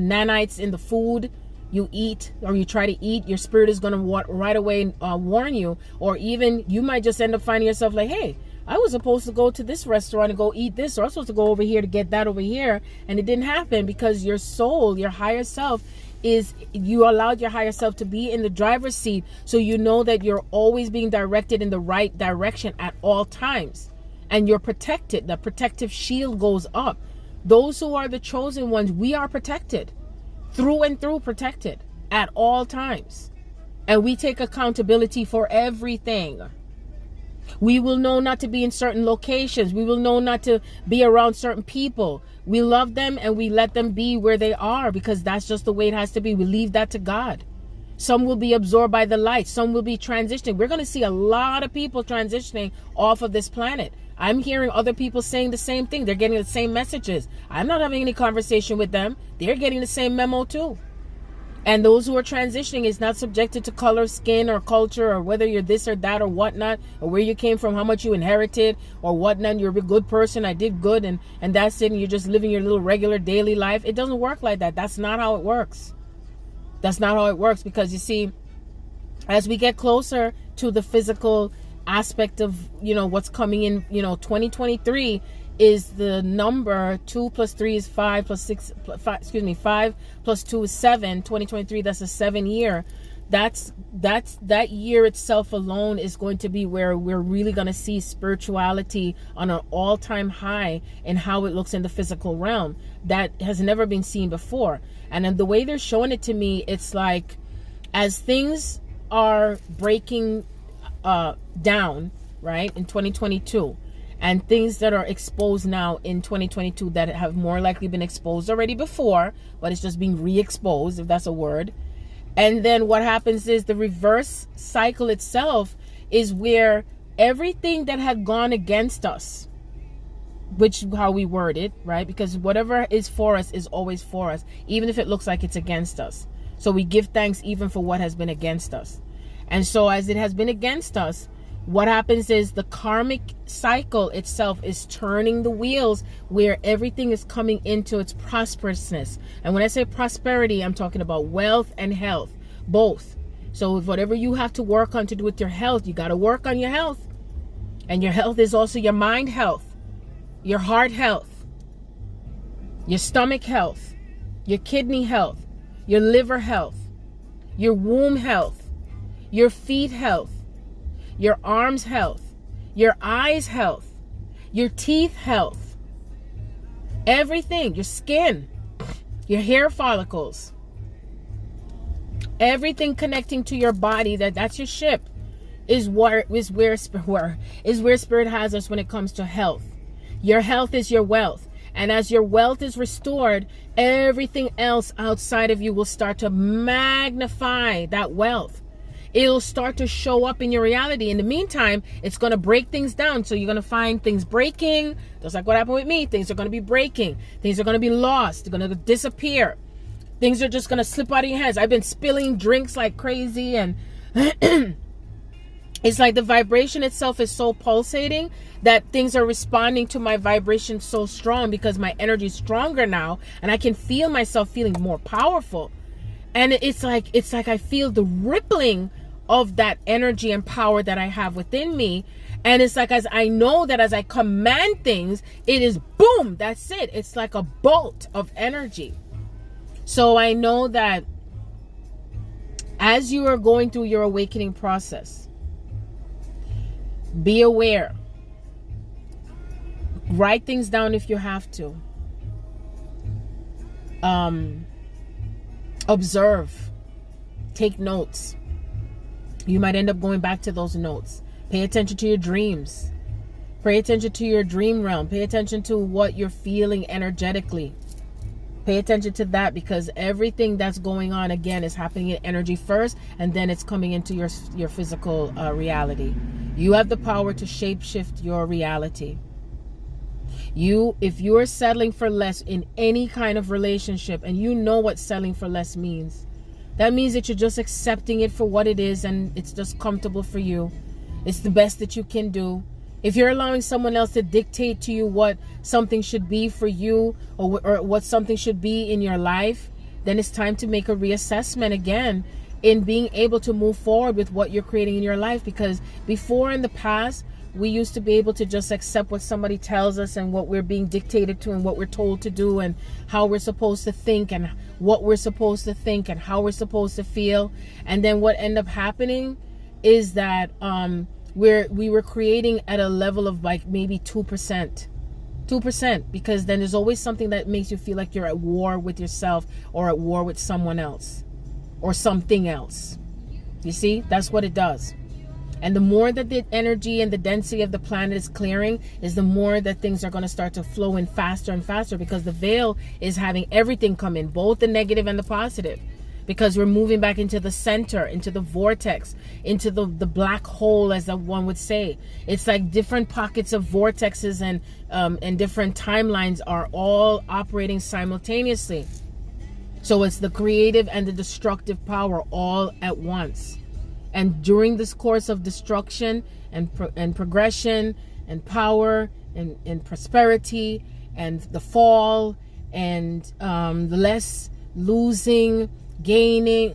nanites in the food you eat, or you try to eat, your spirit is going to right away warn you. Or even you might just end up finding yourself like, hey, I was supposed to go to this restaurant and go eat this, or I was supposed to go over here to get that over here, and it didn't happen because your soul, your higher self, you allowed your higher self to be in the driver's seat, so you know that you're always being directed in the right direction at all times, and you're protected. The protective shield goes up. Those who are the chosen ones, we are protected, through and through, protected at all times, and we take accountability for everything. We will know not to be in certain locations. We will know not to be around certain people. We love them and we let them be where they are, because that's just the way it has to be. We leave that to God. Some will be absorbed by the light. Some will be transitioning. We're going to see a lot of people transitioning off of this planet. I'm hearing other people saying the same thing. They're getting the same messages. I'm not having any conversation with them. They're getting the same memo too. And those who are transitioning is not subjected to color, skin, or culture, or whether you're this or that or whatnot, or where you came from, how much you inherited or whatnot. You're a good person. I did good, and that's it. And you're just living your little regular daily life. It doesn't work like that. That's not how it works. That's not how it works, because you see, as we get closer to the physical aspect of, what's coming in, 2023 is the number 2 plus 3 is 5 plus 6, 5 plus 2 is 7. 2023, that's a 7 year. That year itself alone is going to be where we're really going to see spirituality on an all-time high in how it looks in the physical realm. That has never been seen before. And then the way they're showing it to me, it's like as things are breaking down, right, in 2022, and things that are exposed now in 2022 that have more likely been exposed already before, but it's just being re-exposed, if that's a word. And then what happens is the reverse cycle itself is where everything that had gone against us, which how we word it, right? Because whatever is for us is always for us, even if it looks like it's against us. So we give thanks even for what has been against us. And so as it has been against us, what happens is the karmic cycle itself is turning the wheels where everything is coming into its prosperousness. And when I say prosperity, I'm talking about wealth and health, both. So whatever you have to work on to do with your health, you got to work on your health. And your health is also your mind health, your heart health, your stomach health, your kidney health, your liver health, your womb health, your feet health, your arms health, your eyes health, your teeth health, everything, your skin, your hair follicles, everything connecting to your body, that's your ship, is where spirit has us when it comes to health. Your health is your wealth. And as your wealth is restored, everything else outside of you will start to magnify that wealth. It'll start to show up in your reality. In the meantime, it's going to break things down. So you're going to find things breaking. Just like what happened with me. Things are going to be breaking. Things are going to be lost. They're going to disappear. Things are just going to slip out of your hands. I've been spilling drinks like crazy. And it's like the vibration itself is so pulsating that things are responding to my vibration so strong because my energy is stronger now. And I can feel myself feeling more powerful. And it's like I feel the rippling of that energy and power that I have within me. And it's like, as I know that as I command things, it is boom, that's it. It's like a bolt of energy. So I know that as you are going through your awakening process, be aware. Write things down if you have to. Observe. Take notes. You might end up going back to those notes. Pay attention to your dreams. Pay attention to your dream realm. Pay attention to what you're feeling energetically. Pay attention to that, because everything that's going on, again, is happening in energy first, and then it's coming into your physical reality. You have the power to shapeshift your reality. If you're settling for less in any kind of relationship, and you know what settling for less means, that means that you're just accepting it for what it is, and it's just comfortable for you. It's the best that you can do. If you're allowing someone else to dictate to you what something should be for you, or what something should be in your life, then it's time to make a reassessment again in being able to move forward with what you're creating in your life. Because before, in the past, we used to be able to just accept what somebody tells us and what we're being dictated to and what we're told to do and how we're supposed to think and what we're supposed to think and how we're supposed to feel. And then what ended up happening is that we were creating at a level of like maybe 2%, because then there's always something that makes you feel like you're at war with yourself or at war with someone else or something else. You see, that's what it does. And the more that the energy and the density of the planet is clearing, is the more that things are going to start to flow in faster and faster, because the veil is having everything come in, both the negative and the positive, because we're moving back into the center, into the vortex, into the black hole, as one would say. It's like different pockets of vortexes and different timelines are all operating simultaneously. So it's the creative and the destructive power all at once. And during this course of destruction and progression and power and prosperity and the fall and the less losing, gaining,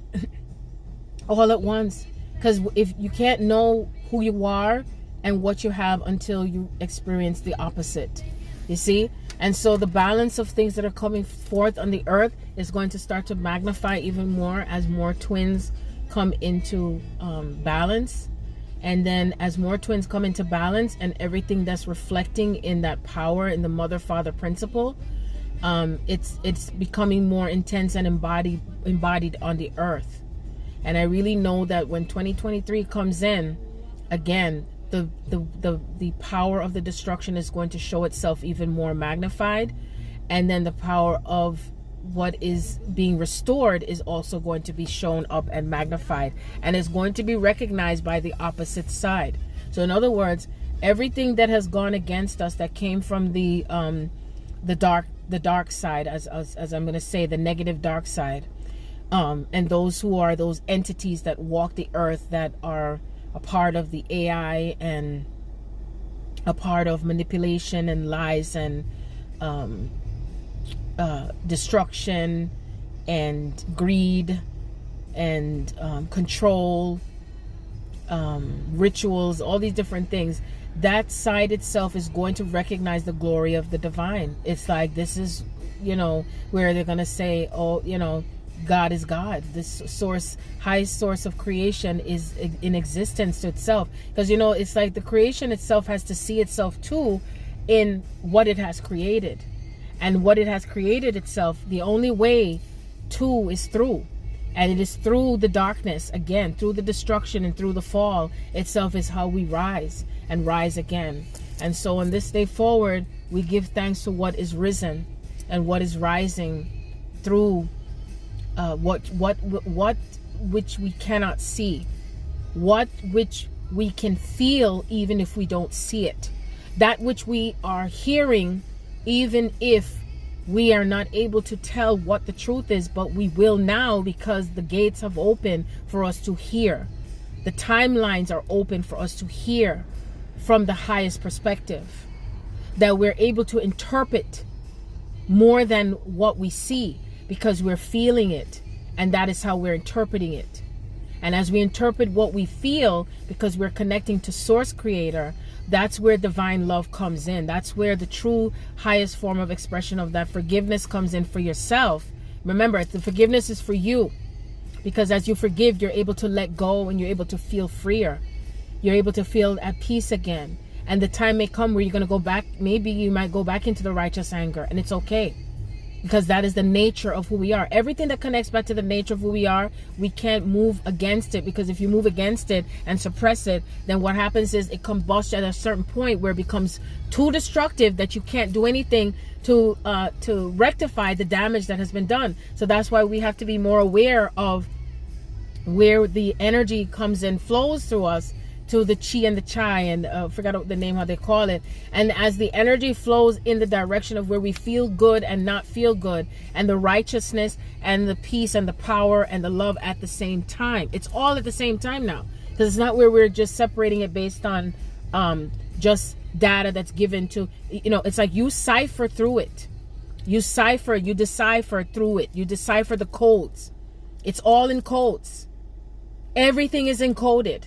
all at once. Because if you can't know who you are and what you have until you experience the opposite, you see? And so the balance of things that are coming forth on the earth is going to start to magnify even more as more twins come into balance. And then as more twins come into balance and everything that's reflecting in that power in the mother father principle, it's becoming more intense and embodied on the earth. And I really know that when 2023 comes in, again, the power of the destruction is going to show itself even more magnified, and then the power of what is being restored is also going to be shown up and magnified, and is going to be recognized by the opposite side. So in other words, everything that has gone against us, that came from the dark side, as I'm going to say, the negative dark side, and those who are those entities that walk the earth, that are a part of the AI and a part of manipulation and lies and destruction and greed and control, rituals, all these different things. That side itself is going to recognize the glory of the divine. It's like, this is, where they're going to say, oh, God is God. This source, highest source of creation, is in existence to itself. Because, it's like the creation itself has to see itself too in what it has created. And what it has created itself, the only way to is through. And it is through the darkness, again, through the destruction and through the fall itself is how we rise and rise again. And so on this day forward, we give thanks to what is risen and what is rising through what which we cannot see, what which we can feel even if we don't see it, that which we are hearing even if we are not able to tell what the truth is, but we will now, because the gates have opened for us to hear. The timelines are open for us to hear from the highest perspective, that we're able to interpret more than what we see, because we're feeling it, and that is how we're interpreting it. And as we interpret what we feel, because we're connecting to source creator, that's where divine love comes in. That's where the true highest form of expression of that forgiveness comes in for yourself. Remember, the forgiveness is for you, because as you forgive, you're able to let go and you're able to feel freer. You're able to feel at peace again. And the time may come where you're going to go back. Maybe you might go back into the righteous anger, and it's okay, because that is the nature of who we are. Everything that connects back to the nature of who we are, we can't move against it, because if you move against it and suppress it, then what happens is it combusts at a certain point where it becomes too destructive that you can't do anything to rectify the damage that has been done. So that's why we have to be more aware of where the energy comes and flows through us to the chi and the chai, and forgot the name how they call it. And as the energy flows in the direction of where we feel good and not feel good, and the righteousness and the peace and the power and the love at the same time, it's all at the same time now, because it's not where we're just separating it based on just data that's given to, it's like you cipher through it. You decipher through it. You decipher the codes. It's all in codes. Everything is encoded.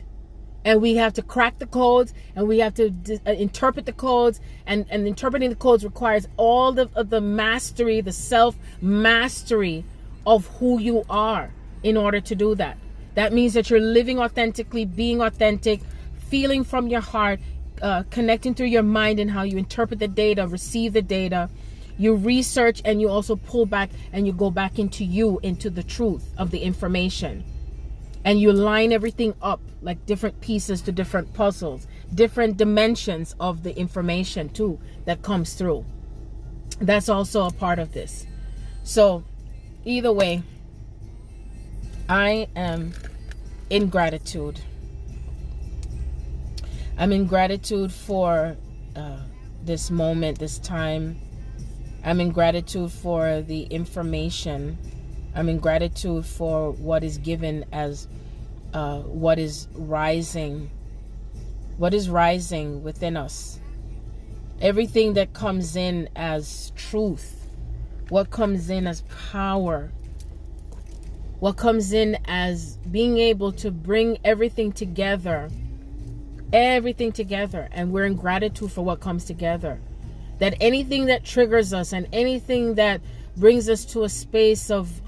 And we have to crack the codes, and we have to interpret the codes, and interpreting the codes requires all of the mastery, the self-mastery of who you are in order to do that. That means that you're living authentically, being authentic, feeling from your heart, connecting through your mind and how you interpret the data, receive the data. You research, and you also pull back, and you go back into the truth of the information. And you line everything up like different pieces to different puzzles, different dimensions of the information too that comes through. That's also a part of this. So either way, I am in gratitude. I'm in gratitude for this moment, this time. I'm in gratitude for the information. I'm in gratitude for what is given as what is rising within us. Everything that comes in as truth, what comes in as power, what comes in as being able to bring everything together, and we're in gratitude for what comes together. That anything that triggers us and anything that brings us to a space of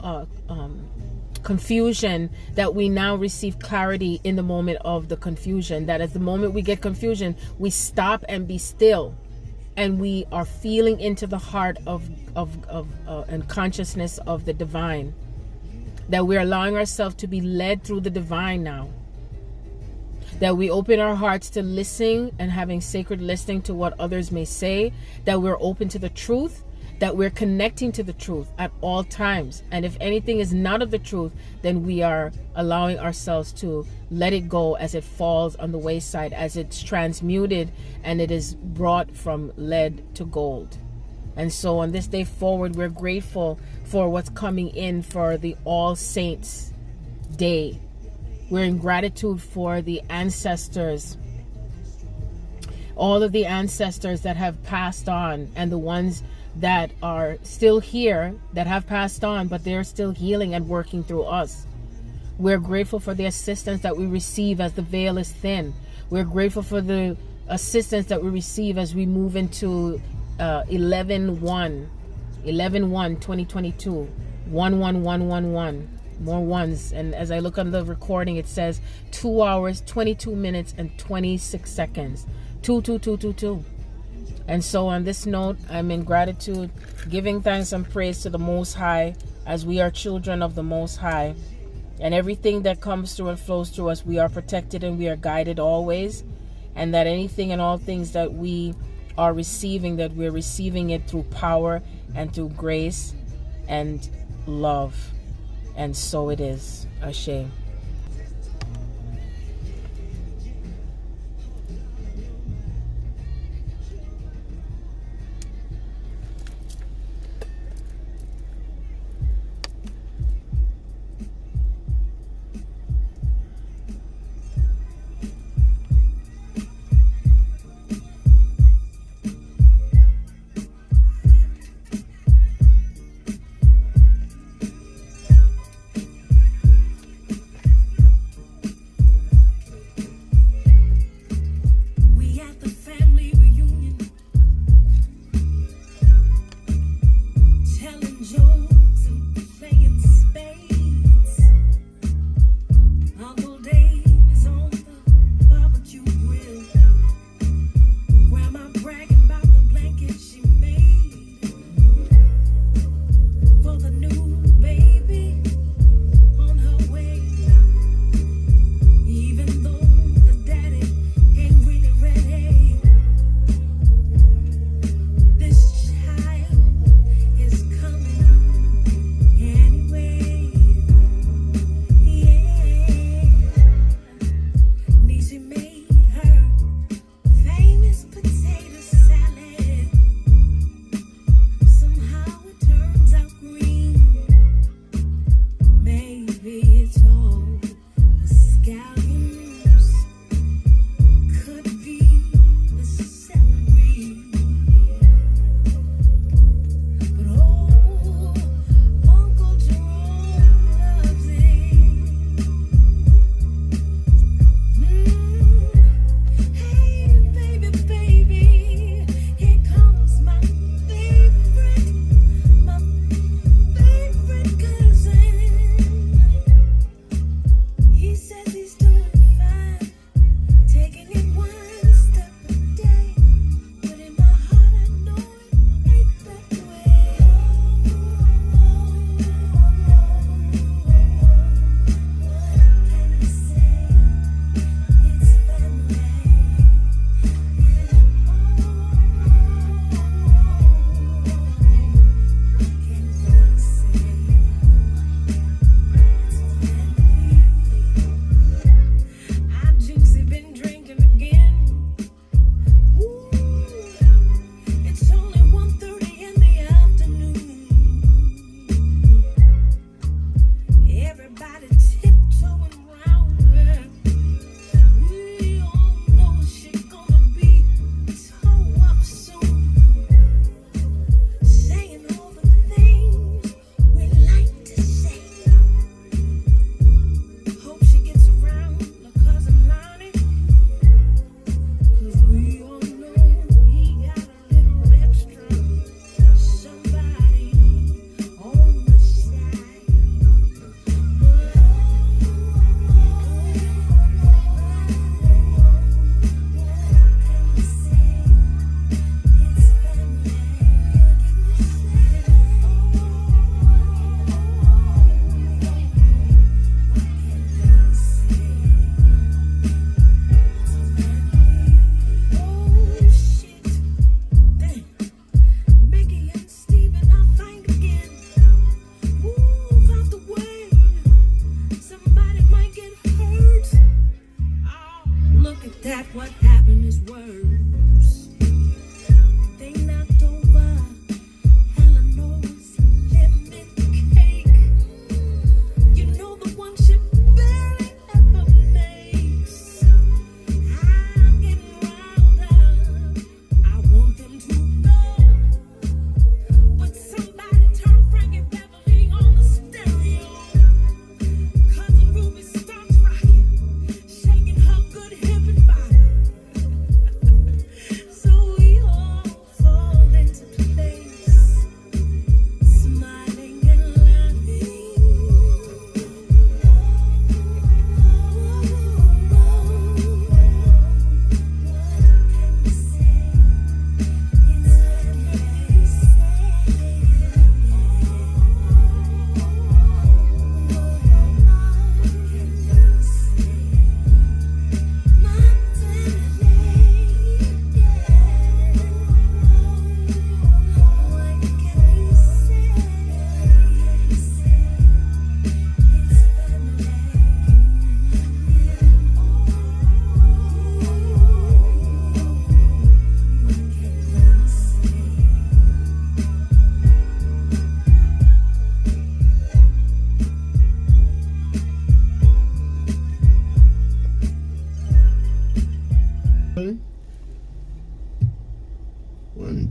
confusion, that we now receive clarity in the moment of the confusion. That at the moment we get confusion, we stop and be still, and we are feeling into the heart of and consciousness of the divine. That we're allowing ourselves to be led through the divine now. That we open our hearts to listening and having sacred listening to what others may say. That we're open to the truth. That we're connecting to the truth at all times. And if anything is not of the truth, then we are allowing ourselves to let it go as it falls on the wayside, as it's transmuted and it is brought from lead to gold. And so on this day forward, we're grateful for what's coming in for the All Saints Day. We're in gratitude for the ancestors, all of the ancestors that have passed on, and the ones that are still here that have passed on, but they're still healing and working through us. We're grateful for the assistance that we receive as the veil is thin. We're grateful for the assistance that we receive as we move into 11/1/2022, 11111. More ones. And as I look on the recording, it says 2 hours, 22 minutes, and 26 seconds. 22222. And so on this note, I'm in gratitude, giving thanks and praise to the Most High, as we are children of the Most High. And everything that comes through and flows through us, we are protected and we are guided always. And that anything and all things that we are receiving, that we're receiving it through power and through grace and love. And so it is. Ashe.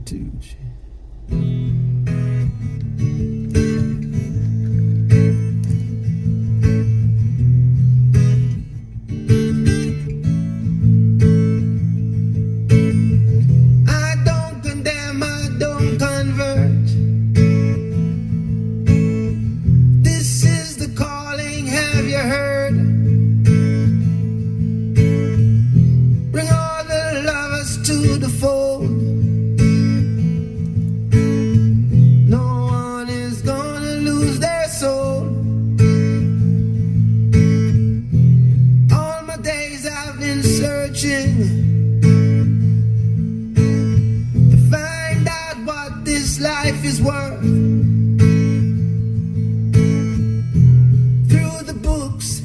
attitude. I don't condemn, I don't convert. This is the calling, have you heard? Bring all the lovers to the fold. No one is gonna lose their soul. All my days I've been searching to find out what this life is worth. Through the books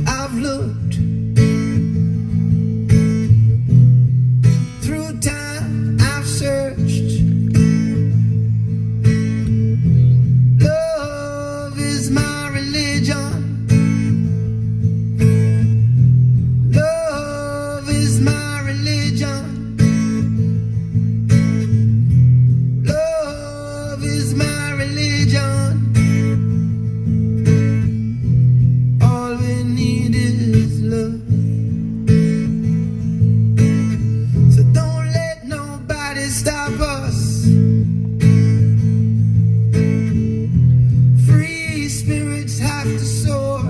I've looked, through time I've searched. Love is my religion. Love is my religion. Love is my religion. All we need is love. So don't let nobody stop us. Free spirits have to soar.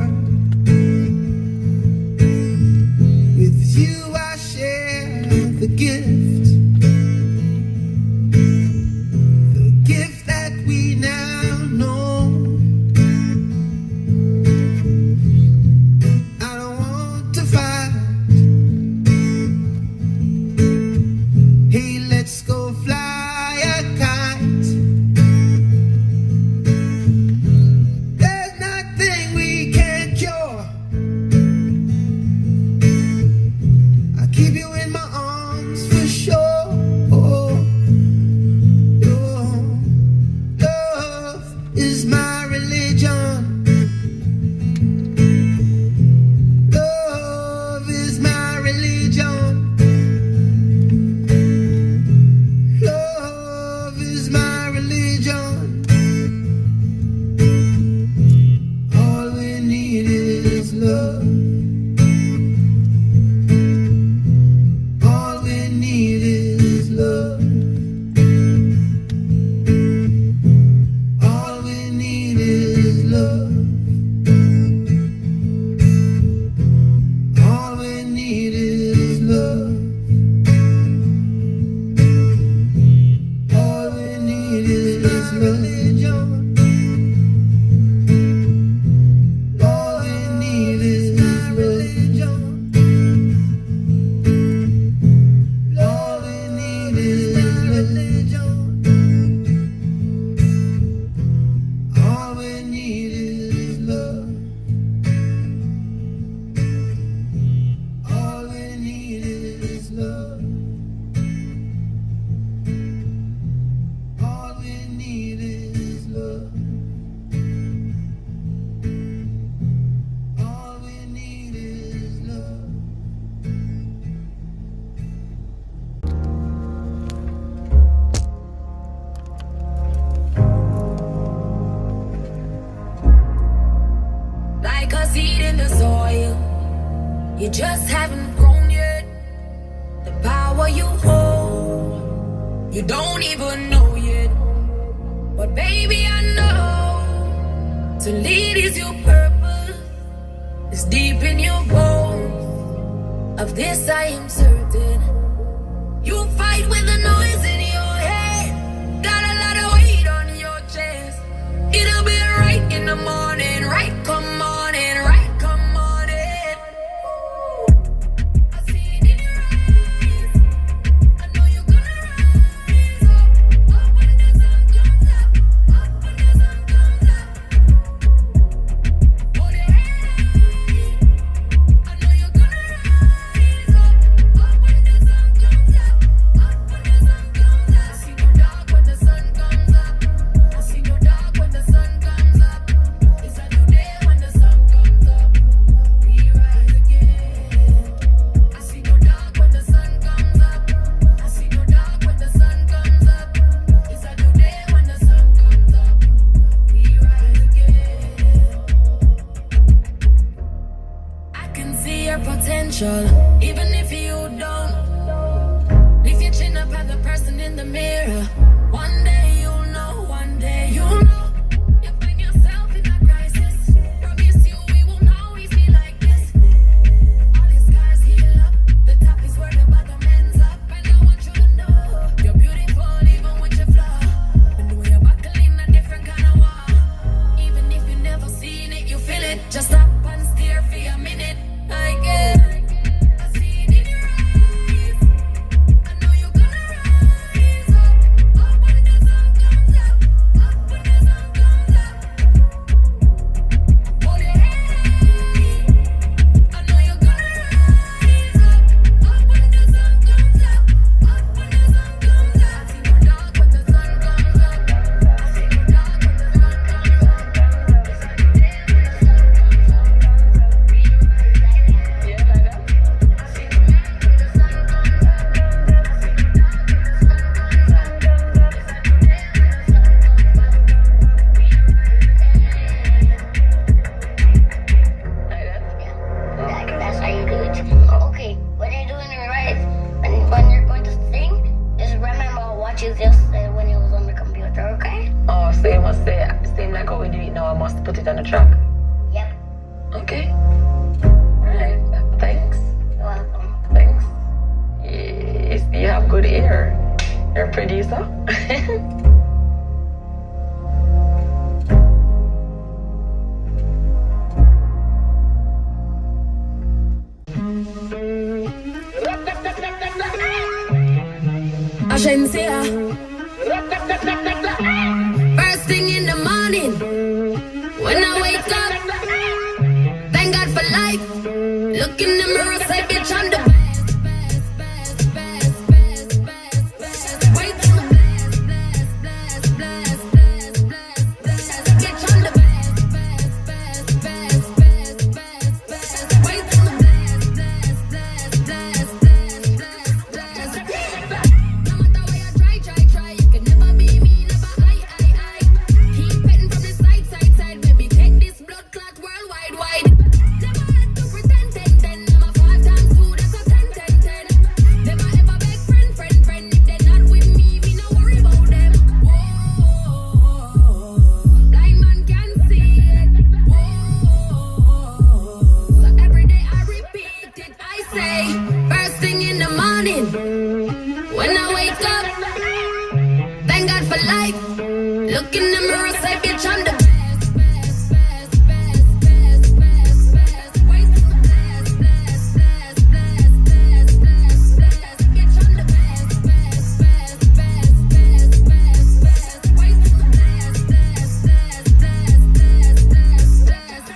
With you I share the gift. The gift that we now know. I don't want to fight. Hey, let's go fly a kite. There's nothing we can't cure. I keep you in my arms for sure. Love is my religion. Love is my religion. Love is my religion. All we need is love. All we need is love. All we need is love. All we need is love. All we need is religion. All we need is religion. All we need is religion. All we need is love. All we need is love. All we need is love. All we need is love. Like a seed in the soil, you just haven't grown yet. The power you hold, you don't even know yet. But baby, I know to lead is your purpose. It's deep in your bones. Of this I am certain. You fight with the noise in your head. Got a lot of weight on your chest. It'll be right in the morning, right? Come on in, right? Come on in. I see it in your eyes. I know you're gonna rise up. Up when the sun comes up. Up when the sun comes up. Hold your head high. I know you're gonna rise up. Up person in the mirror. One day you'll know, one day you'll know. You find yourself in a crisis. Promise you we won't always be like this. All these scars heal up. The top is where the bottom ends up. And I want you to know you're beautiful even with your flaws. But when you're buckling a different kind of wall. Even if you never seen it, you feel it. Just stop and stare for a minute. I get I see it in your eyes. I know you're gonna rise up. Up when the sun comes up. Up when the sun comes up. Hold your head high. I know you're gonna rise up. Up when the sun comes up. Up when the sun comes up. I see no dark when the sun comes up. I see no dark when the sun comes up. That's how you do it. Okay, when you're doing it right, and when you're going to sing, just remember what you just said when you was on the computer, okay? Oh, so you must say, same like how we do it now, I must put it on the track. Yep, Okay. Alright, thanks. you're welcome. Thanks. Yes, you have good ear. You're a producer. I shouldn't say first thing in the morning, when I wake up, thank God for life. Look in the mirror, say, bitch, I'm the best, best, best, best, best, best, best. Wait till the blast, blast, blast, blast, blast, blast, blast. Bitch, I'm the best, best, best, best, best, best, best. Wait till the blast, blast, blast, blast, blast, blast, blast. No matter where you try, you can never be me, never I. Keep petting from the side, baby, take this blood clot worldwide, wide. Never had to pretend, I'm a 5 times 2, that's a 10, 10, 10. Never ever beg friend, if they're not with me, no worry about them. Whoa, blind man can see it. Whoa, so every day I repeat it, I say, first thing in the morning, when I wake up, thank God for life. Look in the mirror, say, bitch, I'm the best, best, best, best, best, best, best. Wait till the blast, blast, blast, blast, blast, blast, blast. Bitch, I'm the best, best, best, best, best, best, best. Wait till the blast, blast, blast, blast, blast, blast, blast.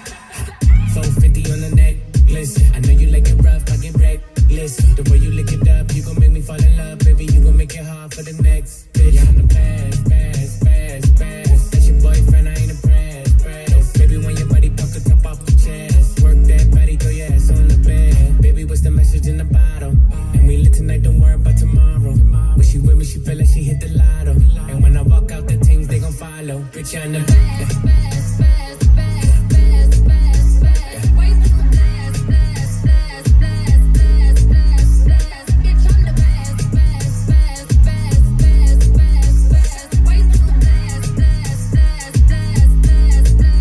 450 on the necklace. I know you like it rough, I get reckless. The way you lick it up, you gon' make me fall in love, baby. You gon' make it hard for the next bitch. Yeah, I'm the best, best, best, best. That's your boyfriend, I ain't impressed, pressed. Baby, when your body pop the top off the chest, work that body, throw your ass on the bed. Baby, what's the message in the bottle? And we lit tonight, don't worry about tomorrow. When she with me, she feel like she hit the lotto. And when I walk out, the teams, they gon' follow. Bitch, I'm the best. Best, best, best, best, best, best. Wait till the blast, blast, blast, blast, blast, blast, blast. Bitch, I'm the best, best, best, best, best, best, best. Wait till the blast, blast, blast, blast, blast,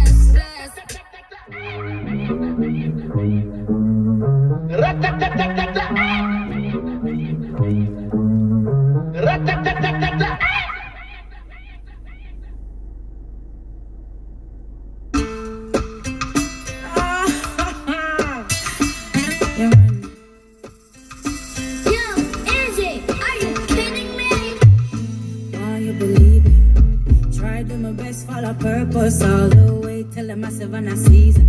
Purpose all the way till the massive and a season.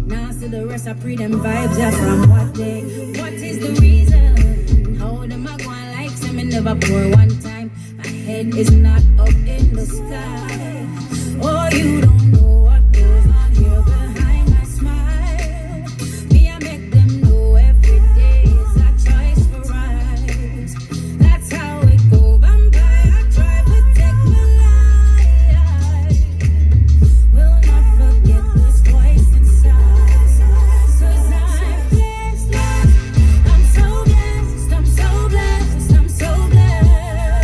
Now see the rest, I pre them vibes, yeah, from what day? What is the reason? How them I go on like some never pour one time. My head is not up in the sky. Oh, you don't know what goes on here behind my smile. Me, I make them know every day is a choice for rise. That's how it go, vampire. I try to protect my life. Will not forget this voice inside. 'Cause I'm blessed, I'm so blessed, I'm so blessed, I'm so blessed.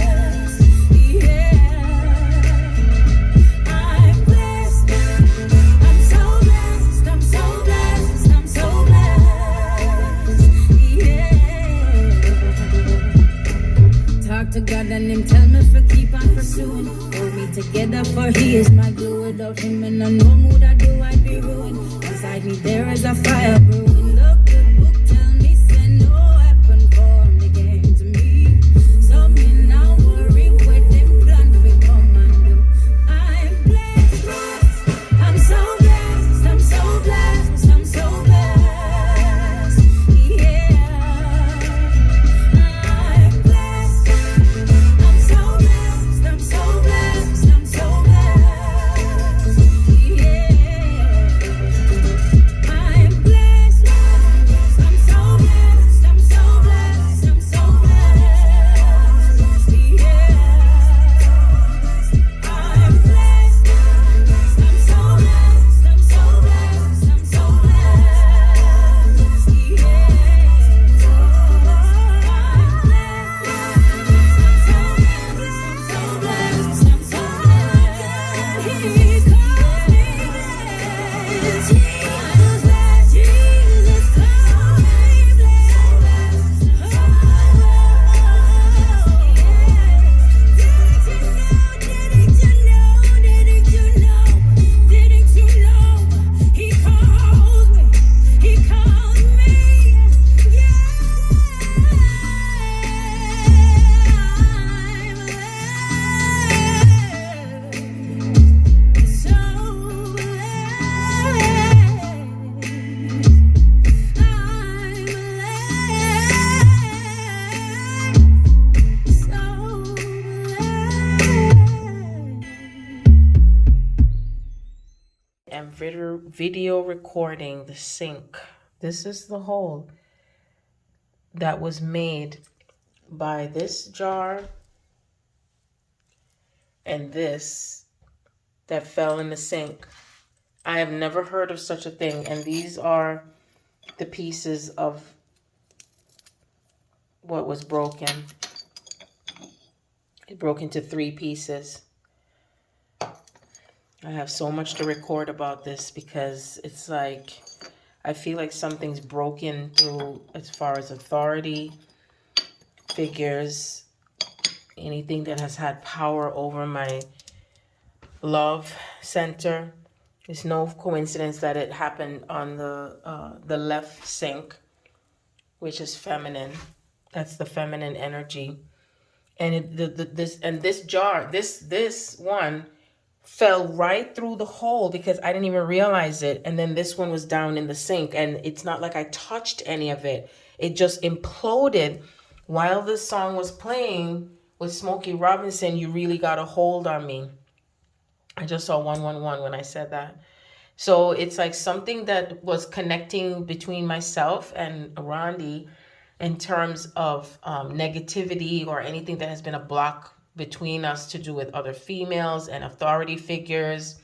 to God and him tell me to keep on pursuing. Hold me together for he is my glue. Without him and I know what I do, I'd be ruined. Inside me there is a fire brewing. The good book tell me say no weapon formed against me. So me now worry what them plan for come and do. I'm blessed. I'm so blessed. I'm so blessed. I'm so blessed. Yeah. I'm blessed. I'm so blessed. I'm so blessed. I'm so blessed. Yeah. I'm blessed. I'm so blessed. I'm so blessed. I'm so blessed. Yeah. I'm blessed. I'm so blessed. I'm so blessed. I'm so blessed. Yeah. And video recording the sink. This is the hole that was made by this jar and this that fell in the sink. I have never heard of such a thing. And these are the pieces of what was broken. It broke into 3 pieces. I have so much to record about this because it's like, I feel like something's broken through as far as authority, figures, anything that has had power over my love center. It's no coincidence that it happened on the left sink, which is feminine. That's the feminine energy. And this jar, this one fell right through the hole because I didn't even realize it. And then this one was down in the sink, and it's not like I touched any of it. It just imploded while the song was playing with Smokey Robinson. You really got a hold on me. I just saw 111 when I said that. So it's like something that was connecting between myself and Rondi in terms of negativity or anything that has been a block between us to do with other females and authority figures.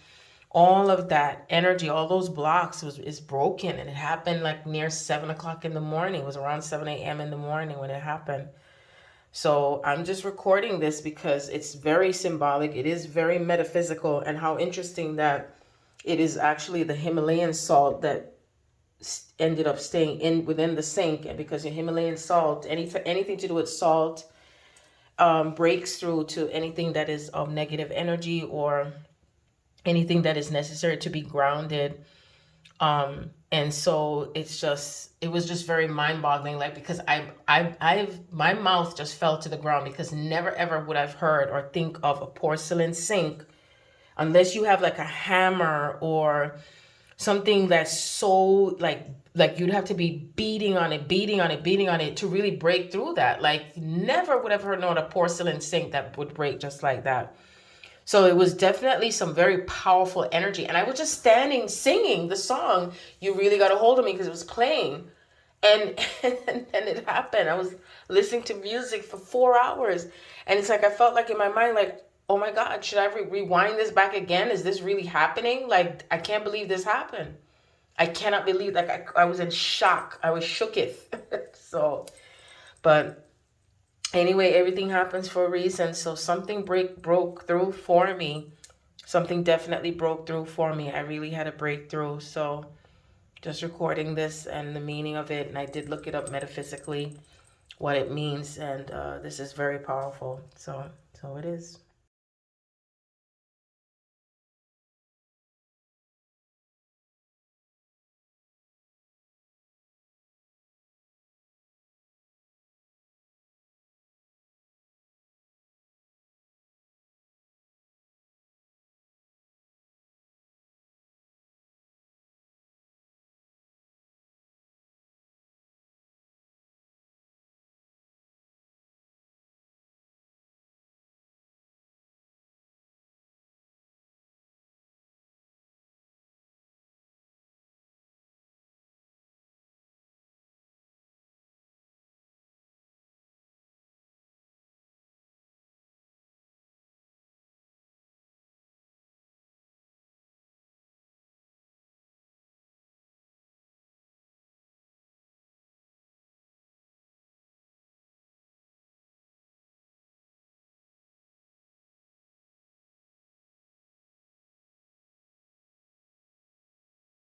All of that energy, all those blocks is broken, and it happened like near 7 o'clock in the morning. It was around 7 a.m. in the morning when it happened. So I'm just recording this because it's very symbolic. It is very metaphysical, and how interesting that it is actually the Himalayan salt that ended up staying in within the sink. And because the Himalayan salt, anything to do with salt, breaks through to anything that is of negative energy or anything that is necessary to be grounded. And so it was just very mind-boggling, like, because my mouth just fell to the ground, because never ever would I've heard or think of a porcelain sink unless you have like a hammer or something that's so like you'd have to be beating on it to really break through that. Like, never would have heard known a porcelain sink that would break just like that. So it was definitely some very powerful energy. And I was just standing singing the song, You Really Got a Hold of Me, because it was playing. And it happened. I was listening to music for 4 hours. And it's like, I felt like in my mind, like, oh my God, should I rewind this back again? Is this really happening? Like, I can't believe this happened. I cannot believe, like, I was in shock. I was shooketh. So, but anyway, everything happens for a reason. So something broke through for me. Something definitely broke through for me. I really had a breakthrough. So just recording this and the meaning of it. And I did look it up metaphysically what it means, and this is very powerful. So it is.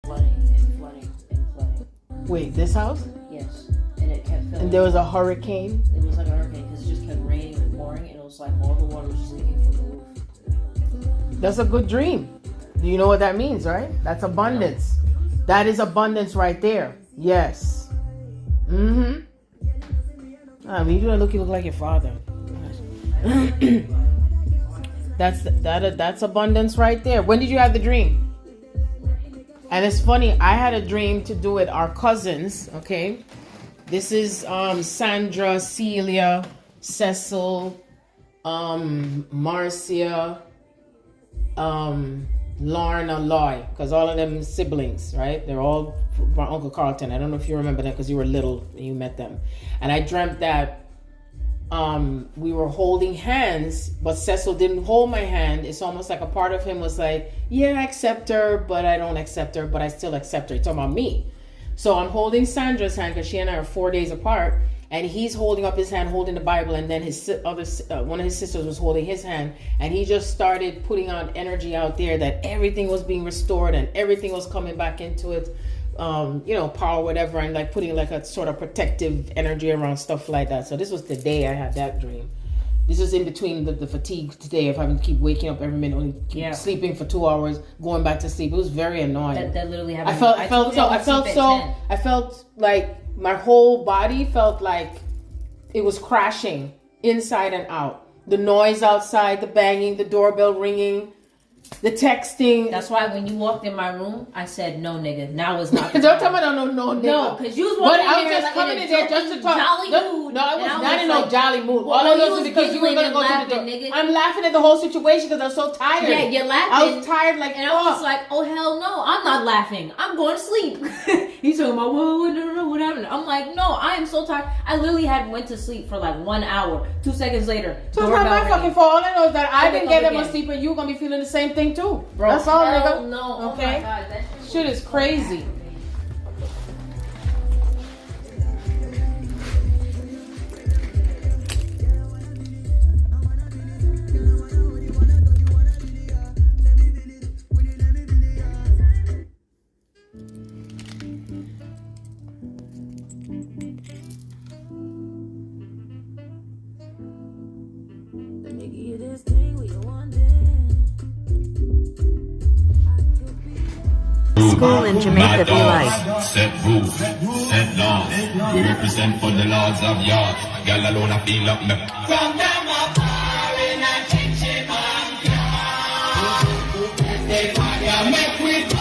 Flooding. Wait, this house? Yes, and it kept filling. And there was a hurricane? It was like a hurricane because it just kept raining and pouring, and it was like all the water was just leaking from the roof. That's a good dream. Do you know what that means, right? That's abundance. That is abundance right there. Yes. Mm-hmm. I mean, you look like your father. That's abundance right there. When did you have the dream? And it's funny, I had a dream to do it. Our cousins, okay? This is Sandra, Celia, Cecil, Marcia, Lorna, Loy, because all of them siblings, right? They're all from Uncle Carlton. I don't know if you remember that because you were little and you met them. And I dreamt that we were holding hands, but Cecil didn't hold my hand. It's almost like a part of him was like, yeah, I accept her, but I don't accept her, but I still accept her. It's talking about me. So I'm holding Sandra's hand because she and I are 4 days apart, and he's holding up his hand, holding the Bible, and then his other one of his sisters was holding his hand, and he just started putting out energy out there that everything was being restored and everything was coming back into it. Power, whatever, and like putting like a sort of protective energy around stuff like that. So this was the day I had that dream. This was in between the fatigue today of having to keep waking up every minute, only keep sleeping for 2 hours, going back to sleep. It was very annoying. That literally happened. I felt like my whole body felt like it was crashing inside and out. The noise outside, the banging, the doorbell ringing, the texting. That's why when you walked in my room, I said, "No, nigga, now is not." Don't tell me no, nigga. No, because you was walking I was in there just like coming in in there just to talk. Jolly mood. No, I was not in like, no jolly mood. Well, All no, of you this was is because you were giggling gonna go and to the laughing, door. nigga. I'm laughing at the whole situation because I'm so tired. Yeah, you're laughing. I was tired, like, and I was like, "Oh hell no, I'm not laughing. I'm going to sleep." He's talking about, "Whoa, what happened?" I'm like, "No, I am so tired. I literally went to sleep for like 1 hour. 2 seconds later, so it's not my fucking fault. All I know is that I didn't get that much sleep, and you're gonna be feeling the same thing too, bro. That's all, nigga. No, okay. Oh my God, that shit is crazy. School in Jamaica be like. Set rules, set laws. We represent for the laws of y'all. Girl alone, I feel up me. From them up in a kitchen they fire make with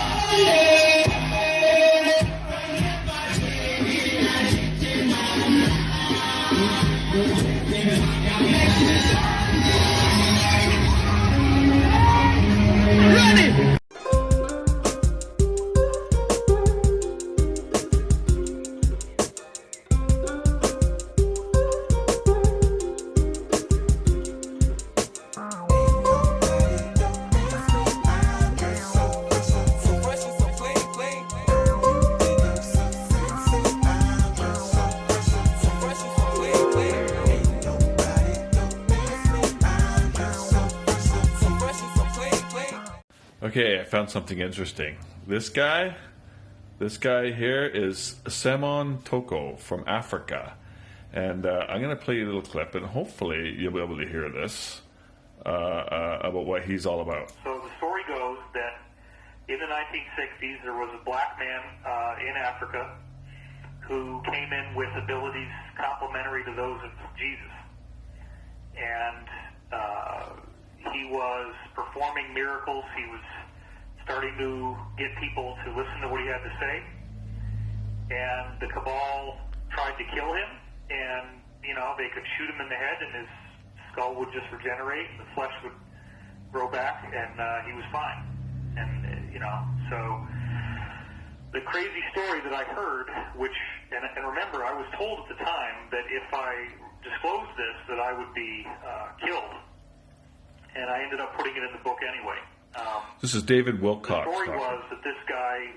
ready. Okay, I found something interesting. This guy here is Semon Toko from Africa. And I'm going to play you a little clip, and hopefully you'll be able to hear this about what he's all about. So the story goes that in the 1960s, there was a black man in Africa who came in with abilities complementary to those of Jesus. And he was performing miracles. He was starting to get people to listen to what he had to say. And the cabal tried to kill him. And, you know, they could shoot him in the head and his skull would just regenerate and the flesh would grow back and he was fine. And, you know, so the crazy story that I heard, which, and remember, I was told at the time that if I disclosed this, that I would be killed. And I ended up putting it in the book anyway. This is David Wilcox. The story was that this guy,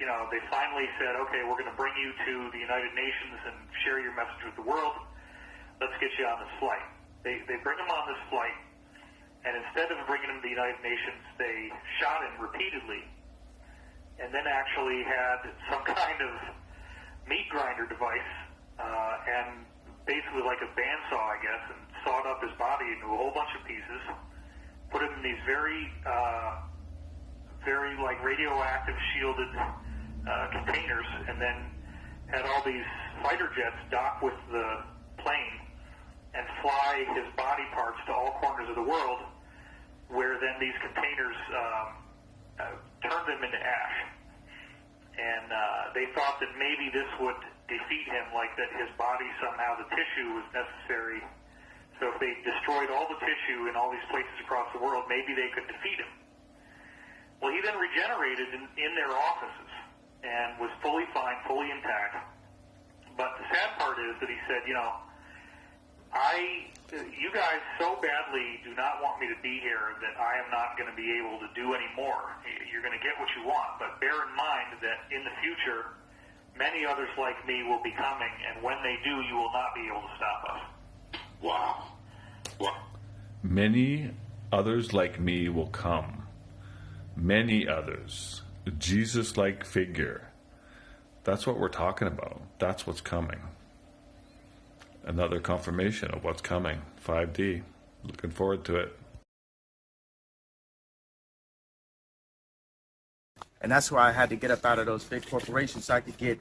you know, they finally said, okay, we're going to bring you to the United Nations and share your message with the world. Let's get you on this flight. They bring him on this flight, and instead of bringing him to the United Nations, they shot him repeatedly, and then actually had some kind of meat grinder device, and basically like a bandsaw, I guess, and sawed up his body into a whole bunch of pieces, put him in these very like radioactive shielded containers, and then had all these fighter jets dock with the plane and fly his body parts to all corners of the world, where then these containers turned them into ash. And they thought that maybe this would defeat him, like that his body somehow, the tissue was necessary. So if they destroyed all the tissue in all these places across the world, maybe they could defeat him. Well, he then regenerated in their offices and was fully fine, fully intact. But the sad part is that he said, you know, you guys so badly do not want me to be here that I am not going to be able to do any more. You're going to get what you want, but bear in mind that in the future, many others like me will be coming, and when they do, you will not be able to stop us. Wow. Many others like me will come. Many others. A Jesus-like figure. That's what we're talking about. That's what's coming. Another confirmation of what's coming. 5D. Looking forward to it. And that's why I had to get up out of those big corporations so I could get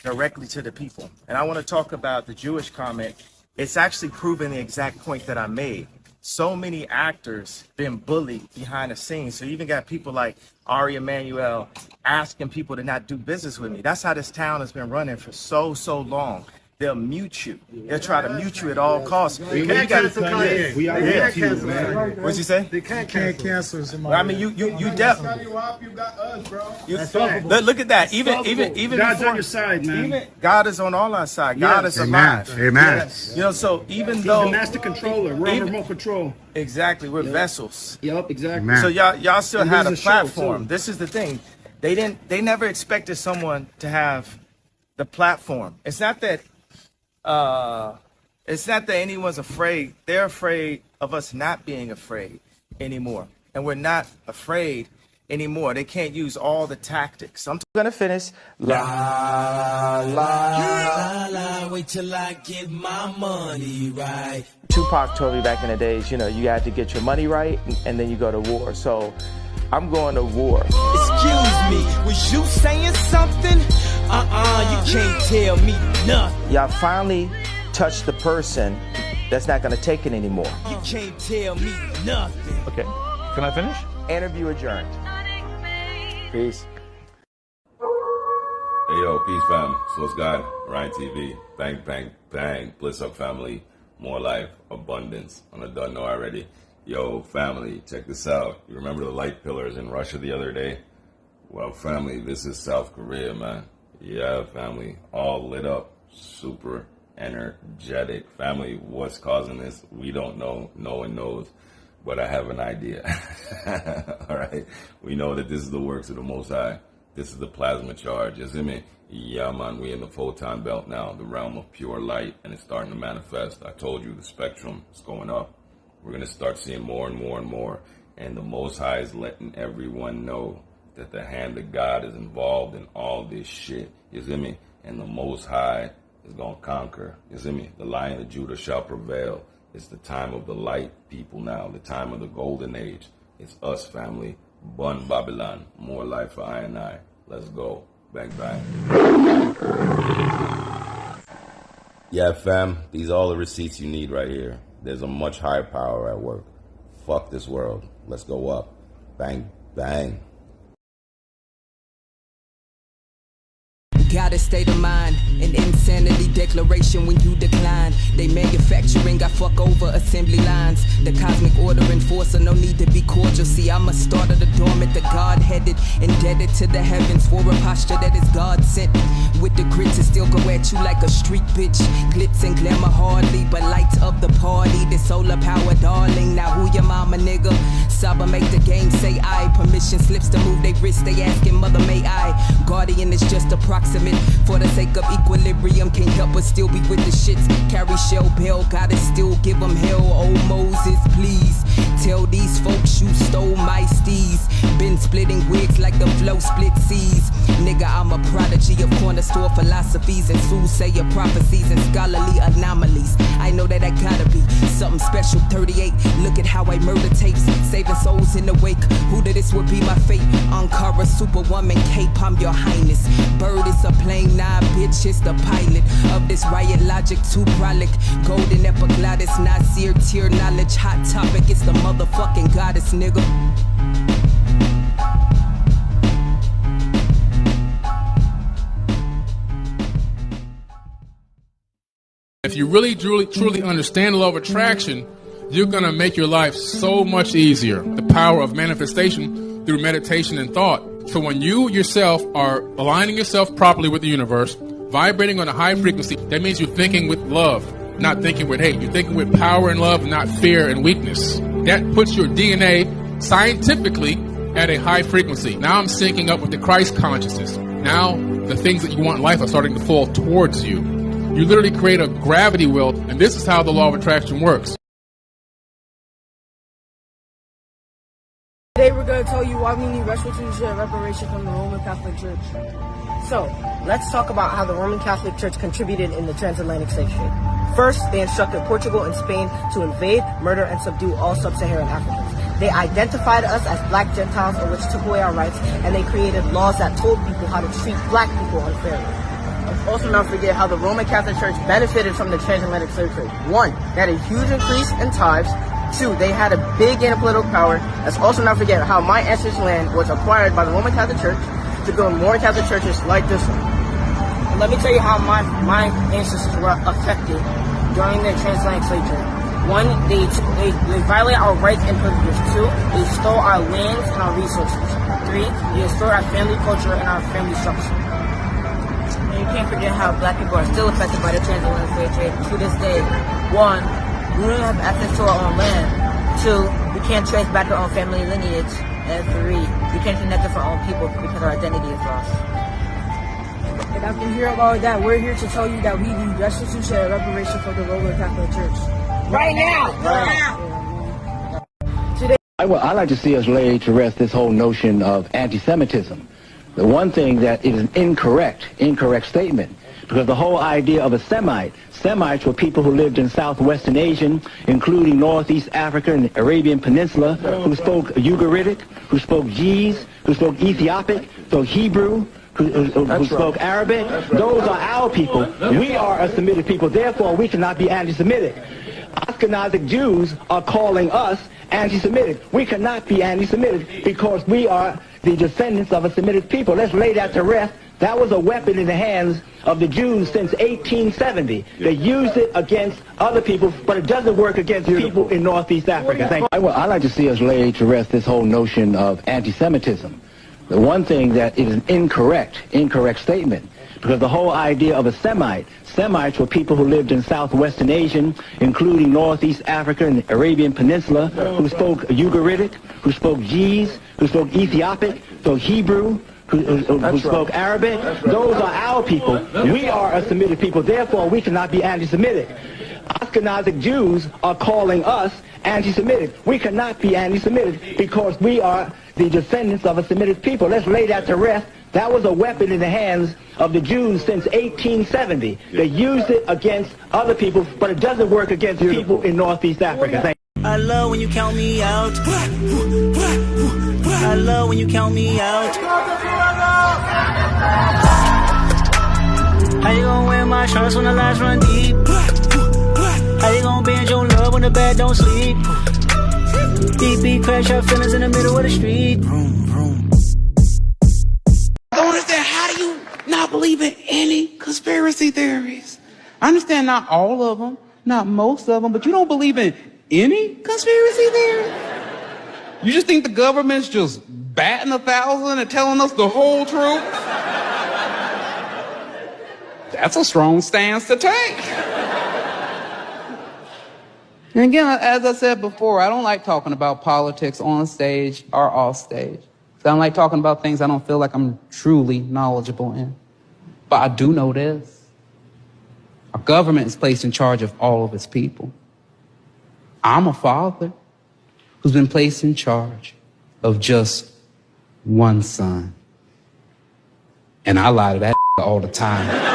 directly to the people. And I want to talk about the Jewish comment. It's actually proving the exact point that I made. So many actors been bullied behind the scenes. So you even got people like Ari Emanuel asking people to not do business with me. That's how this town has been running for so long. They'll mute you. They'll try to mute you at all costs. We can't cancel Kanye. We can't cancel him. What'd you say? They can't cancel somebody. I mean, you definitely. You got us, bro. Look at that. Even God's before, on your side, man. Even God is on all our side. God is alive. Amen. Yes. You know, so even He's though the master controller, we're on remote control. Exactly, we're vessels. Yep, exactly. So y'all still And had a there's a show, platform. too. This is the thing. They never expected someone to have the platform. It's not that anyone's afraid. They're afraid of us not being afraid anymore. And we're not afraid anymore. They can't use all the tactics. I'm going to finish. Wait till I get my money right. Tupac told me back in the days, you know, you had to get your money right and then you go to war. So I'm going to war. Excuse me, was you saying something? You can't tell me nothing. Y'all finally touched the person that's not going to take it anymore. You can't tell me nothing. Okay, can I finish? Interview adjourned. Peace. Hey yo, peace fam. So it's God, Ryan TV. Bang, bang, bang. Bliss up family. More life, abundance. I don't know already. Yo, family, check this out. You remember the light pillars in Russia the other day? Well, family, this is South Korea, man. Yeah, family, all lit up, super energetic. Family, what's causing this? We don't know. No one knows. But I have an idea. All right? We know that this is the works of the Most High. This is the plasma charge, isn't it? Yeah, man, we in the photon belt now, the realm of pure light, and it's starting to manifest. I told you the spectrum is going up. We're going to start seeing more and more and more. And the Most High is letting everyone know that the hand of God is involved in all this shit. You see me? And the Most High is going to conquer. You see me? The Lion of Judah shall prevail. It's the time of the light people now, the time of the golden age. It's us, family. Bun Babylon. More life for I and I. Let's go. Bang, bang. Yeah, fam. These are all the receipts you need right here. There's a much higher power at work. Fuck this world. Let's go up. Bang, bang. Got a state of mind, an insanity declaration when you decline. They manufacturing, I fuck over assembly lines. The cosmic order enforcer, no need to be cordial. See, I'm a starter, the dormant, the God-headed, indebted to the heavens for a posture that is God sent. With the grit to still go at you like a street bitch. Glitz and glamour hardly, but lights up the party. The solar power darling, now who your mama nigga? Saba make the game say I. Permission slips to move they wrist, they asking mother may I. Guardian is just approximate. For the sake of equilibrium, can't help but still be with the shits. Carry shell bell, gotta still give them hell. Oh Moses, please tell these folks you stole my steez. Been splitting wigs like the flow split seas. Nigga, I'm a prodigy of corner store philosophies and soothsayer prophecies and scholarly anomalies. I know that I gotta be something special. 38, look at how I murder tapes, saving souls in the wake. Who did this would be my fate? Ankara, superwoman, cape, I'm your highness. Bird is a plane, nah, bitch, it's the pilot of this riot logic, too prolific. Golden epiglottis, Nasir, tier knowledge, hot topic, it's the motherfucking goddess, nigga. If you really, truly understand the law of attraction, you're going to make your life so much easier. The power of manifestation through meditation and thought. So when you yourself are aligning yourself properly with the universe, vibrating on a high frequency, that means you're thinking with love, not thinking with hate. You're thinking with power and love, not fear and weakness. That puts your DNA scientifically at a high frequency. Now I'm syncing up with the Christ consciousness. Now the things that you want in life are starting to fall towards you. You literally create a gravity well, and this is how the law of attraction works. Today we're going to tell you why we need restitution and reparation from the Roman Catholic Church. So, let's talk about how the Roman Catholic Church contributed in the transatlantic slave trade. First, they instructed Portugal and Spain to invade, murder, and subdue all sub-Saharan Africans. They identified us as black Gentiles, in which took away our rights, and they created laws that told people how to treat black people unfairly. Let's also not forget how the Roman Catholic Church benefited from the transatlantic slave trade. 1, they had a huge increase in tithes. 2, they had a big gain of political power. Let's also not forget how my ancestors' land was acquired by the Roman Catholic Church to build more Catholic churches like this one. And let me tell you how my ancestors were affected during the transatlantic slave trade. 1, they violated our rights and privileges. 2, they stole our lands and our resources. 3, they destroyed our family culture and our family structure. And you can't forget how black people are still affected by the transatlantic slave trade to this day. 1, we don't have access to our own land. 2, we can't trace back our own family lineage. And 3, we can't connect with our own people because our identity is lost. And after hearing all of that, we're here to tell you that we need restitution and reparation for the Roman Catholic Church. Right now! Right now! Today, I'd like to see us lay to rest this whole notion of anti-Semitism. The one thing that is an incorrect statement, because the whole idea of a Semites were people who lived in southwestern Asia, including northeast Africa and the Arabian Peninsula, who spoke Ugaritic, who spoke Ge'ez, who spoke Ethiopic, spoke Hebrew, who spoke Arabic. Those are our people. We are a Semitic people, therefore we cannot be anti-Semitic. Ashkenazic Jews are calling us anti-Semitic. We cannot be anti-Semitic because we are the descendants of a Semitic people. Let's lay that to rest. That was a weapon in the hands of the Jews since 1870. They used it against other people, but it doesn't work against people in Northeast Africa. Thank you. I'd like to see us lay to rest this whole notion of anti-Semitism. The one thing that is an incorrect statement, because the whole idea of a Semites were people who lived in southwestern Asia, including northeast Africa and the Arabian Peninsula, who spoke Ugaritic, who spoke Ge'ez, who spoke Ethiopic, spoke Hebrew, who spoke Arabic. Those are our people. We are a Semitic people, therefore we cannot be anti-Semitic. Ashkenazic Jews are calling us anti-Semitic. We cannot be anti-Semitic because we are the descendants of a Semitic people. Let's lay that to rest. That was a weapon in the hands of the Jews since 1870. They used it against other people, but it doesn't work against people in Northeast Africa. I love when you count me out. I love when you count me out. How you gonna wear my shorts when the lines run deep? How you gonna bend your love when the bed don't sleep? Beep, beep, crash your feelings in the middle of the street. Vroom, vroom. I don't understand, how do you not believe in any conspiracy theories? I understand not all of them, not most of them, but you don't believe in any conspiracy theory? You just think the government's just batting 1,000 and telling us the whole truth? That's a strong stance to take. And again, as I said before, I don't like talking about politics on stage or off stage. I don't like talking about things I don't feel like I'm truly knowledgeable in. But I do know this. Our government is placed in charge of all of its people. I'm a father who's been placed in charge of just one son. And I lie to that all the time.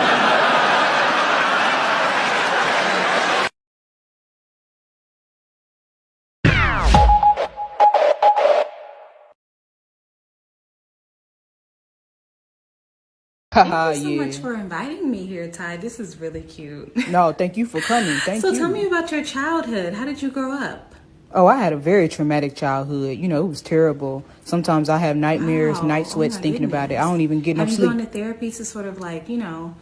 Thank you so much for inviting me here, Ty. This is really cute. No, thank you for coming. Thank you. So tell me about your childhood. How did you grow up? Oh, I had a very traumatic childhood. You know, it was terrible. Sometimes I have nightmares, night sweats thinking about it. I don't even get no sleep. Have you gone to therapy to sort of like, you know,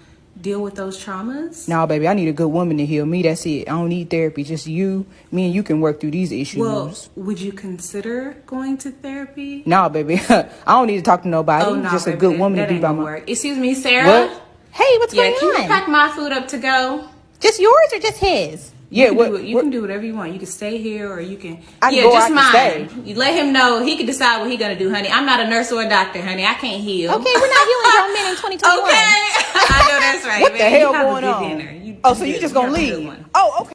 deal with those traumas? No, baby, I need a good woman to heal me. That's it. I don't need therapy. Just you, me, and you can work through these issues. Well, would you consider going to therapy? No, baby. I don't need to talk to nobody. Oh, no, just baby, a good woman to be by my work. Excuse me, Sarah? What? Hey, what's going on? Can you pack my food up to go? Just yours or just his? You can do whatever you want. You can stay here or you can... I can go just out mine. and stay. You let him know. He can decide what he's going to do, honey. I'm not a nurse or a doctor, honey. I can't heal. Okay, we're not healing grown men in 2021. Okay. I know that's right. What the hell going on? So you just going to leave? Oh, okay.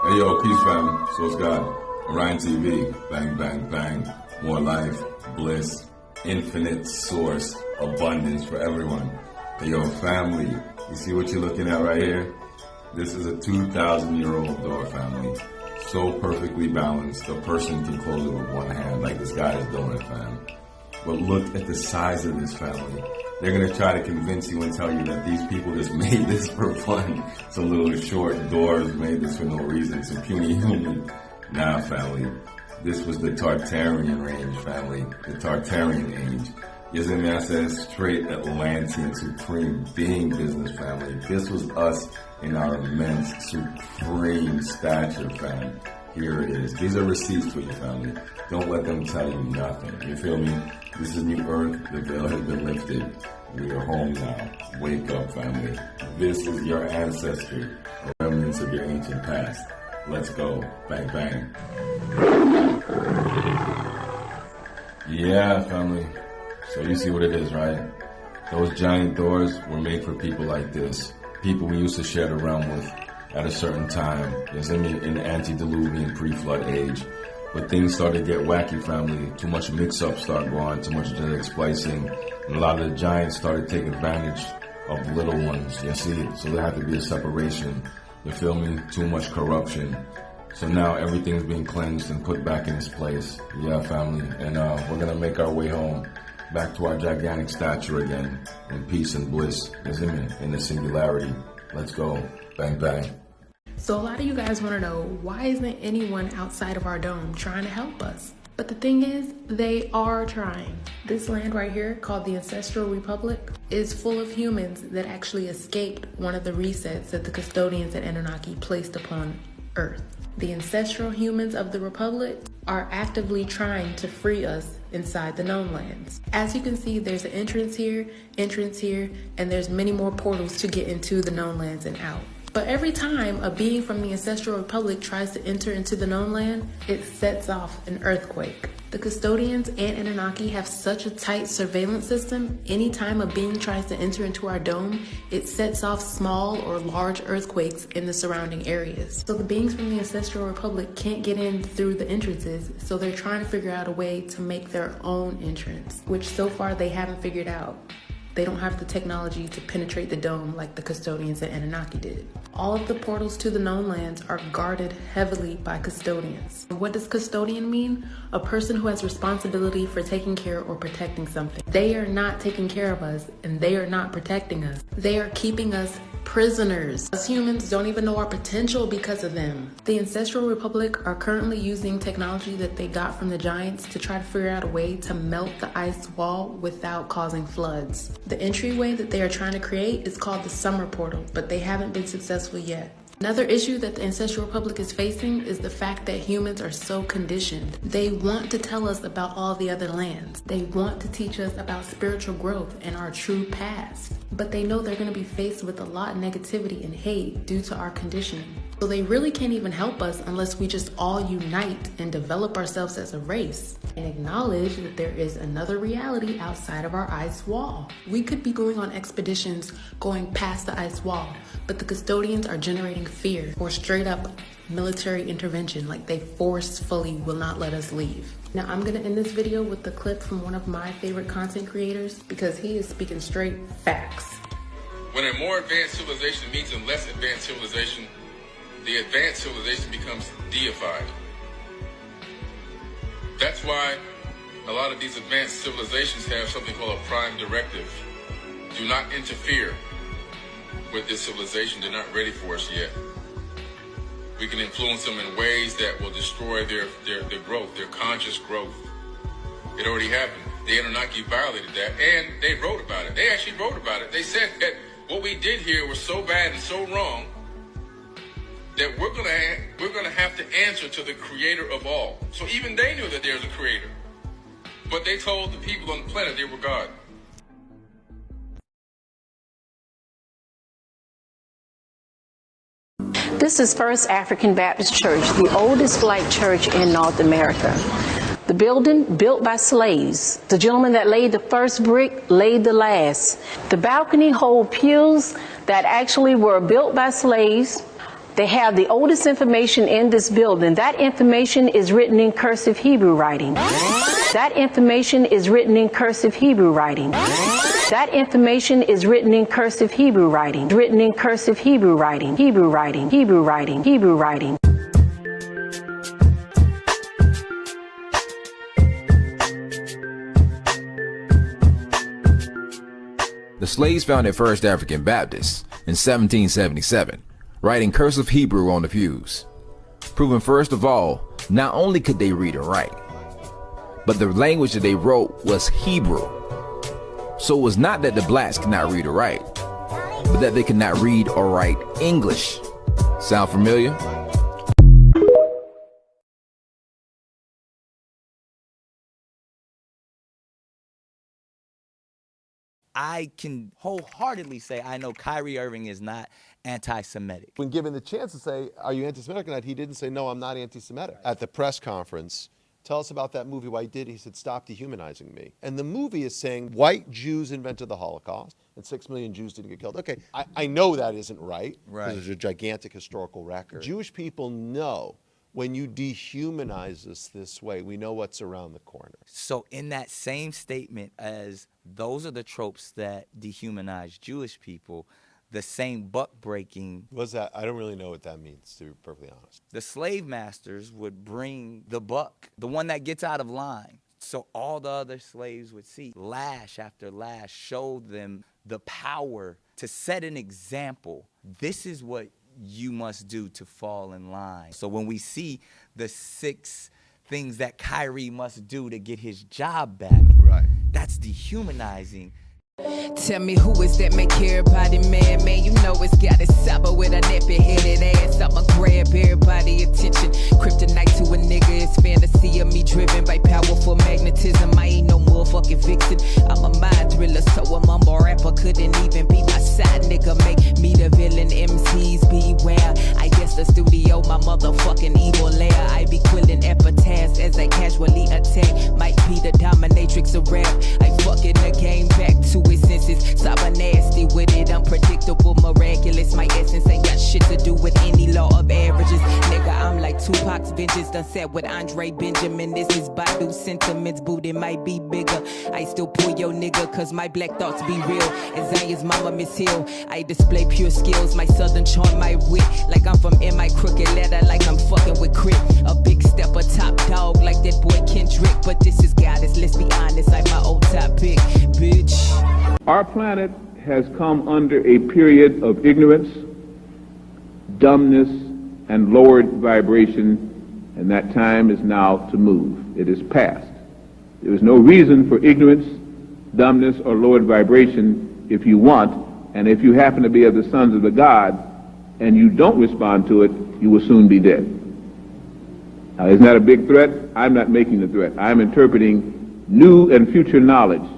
Hey yo, peace fam. So it's God. Orion TV. Bang, bang, bang. More life, bliss, infinite source, abundance for everyone. Hey yo, family. You see what you're looking at right here? This is a 2,000-year-old door, family. So perfectly balanced, a person can close it with one hand, like this guy is doing it, fam. But look at the size of this family. They're going to try to convince you and tell you that these people just made this for fun. Some little short doors made this for no reason. Some puny human. Nah, family. This was the Tartarian range, family. The Tartarian age. Isn't says straight Atlantean supreme being business, family. This was us in our immense supreme stature, fam. Here it is. These are receipts for you, family. Don't let them tell you nothing. You feel me? This is New Earth. The veil has been lifted. We are home now. Wake up, family. This is your ancestry, remnants of your ancient past. Let's go. Bang, bang. Yeah, family. So you see what it is, right? Those giant doors were made for people like this. People we used to share the realm with at a certain time. You see me? In the antediluvian pre-flood age. But things started to get wacky, family. Too much mix-up started going, too much genetic splicing. And a lot of the giants started taking advantage of the little ones, you see? So there had to be a separation. You feel me? Too much corruption. So now everything's being cleansed and put back in its place. Yeah, family. And we're going to make our way home. Back to our gigantic stature again. In peace and bliss. You see me? In the singularity. Let's go. Bang, bang. So a lot of you guys want to know, why isn't anyone outside of our dome trying to help us? But the thing is, they are trying. This land right here, called the Ancestral Republic, is full of humans that actually escaped one of the resets that the custodians at Anunnaki placed upon Earth. The ancestral humans of the Republic are actively trying to free us inside the known lands. As you can see, there's an entrance here, and there's many more portals to get into the known lands and out. But every time a being from the Ancestral Republic tries to enter into the known land, it sets off an earthquake. The custodians and Anunnaki have such a tight surveillance system, anytime a being tries to enter into our dome, it sets off small or large earthquakes in the surrounding areas. So the beings from the Ancestral Republic can't get in through the entrances, so they're trying to figure out a way to make their own entrance, which so far they haven't figured out. They don't have the technology to penetrate the dome like the custodians at Anunnaki did. All of the portals to the known lands are guarded heavily by custodians. What does custodian mean? A person who has responsibility for taking care or protecting something. They are not taking care of us, and they are not protecting us. They are keeping us prisoners. Us humans don't even know our potential because of them. The Ancestral Republic are currently using technology that they got from the giants to try to figure out a way to melt the ice wall without causing floods. The entryway that they are trying to create is called the Summer Portal, but they haven't been successful yet. Another issue that the Ancestral Republic is facing is the fact that humans are so conditioned. They want to tell us about all the other lands. They want to teach us about spiritual growth and our true past. But they know they're going to be faced with a lot of negativity and hate due to our conditioning. So they really can't even help us unless we just all unite and develop ourselves as a race and acknowledge that there is another reality outside of our ice wall. We could be going on expeditions going past the ice wall, but the custodians are generating fear or straight up military intervention, like they forcefully will not let us leave. Now I'm gonna end this video with the clip from one of my favorite content creators because he is speaking straight facts. When a more advanced civilization meets a less advanced civilization, the advanced civilization becomes deified. That's why a lot of these advanced civilizations have something called a prime directive. Do not interfere with this civilization. They're not ready for us yet. We can influence them in ways that will destroy their growth, their conscious growth. It already happened. The Anunnaki violated that, and they wrote about it. They actually wrote about it. They said that what we did here was so bad and so wrong that we're gonna have to answer to the creator of all. So even they knew that there's a creator. But they told the people on the planet they were God. This is First African Baptist Church, the oldest black church in North America. The building built by slaves. The gentleman that laid the first brick laid the last. The balcony hold pews that actually were built by slaves. They have the oldest information in this building. That information is written in cursive Hebrew writing. That information is written in cursive Hebrew writing. That information is written in cursive Hebrew writing. Written in cursive Hebrew writing. Hebrew writing. Hebrew writing. Hebrew writing. The slaves founded First African Baptist in 1777, writing cursive Hebrew on the pews, proving first of all, not only could they read and write, but the language that they wrote was Hebrew. So it was not that the blacks could not read or write, but that they could not read or write English. Sound familiar? I can wholeheartedly say I know Kyrie Irving is not anti-Semitic. When given the chance to say, are you anti-Semitic or not, he didn't say, no, I'm not anti-Semitic. At the press conference, tell us about that movie, why did he said, stop dehumanizing me. And the movie is saying white Jews invented the Holocaust and 6 million Jews didn't get killed. Okay, I know that isn't right, because there's a gigantic historical record. Jewish people know when you dehumanize us this way, we know what's around the corner. So in that same statement as those are the tropes that dehumanize Jewish people, the same buck breaking. What's that? I don't really know what that means, to be perfectly honest. The slave masters would bring the buck, the one that gets out of line. So all the other slaves would see lash after lash, show them the power to set an example. This is what you must do to fall in line. So when we see the 6 things that Kyrie must do to get his job back. Right. That's dehumanizing. Tell me who is that make everybody mad, man? You know it's got it sober with a nappy-headed ass. I'ma grab everybody attention. Kryptonite to a nigga is fantasy of me driven by powerful magnetism. I ain't no motherfucking vixen. I'm a mind thriller, so a mumble rapper couldn't even be my side nigga. Make me the villain, MCs beware. I guess the studio, my motherfucking evil lair. I be quilling epitaphs as I casually attack. Might be the dominatrix of rap. I fucking the game back to its senses. Sober nasty with it, unpredictable, miraculous. My essence ain't got shit to do with any law of averages. Nigga, I'm like Tupac's vengeance done sat with Andre Benjamin. This is Badu sentiments, booty might be bigger. I still pull your nigga, cause my black thoughts be real. As Zaya's mama Miss Hill, I display pure skills. My southern charm, my wit, like I'm from in my crooked letter, like I'm fucking with Crit. A big step, a top dog, like that boy Kendrick. But this is goddess, let's be honest, I'm my old top pick, bitch. Our planet has come under a period of ignorance, dumbness, and lowered vibration, and that time is now to move. It is past. There is no reason for ignorance, dumbness, or lowered vibration if you want, and if you happen to be of the sons of the God and you don't respond to it, you will soon be dead. Now, isn't that a big threat? I'm not making the threat. I'm interpreting new and future knowledge.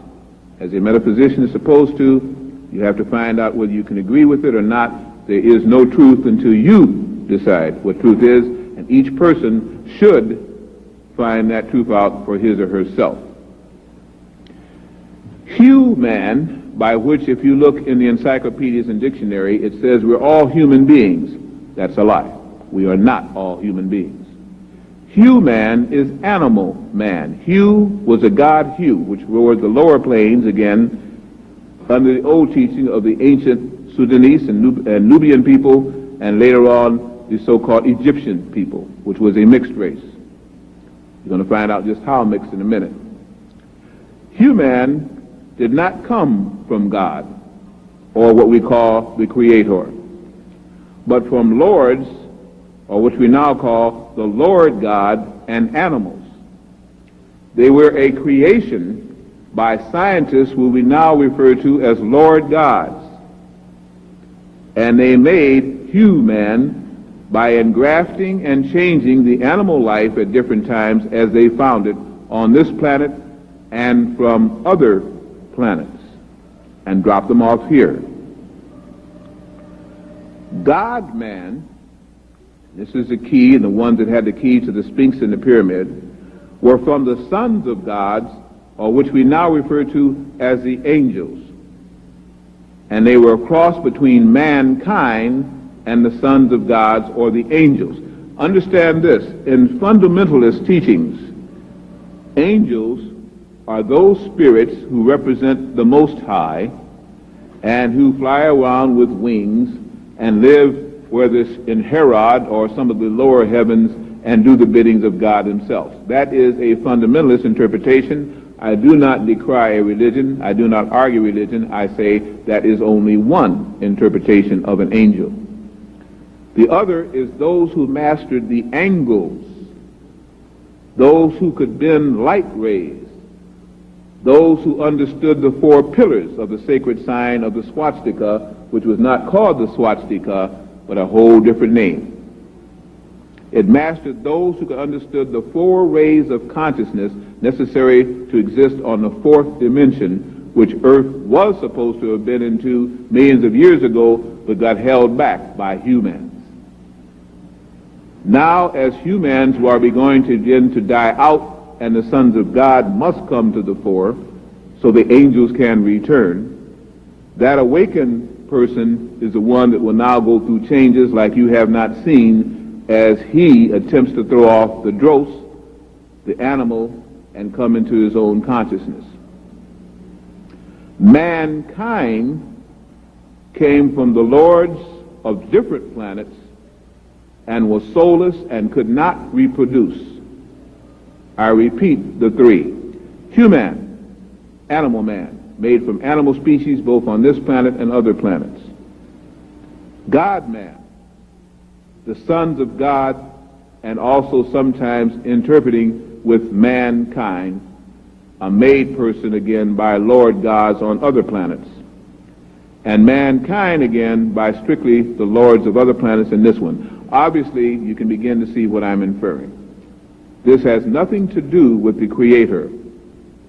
As a metaphysician is supposed to, you have to find out whether you can agree with it or not. There is no truth until you decide what truth is, and each person should find that truth out for his or herself. Human, by which if you look in the encyclopedias and dictionary, it says we're all human beings. That's a lie. We are not all human beings. Human is animal man. Hu was a god Hu, which ruled the lower planes, again, under the old teaching of the ancient Sudanese and Nubian people, and later on the so-called Egyptian people, which was a mixed race. You're going to find out just how mixed in a minute. Human did not come from God, or what we call the Creator, but from lords, or which we now call the Lord God, and animals. They were a creation by scientists who we now refer to as Lord gods. And they made human by engrafting and changing the animal life at different times as they found it on this planet and from other planets, and dropped them off here. God-man, this is the key, and the ones that had the key to the Sphinx and the pyramid, were from the sons of gods, or which we now refer to as the angels. And they were a cross between mankind and the sons of gods, or the angels. Understand this, in fundamentalist teachings, angels are those spirits who represent the Most High and who fly around with wings and live whether it's in Herod or some of the lower heavens, and do the biddings of God himself. That is a fundamentalist interpretation. I do not decry a religion. I do not argue religion. I say that is only one interpretation of an angel. The other is those who mastered the angles, those who could bend light rays, those who understood the four pillars of the sacred sign of the swastika, which was not called the swastika, but a whole different name. It mastered those who understood the four rays of consciousness necessary to exist on the fourth dimension, which Earth was supposed to have been into millions of years ago, but got held back by humans. Now, as humans are going to begin to die out, and the sons of God must come to the fore, so the angels can return, that awakened person is the one that will now go through changes like you have not seen, as he attempts to throw off the dross, the animal, and come into his own consciousness. Mankind came from the lords of different planets and was soulless and could not reproduce. I repeat the three. Human, animal man, made from animal species both on this planet and other planets. God-man, the sons of God and also sometimes interpreting with mankind, a made person again by Lord gods on other planets, and mankind again by strictly the lords of other planets in this one. Obviously, you can begin to see what I'm inferring. This has nothing to do with the Creator,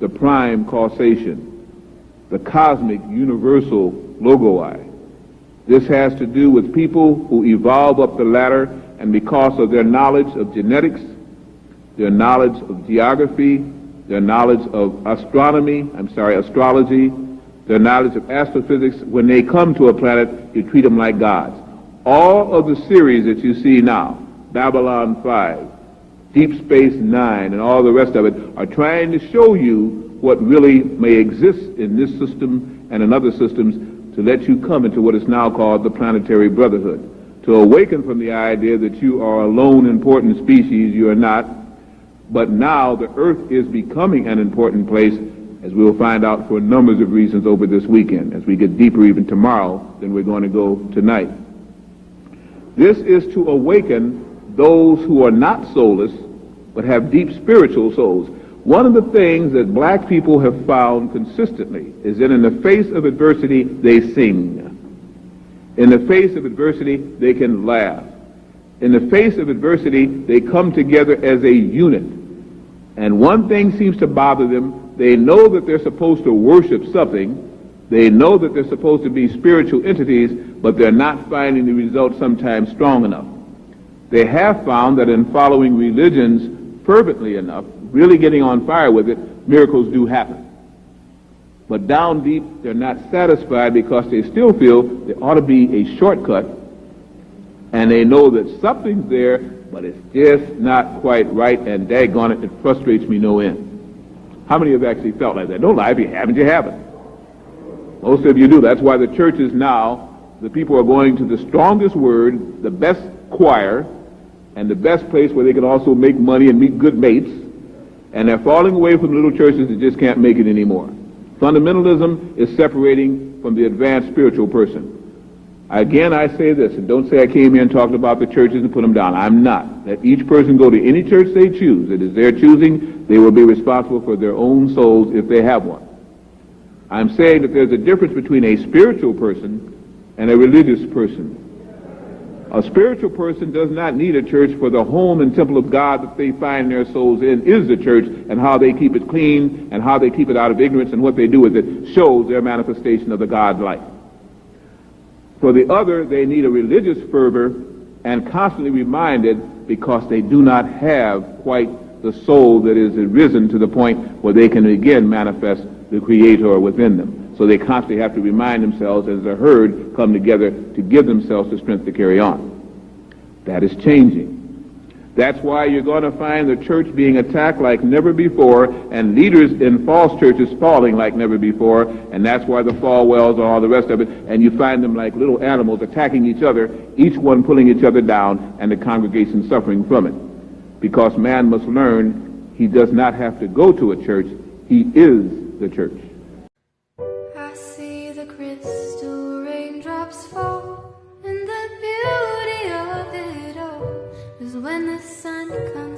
the prime causation, the cosmic universal logoi. This has to do with people who evolve up the ladder, and because of their knowledge of genetics, their knowledge of geography, their knowledge of astrology, their knowledge of astrophysics, when they come to a planet, you treat them like gods. All of the series that you see now, Babylon 5, Deep Space Nine, and all the rest of it, are trying to show you what really may exist in this system and in other systems to let you come into what is now called the planetary brotherhood, to awaken from the idea that you are a lone important species. You are not. But now the Earth is becoming an important place, as we will find out for numbers of reasons over this weekend, as we get deeper even tomorrow than we're going to go tonight. This is to awaken those who are not soulless, but have deep spiritual souls. One of the things that black people have found consistently is that in the face of adversity, they sing. In the face of adversity, they can laugh. In the face of adversity, they come together as a unit. And one thing seems to bother them. They know that they're supposed to worship something. They know that they're supposed to be spiritual entities, but they're not finding the results sometimes strong enough. They have found that in following religions fervently enough, really getting on fire with it, miracles do happen. But down deep, they're not satisfied because they still feel there ought to be a shortcut, and they know that something's there, but it's just not quite right, and daggone it frustrates me no end. How many have actually felt like that? Don't lie, if you haven't, you haven't. Most of you do. That's why the churches now, the people are going to the strongest word, the best choir, and the best place where they can also make money and meet good mates, and they're falling away from little churches that just can't make it anymore. Fundamentalism is separating from the advanced spiritual person. Again, I say this, and don't say I came here and talked about the churches and put them down. I'm not. Let each person go to any church they choose. It is their choosing. They will be responsible for their own souls if they have one. I'm saying that there's a difference between a spiritual person and a religious person. A spiritual person does not need a church, for the home and temple of God that they find their souls in is the church, and how they keep it clean and how they keep it out of ignorance and what they do with it shows their manifestation of the God life. For the other, they need a religious fervor and constantly reminded, because they do not have quite the soul that is risen to the point where they can again manifest the Creator within them. So they constantly have to remind themselves as a herd come together to give themselves the strength to carry on. That is changing. That's why you're going to find the church being attacked like never before, and leaders in false churches falling like never before, and that's why the Falwells and all the rest of it, and you find them like little animals attacking each other, each one pulling each other down, and the congregation suffering from it. Because man must learn he does not have to go to a church, he is the church. I see the crystal raindrops fall, and the beauty of it all is when the sun comes